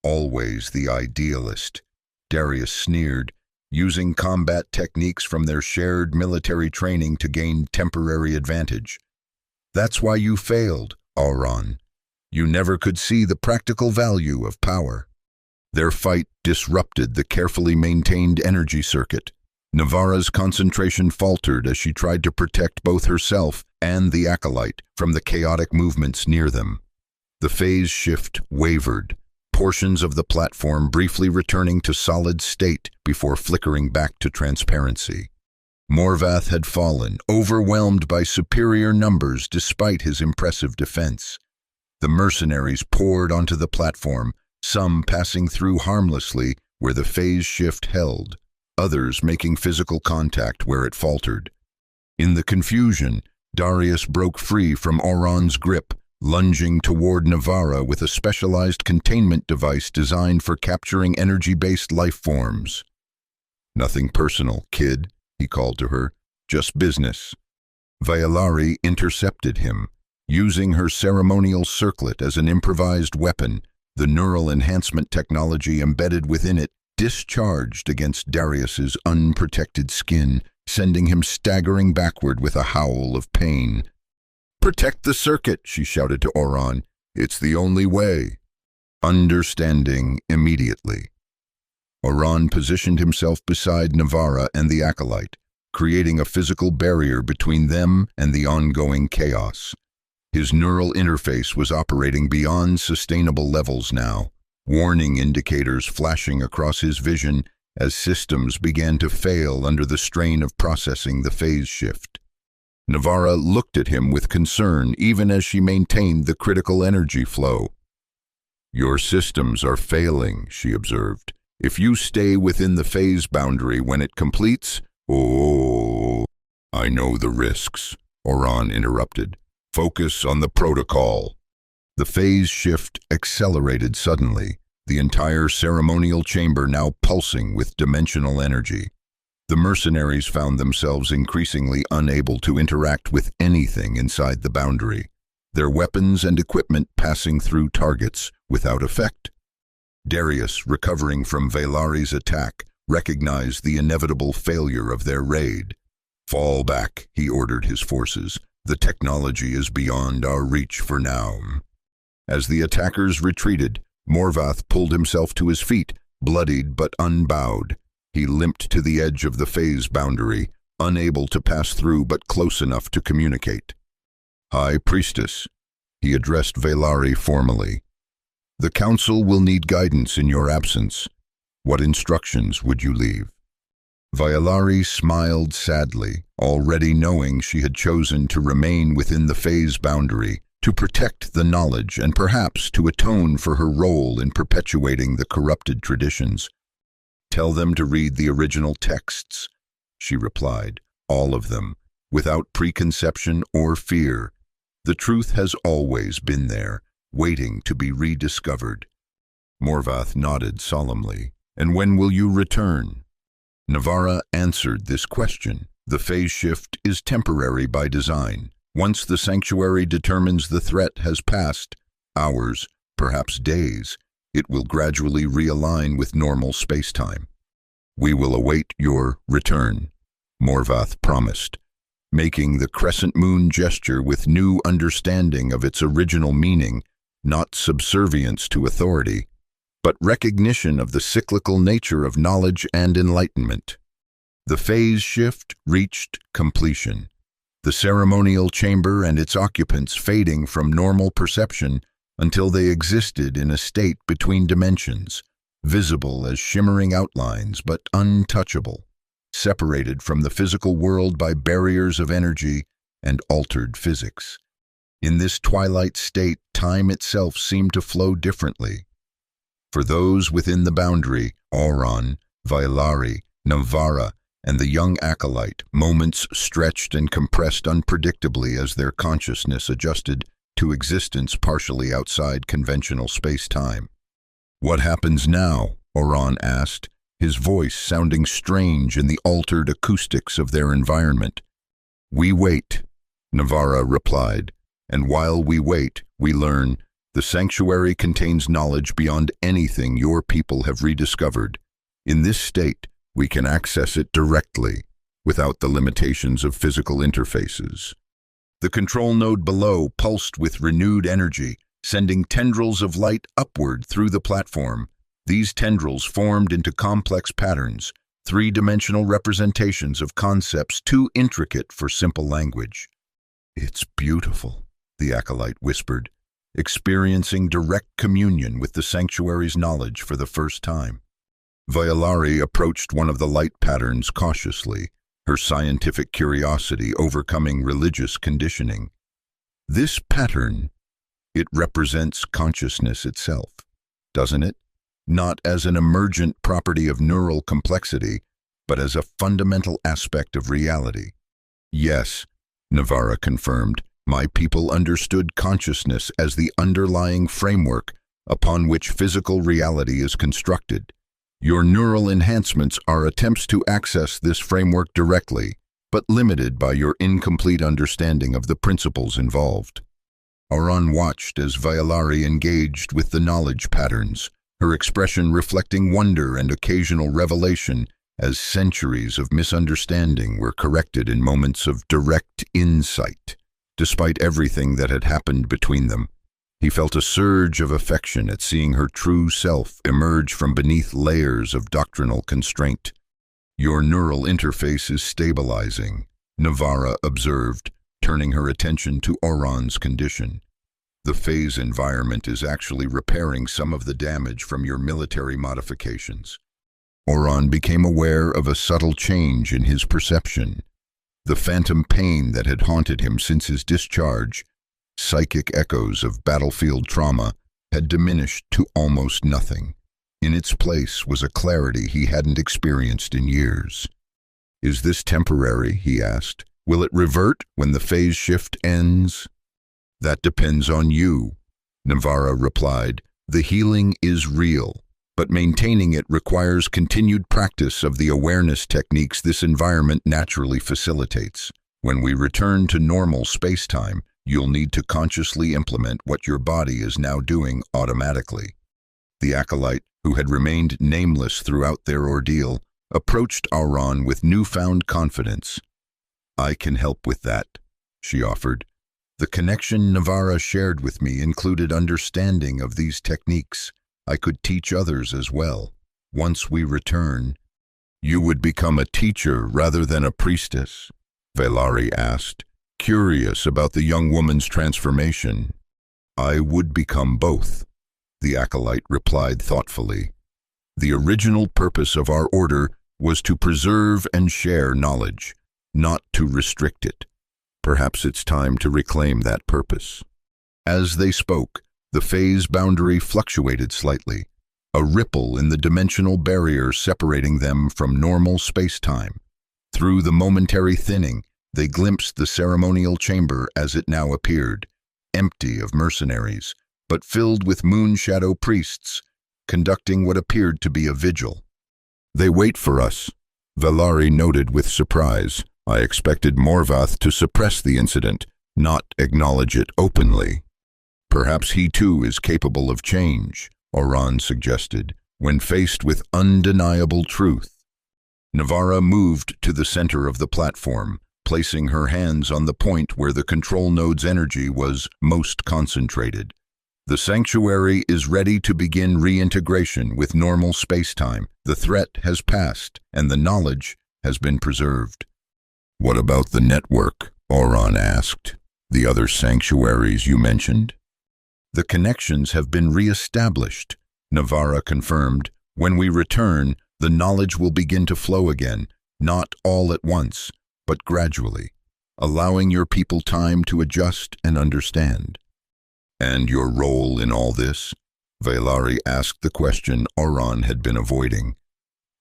"Always the idealist," Darius sneered, using combat techniques from their shared military training to gain temporary advantage. "That's why you failed, Orphan. You never could see the practical value of power." Their fight disrupted the carefully maintained energy circuit. Navarra's concentration faltered as she tried to protect both herself and the acolyte from the chaotic movements near them. The phase shift wavered, portions of the platform briefly returning to solid state before flickering back to transparency. Morvath had fallen, overwhelmed by superior numbers despite his impressive defense. The mercenaries poured onto the platform, some passing through harmlessly where the phase shift held, others making physical contact where it faltered. In the confusion, Darius broke free from Orphan's grip, lunging toward Navarra with a specialized containment device designed for capturing energy-based life forms. "Nothing personal, kid," he called to her. "Just business." Valari intercepted him, using her ceremonial circlet as an improvised weapon. The neural enhancement technology embedded within it discharged against Darius's unprotected skin, sending him staggering backward with a howl of pain. "Protect the circuit," she shouted to Orphan. "It's the only way." Understanding immediately. Orphan positioned himself beside Navarra and the acolyte, creating a physical barrier between them and the ongoing chaos. His neural interface was operating beyond sustainable levels now, warning indicators flashing across his vision as systems began to fail under the strain of processing the phase shift. Navarra looked at him with concern even as she maintained the critical energy flow. "Your systems are failing," she observed. "If you stay within the phase boundary when it completes..." "Oh, I know the risks," Orphan interrupted. "Focus on the protocol." The phase shift accelerated suddenly, the entire ceremonial chamber now pulsing with dimensional energy. The mercenaries found themselves increasingly unable to interact with anything inside the boundary, their weapons and equipment passing through targets without effect. Darius, recovering from Vaylari's attack, recognized the inevitable failure of their raid. "Fall back," he ordered his forces. "The technology is beyond our reach for now." As the attackers retreated, Morvath pulled himself to his feet, bloodied but unbowed. He limped to the edge of the phase boundary, unable to pass through but close enough to communicate. "High Priestess," he addressed Vaylari formally. "The Council will need guidance in your absence. What instructions would you leave?" Vaylari smiled sadly, already knowing she had chosen to remain within the phase boundary, to protect the knowledge and perhaps to atone for her role in perpetuating the corrupted traditions. "Tell them to read the original texts," she replied, "all of them, without preconception or fear. The truth has always been there, waiting to be rediscovered." Morvath nodded solemnly. "And when will you return?" Navarra answered this question. "The phase shift is temporary by design. Once the sanctuary determines the threat has passed, hours, perhaps days, it will gradually realign with normal space-time. We will await your return," Morvath promised, making the crescent moon gesture with new understanding of its original meaning, not subservience to authority, but recognition of the cyclical nature of knowledge and enlightenment. The phase shift reached completion, the ceremonial chamber and its occupants fading from normal perception until they existed in a state between dimensions, visible as shimmering outlines but untouchable, separated from the physical world by barriers of energy and altered physics. In this twilight state, time itself seemed to flow differently. For those within the boundary, Orphan, Vaylari, Navarra, and the young acolyte, moments stretched and compressed unpredictably as their consciousness adjusted to existence partially outside conventional space-time. "What happens now?" Orphan asked, his voice sounding strange in the altered acoustics of their environment. "We wait," Navarra replied, "and while we wait, we learn. The sanctuary contains knowledge beyond anything your people have rediscovered. In this state, we can access it directly, without the limitations of physical interfaces." The control node below pulsed with renewed energy, sending tendrils of light upward through the platform. These tendrils formed into complex patterns, three-dimensional representations of concepts too intricate for simple language. "It's beautiful," the acolyte whispered, experiencing direct communion with the sanctuary's knowledge for the first time. Vaylari approached one of the light patterns cautiously, her scientific curiosity overcoming religious conditioning. "This pattern, it represents consciousness itself, doesn't it? Not as an emergent property of neural complexity, but as a fundamental aspect of reality." "Yes," Navarra confirmed, "my people understood consciousness as the underlying framework upon which physical reality is constructed. Your neural enhancements are attempts to access this framework directly, but limited by your incomplete understanding of the principles involved." Orphan watched as Vaylari engaged with the knowledge patterns, her expression reflecting wonder and occasional revelation as centuries of misunderstanding were corrected in moments of direct insight. Despite everything that had happened between them, he felt a surge of affection at seeing her true self emerge from beneath layers of doctrinal constraint. "Your neural interface is stabilizing," Navarra observed, turning her attention to Orphan's condition. "The phase environment is actually repairing some of the damage from your military modifications." Orphan became aware of a subtle change in his perception. The phantom pain that had haunted him since his discharge, psychic echoes of battlefield trauma, had diminished to almost nothing. In its place was a clarity he hadn't experienced in years. "Is this temporary?" he asked. "Will it revert when the phase shift ends?" "That depends on you," Navarra replied. "The healing is real, but maintaining it requires continued practice of the awareness techniques this environment naturally facilitates. When we return to normal space-time, you'll need to consciously implement what your body is now doing automatically." The acolyte, who had remained nameless throughout their ordeal, approached Orphan with newfound confidence. "I can help with that," she offered. "The connection Navarra shared with me included understanding of these techniques. I could teach others as well. Once we return—" "You would become a teacher rather than a priestess?" Vailari asked, curious about the young woman's transformation. "I would become both," the acolyte replied thoughtfully. "The original purpose of our order was to preserve and share knowledge, not to restrict it. Perhaps it's time to reclaim that purpose." As they spoke, the phase boundary fluctuated slightly, a ripple in the dimensional barrier separating them from normal space-time. Through the momentary thinning, they glimpsed the ceremonial chamber as it now appeared, empty of mercenaries, but filled with moon-shadow priests, conducting what appeared to be a vigil. "They wait for us," Vailari noted with surprise. "I expected Morvath to suppress the incident, not acknowledge it openly." "Perhaps he too is capable of change," Orphan suggested, when faced with undeniable truth. Navarra moved to the center of the platform, placing her hands on the point where the control node's energy was most concentrated. "The sanctuary is ready to begin reintegration with normal space-time. The threat has passed, and the knowledge has been preserved." "What about the network?" Orphan asked. "The other sanctuaries you mentioned?" "The connections have been re-established," Navarra confirmed. "When we return, the knowledge will begin to flow again, not all at once, but gradually, allowing your people time to adjust and understand." "And your role in all this?" Vailari asked the question Orphan had been avoiding.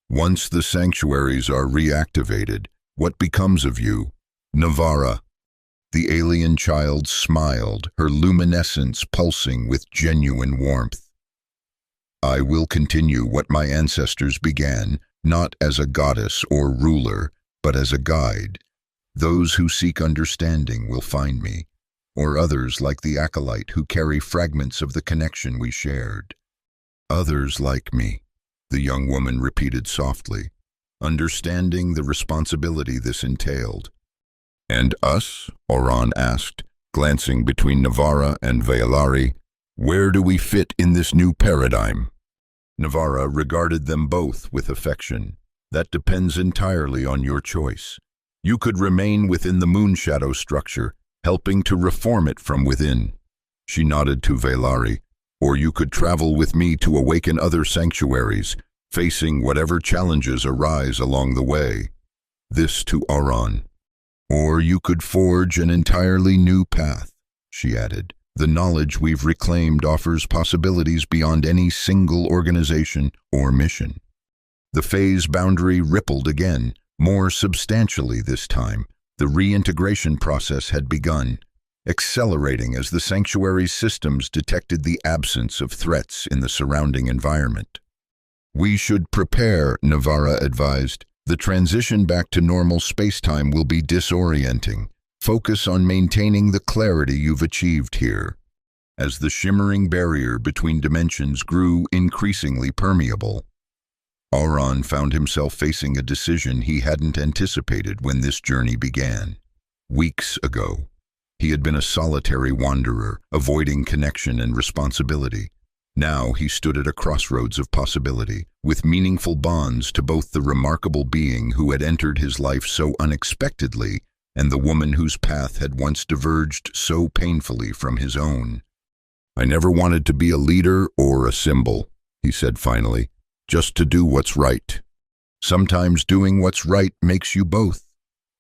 "Once the sanctuaries are reactivated, what becomes of you?" "Navarra." The alien child smiled, her luminescence pulsing with genuine warmth. "I will continue what my ancestors began, not as a goddess or ruler, but as a guide. Those who seek understanding will find me, or others like the acolyte who carry fragments of the connection we shared." "Others like me," the young woman repeated softly, understanding the responsibility this entailed. "And us?" Orphan asked, glancing between Navarra and Vailari. "Where do we fit in this new paradigm?" Navarra regarded them both with affection. "That depends entirely on your choice. You could remain within the moonshadow structure, helping to reform it from within." She nodded to Vailari. "Or you could travel with me to awaken other sanctuaries, facing whatever challenges arise along the way." This to Orphan. "Or you could forge an entirely new path," she added. "The knowledge we've reclaimed offers possibilities beyond any single organization or mission." The phase boundary rippled again, more substantially this time. The reintegration process had begun, accelerating as the sanctuary's systems detected the absence of threats in the surrounding environment. "We should prepare," Navarra advised. "The transition back to normal space-time will be disorienting. Focus on maintaining the clarity you've achieved here." As the shimmering barrier between dimensions grew increasingly permeable, Orphan found himself facing a decision he hadn't anticipated when this journey began. Weeks ago, he had been a solitary wanderer, avoiding connection and responsibility. Now he stood at a crossroads of possibility, with meaningful bonds to both the remarkable being who had entered his life so unexpectedly and the woman whose path had once diverged so painfully from his own. "I never wanted to be a leader or a symbol," he said finally, "just to do what's right." Sometimes doing what's right makes you both,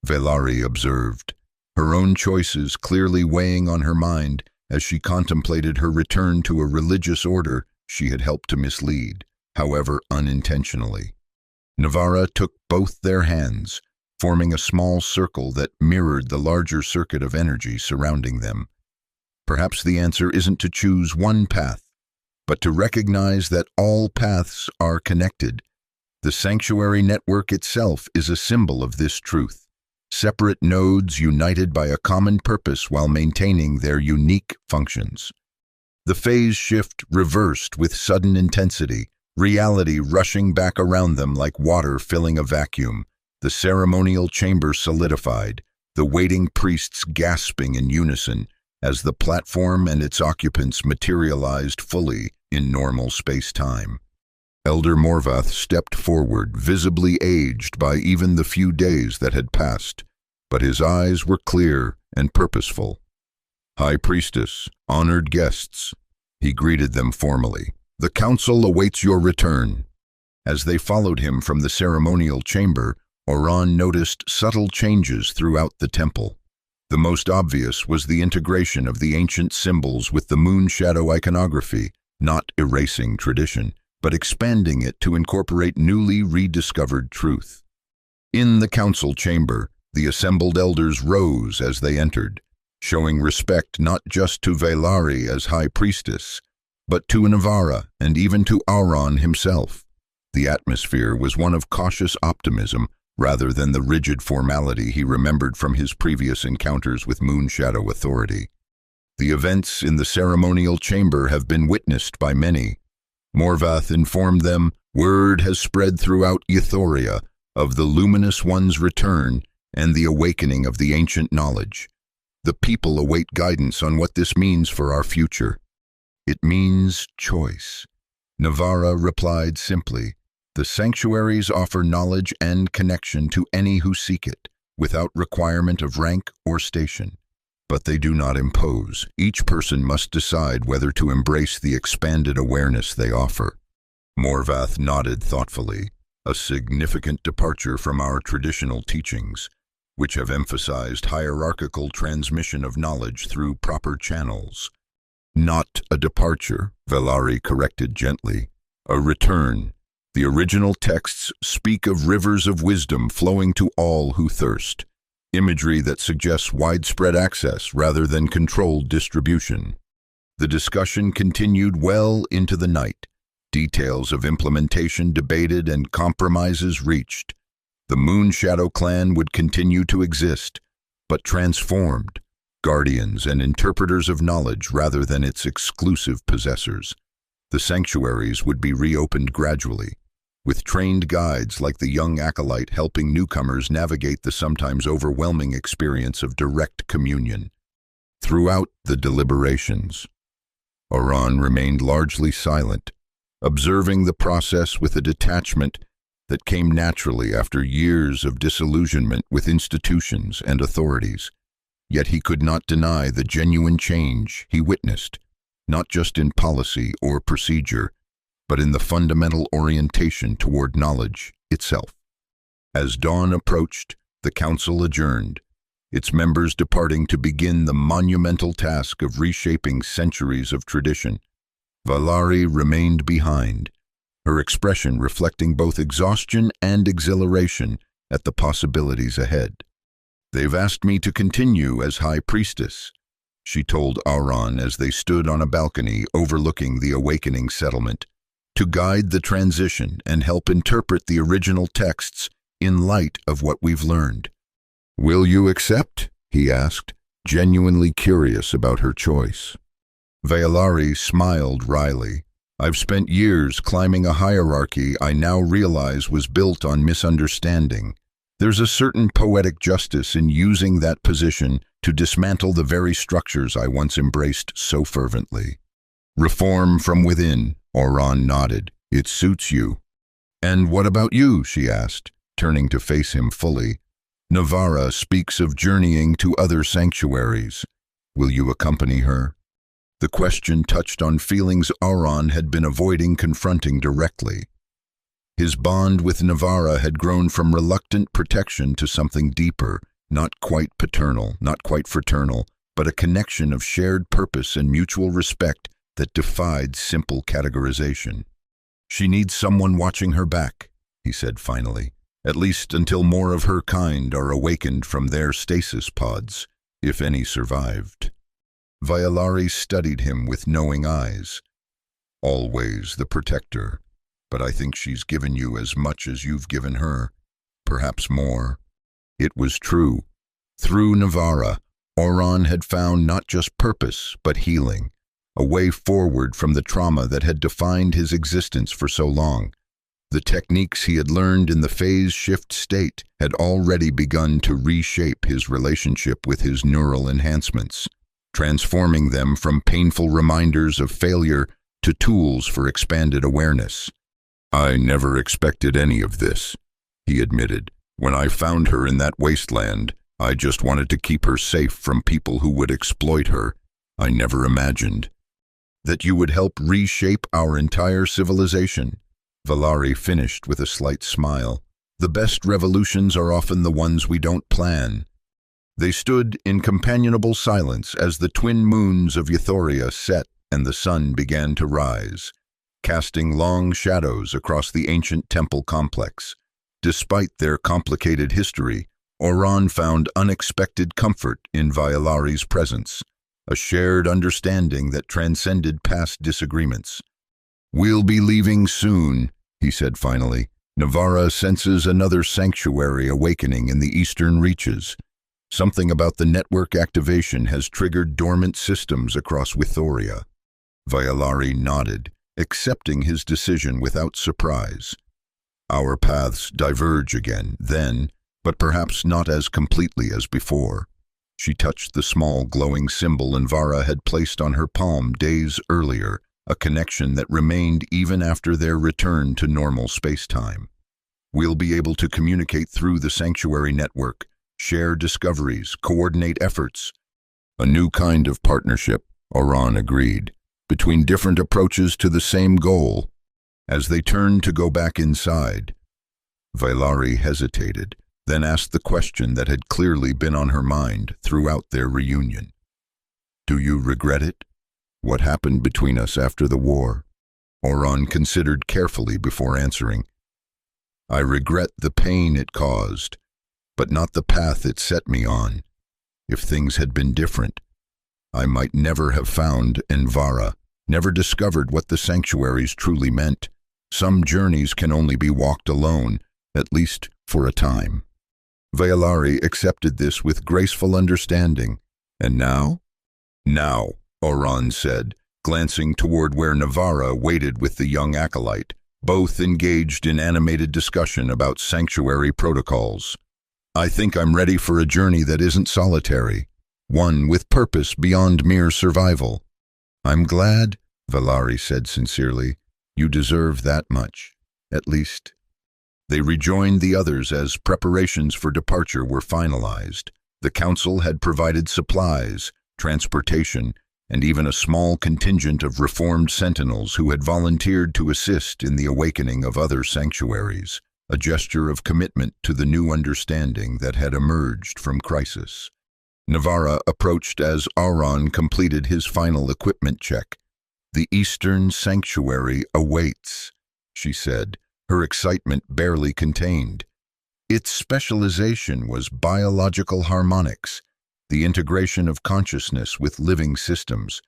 Velari observed, her own choices clearly weighing on her mind as she contemplated her return to a religious order she had helped to mislead, however unintentionally. Navarra took both their hands, forming a small circle that mirrored the larger circuit of energy surrounding them. Perhaps the answer isn't to choose one path, but to recognize that all paths are connected. The sanctuary network itself is a symbol of this truth, separate nodes united by a common purpose while maintaining their unique functions. The phase shift reversed with sudden intensity, reality rushing back around them like water filling a vacuum. The ceremonial chamber solidified, the waiting priests gasping in unison as the platform and its occupants materialized fully in normal space-time. Elder Morvath stepped forward, visibly aged by even the few days that had passed, but his eyes were clear and purposeful. "High Priestess, honored guests," he greeted them formally. "The council awaits your return." As they followed him from the ceremonial chamber, Orphan noticed subtle changes throughout the temple. The most obvious was the integration of the ancient symbols with the moon shadow iconography, not erasing tradition, but expanding it to incorporate newly rediscovered truth. In the council chamber, the assembled elders rose as they entered, showing respect not just to Velari as High Priestess, but to Navarra and even to Orphan himself. The atmosphere was one of cautious optimism rather than the rigid formality he remembered from his previous encounters with Moon Shadow authority. The events in the ceremonial chamber have been witnessed by many. Morvath informed them, word has spread throughout Euphoria of the Luminous One's return and the awakening of the ancient knowledge. The people await guidance on what this means for our future. "It means choice," Navarra replied simply. "The sanctuaries offer knowledge and connection to any who seek it, without requirement of rank or station. But they do not impose. Each person must decide whether to embrace the expanded awareness they offer." Morvath nodded thoughtfully, a significant departure from our traditional teachings, which have emphasized hierarchical transmission of knowledge through proper channels. "Not a departure," Velari corrected gently. "A return. The original texts speak of rivers of wisdom flowing to all who thirst, imagery that suggests widespread access rather than controlled distribution." The discussion continued well into the night. Details of implementation debated and compromises reached. The Moon Shadow clan would continue to exist, but transformed, guardians and interpreters of knowledge rather than its exclusive possessors. The sanctuaries would be reopened gradually, with trained guides like the young acolyte helping newcomers navigate the sometimes overwhelming experience of direct communion. Throughout the deliberations, Orphan remained largely silent, observing the process with a detachment that came naturally after years of disillusionment with institutions and authorities. Yet he could not deny the genuine change he witnessed, not just in policy or procedure, but in the fundamental orientation toward knowledge itself. As dawn approached, the council adjourned, its members departing to begin the monumental task of reshaping centuries of tradition. Velari remained behind, her expression reflecting both exhaustion and exhilaration at the possibilities ahead. "They've asked me to continue as High Priestess," she told Orphan as they stood on a balcony overlooking the awakening settlement, "to guide the transition and help interpret the original texts in light of what we've learned." "Will you accept?" he asked, genuinely curious about her choice. Velari smiled wryly. "I've spent years climbing a hierarchy I now realize was built on misunderstanding. There's a certain poetic justice in using that position to dismantle the very structures I once embraced so fervently." "Reform from within," Orphan nodded. "It suits you." "And what about you?" she asked, turning to face him fully. "Navarra speaks of journeying to other sanctuaries. Will you accompany her?" The question touched on feelings Orphan had been avoiding confronting directly. His bond with Navara had grown from reluctant protection to something deeper, not quite paternal, not quite fraternal, but a connection of shared purpose and mutual respect that defied simple categorization. "She needs someone watching her back," he said finally, "at least until more of her kind are awakened from their stasis pods, if any survived." Violari studied him with knowing eyes. "Always the protector, but I think she's given you as much as you've given her, perhaps more." It was true. Through Navara, Orphan had found not just purpose, but healing, a way forward from the trauma that had defined his existence for so long. The techniques he had learned in the phase shift state had already begun to reshape his relationship with his neural enhancements, transforming them from painful reminders of failure to tools for expanded awareness. "I never expected any of this," he admitted. "When I found her in that wasteland, I just wanted to keep her safe from people who would exploit her. I never imagined that you would help reshape our entire civilization." Violari finished with a slight smile. "The best revolutions are often the ones we don't plan." They stood in companionable silence as the twin moons of Euphoria set and the sun began to rise, casting long shadows across the ancient temple complex. Despite their complicated history, Orphan found unexpected comfort in Violari's presence, a shared understanding that transcended past disagreements. "We'll be leaving soon," he said finally. "Navara senses another sanctuary awakening in the eastern reaches. Something about the network activation has triggered dormant systems across Euphoria." Violari nodded, accepting his decision without surprise. "Our paths diverge again, then, but perhaps not as completely as before." She touched the small glowing symbol Navara had placed on her palm days earlier, a connection that remained even after their return to normal space-time. "We'll be able to communicate through the sanctuary network, share discoveries, coordinate efforts." "A new kind of partnership," Orphan agreed, "between different approaches to the same goal." As they turned to go back inside, Violari hesitated, then asked the question that had clearly been on her mind throughout their reunion. "Do you regret it? What happened between us after the war?" Orphan considered carefully before answering. "I regret the pain it caused, but not the path it set me on. If things had been different, I might never have found Navara, never discovered what the sanctuaries truly meant. Some journeys can only be walked alone, at least for a time." Violari accepted this with graceful understanding. "And now?" "Now," Orphan said, glancing toward where Navara waited with the young acolyte, both engaged in animated discussion about sanctuary protocols. "I think I'm ready for a journey that isn't solitary, one with purpose beyond mere survival." "I'm glad," Violari said sincerely. "You deserve that much, at least." They rejoined the others as preparations for departure were finalized. The council had provided supplies, transportation, and even a small contingent of reformed sentinels who had volunteered to assist in the awakening of other sanctuaries, a gesture of commitment to the new understanding that had emerged from crisis. Navara approached as Orphan completed his final equipment check. "The Eastern Sanctuary awaits," she said, her excitement barely contained. Its specialization was biological harmonics, the integration of consciousness with living systems.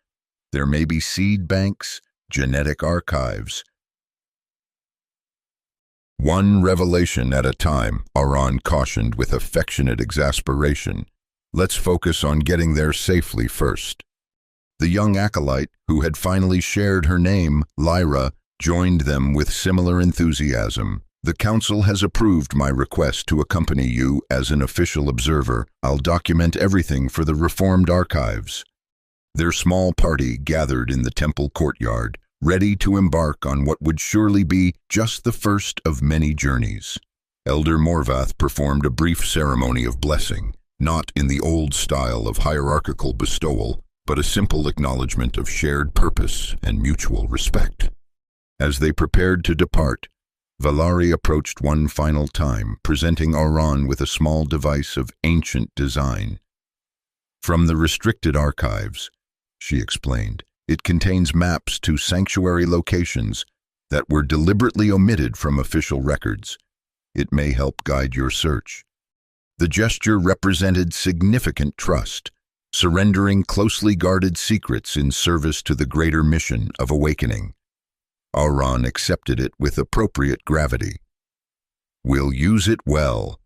There may be seed banks, genetic archives. "One revelation at a time," Orphan cautioned with affectionate exasperation. "Let's focus on getting there safely first." The young acolyte, who had finally shared her name, Lyra, joined them with similar enthusiasm. "The council has approved my request to accompany you as an official observer. I'll document everything for the reformed archives." Their small party gathered in the temple courtyard, ready to embark on what would surely be just the first of many journeys. Elder Morvath performed a brief ceremony of blessing, not in the old style of hierarchical bestowal, but a simple acknowledgement of shared purpose and mutual respect. As they prepared to depart, Valari approached one final time, presenting Orphan with a small device of ancient design. "From the restricted archives," she explained. "It contains maps to sanctuary locations that were deliberately omitted from official records. It may help guide your search." The gesture represented significant trust, surrendering closely guarded secrets in service to the greater mission of awakening. Orphan accepted it with appropriate gravity. "We'll use it well."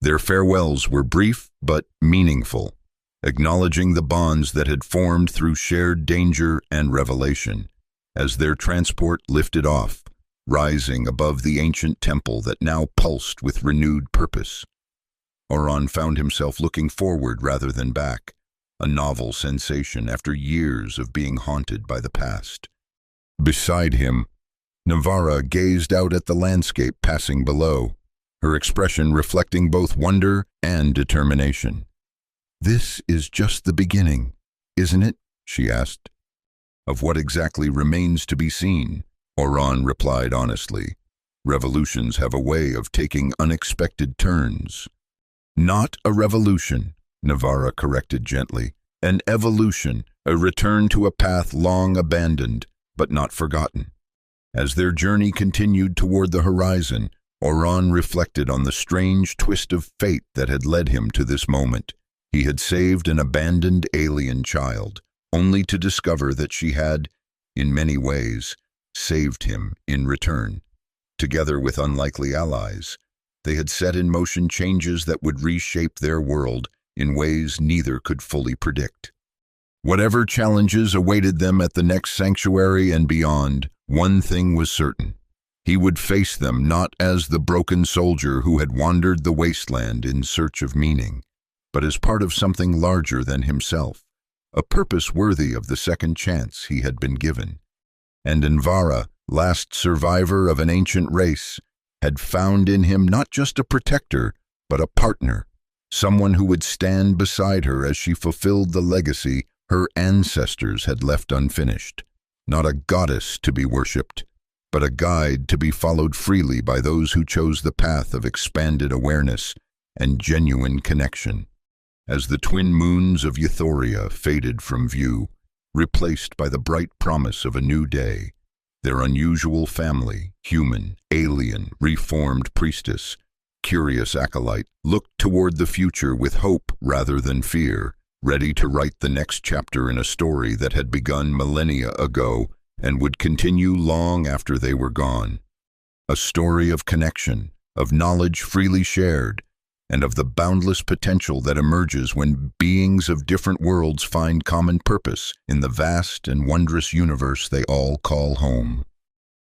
Their farewells were brief but meaningful, acknowledging the bonds that had formed through shared danger and revelation. As their transport lifted off, rising above the ancient temple that now pulsed with renewed purpose, Orphan found himself looking forward rather than back, a novel sensation after years of being haunted by the past. Beside him, Navarra gazed out at the landscape passing below, her expression reflecting both wonder and determination. "This is just the beginning, isn't it?" she asked. "Of what exactly remains to be seen," Orphan replied honestly. "Revolutions have a way of taking unexpected turns." "Not a revolution," Navarra corrected gently. "An evolution, a return to a path long abandoned, but not forgotten." As their journey continued toward the horizon, Orphan reflected on the strange twist of fate that had led him to this moment. He had saved an abandoned alien child, only to discover that she had, in many ways, saved him in return. Together with unlikely allies, they had set in motion changes that would reshape their world in ways neither could fully predict. Whatever challenges awaited them at the next sanctuary and beyond, one thing was certain. He would face them not as the broken soldier who had wandered the wasteland in search of meaning, but as part of something larger than himself, a purpose worthy of the second chance he had been given. And Navarra, last survivor of an ancient race, had found in him not just a protector, but a partner, someone who would stand beside her as she fulfilled the legacy her ancestors had left unfinished. Not a goddess to be worshipped, but a guide to be followed freely by those who chose the path of expanded awareness and genuine connection. As the twin moons of Euphoria faded from view, replaced by the bright promise of a new day, their unusual family, human, alien, reformed priestess, curious acolyte, looked toward the future with hope rather than fear, ready to write the next chapter in a story that had begun millennia ago and would continue long after they were gone. A story of connection, of knowledge freely shared, and of the boundless potential that emerges when beings of different worlds find common purpose in the vast and wondrous universe they all call home.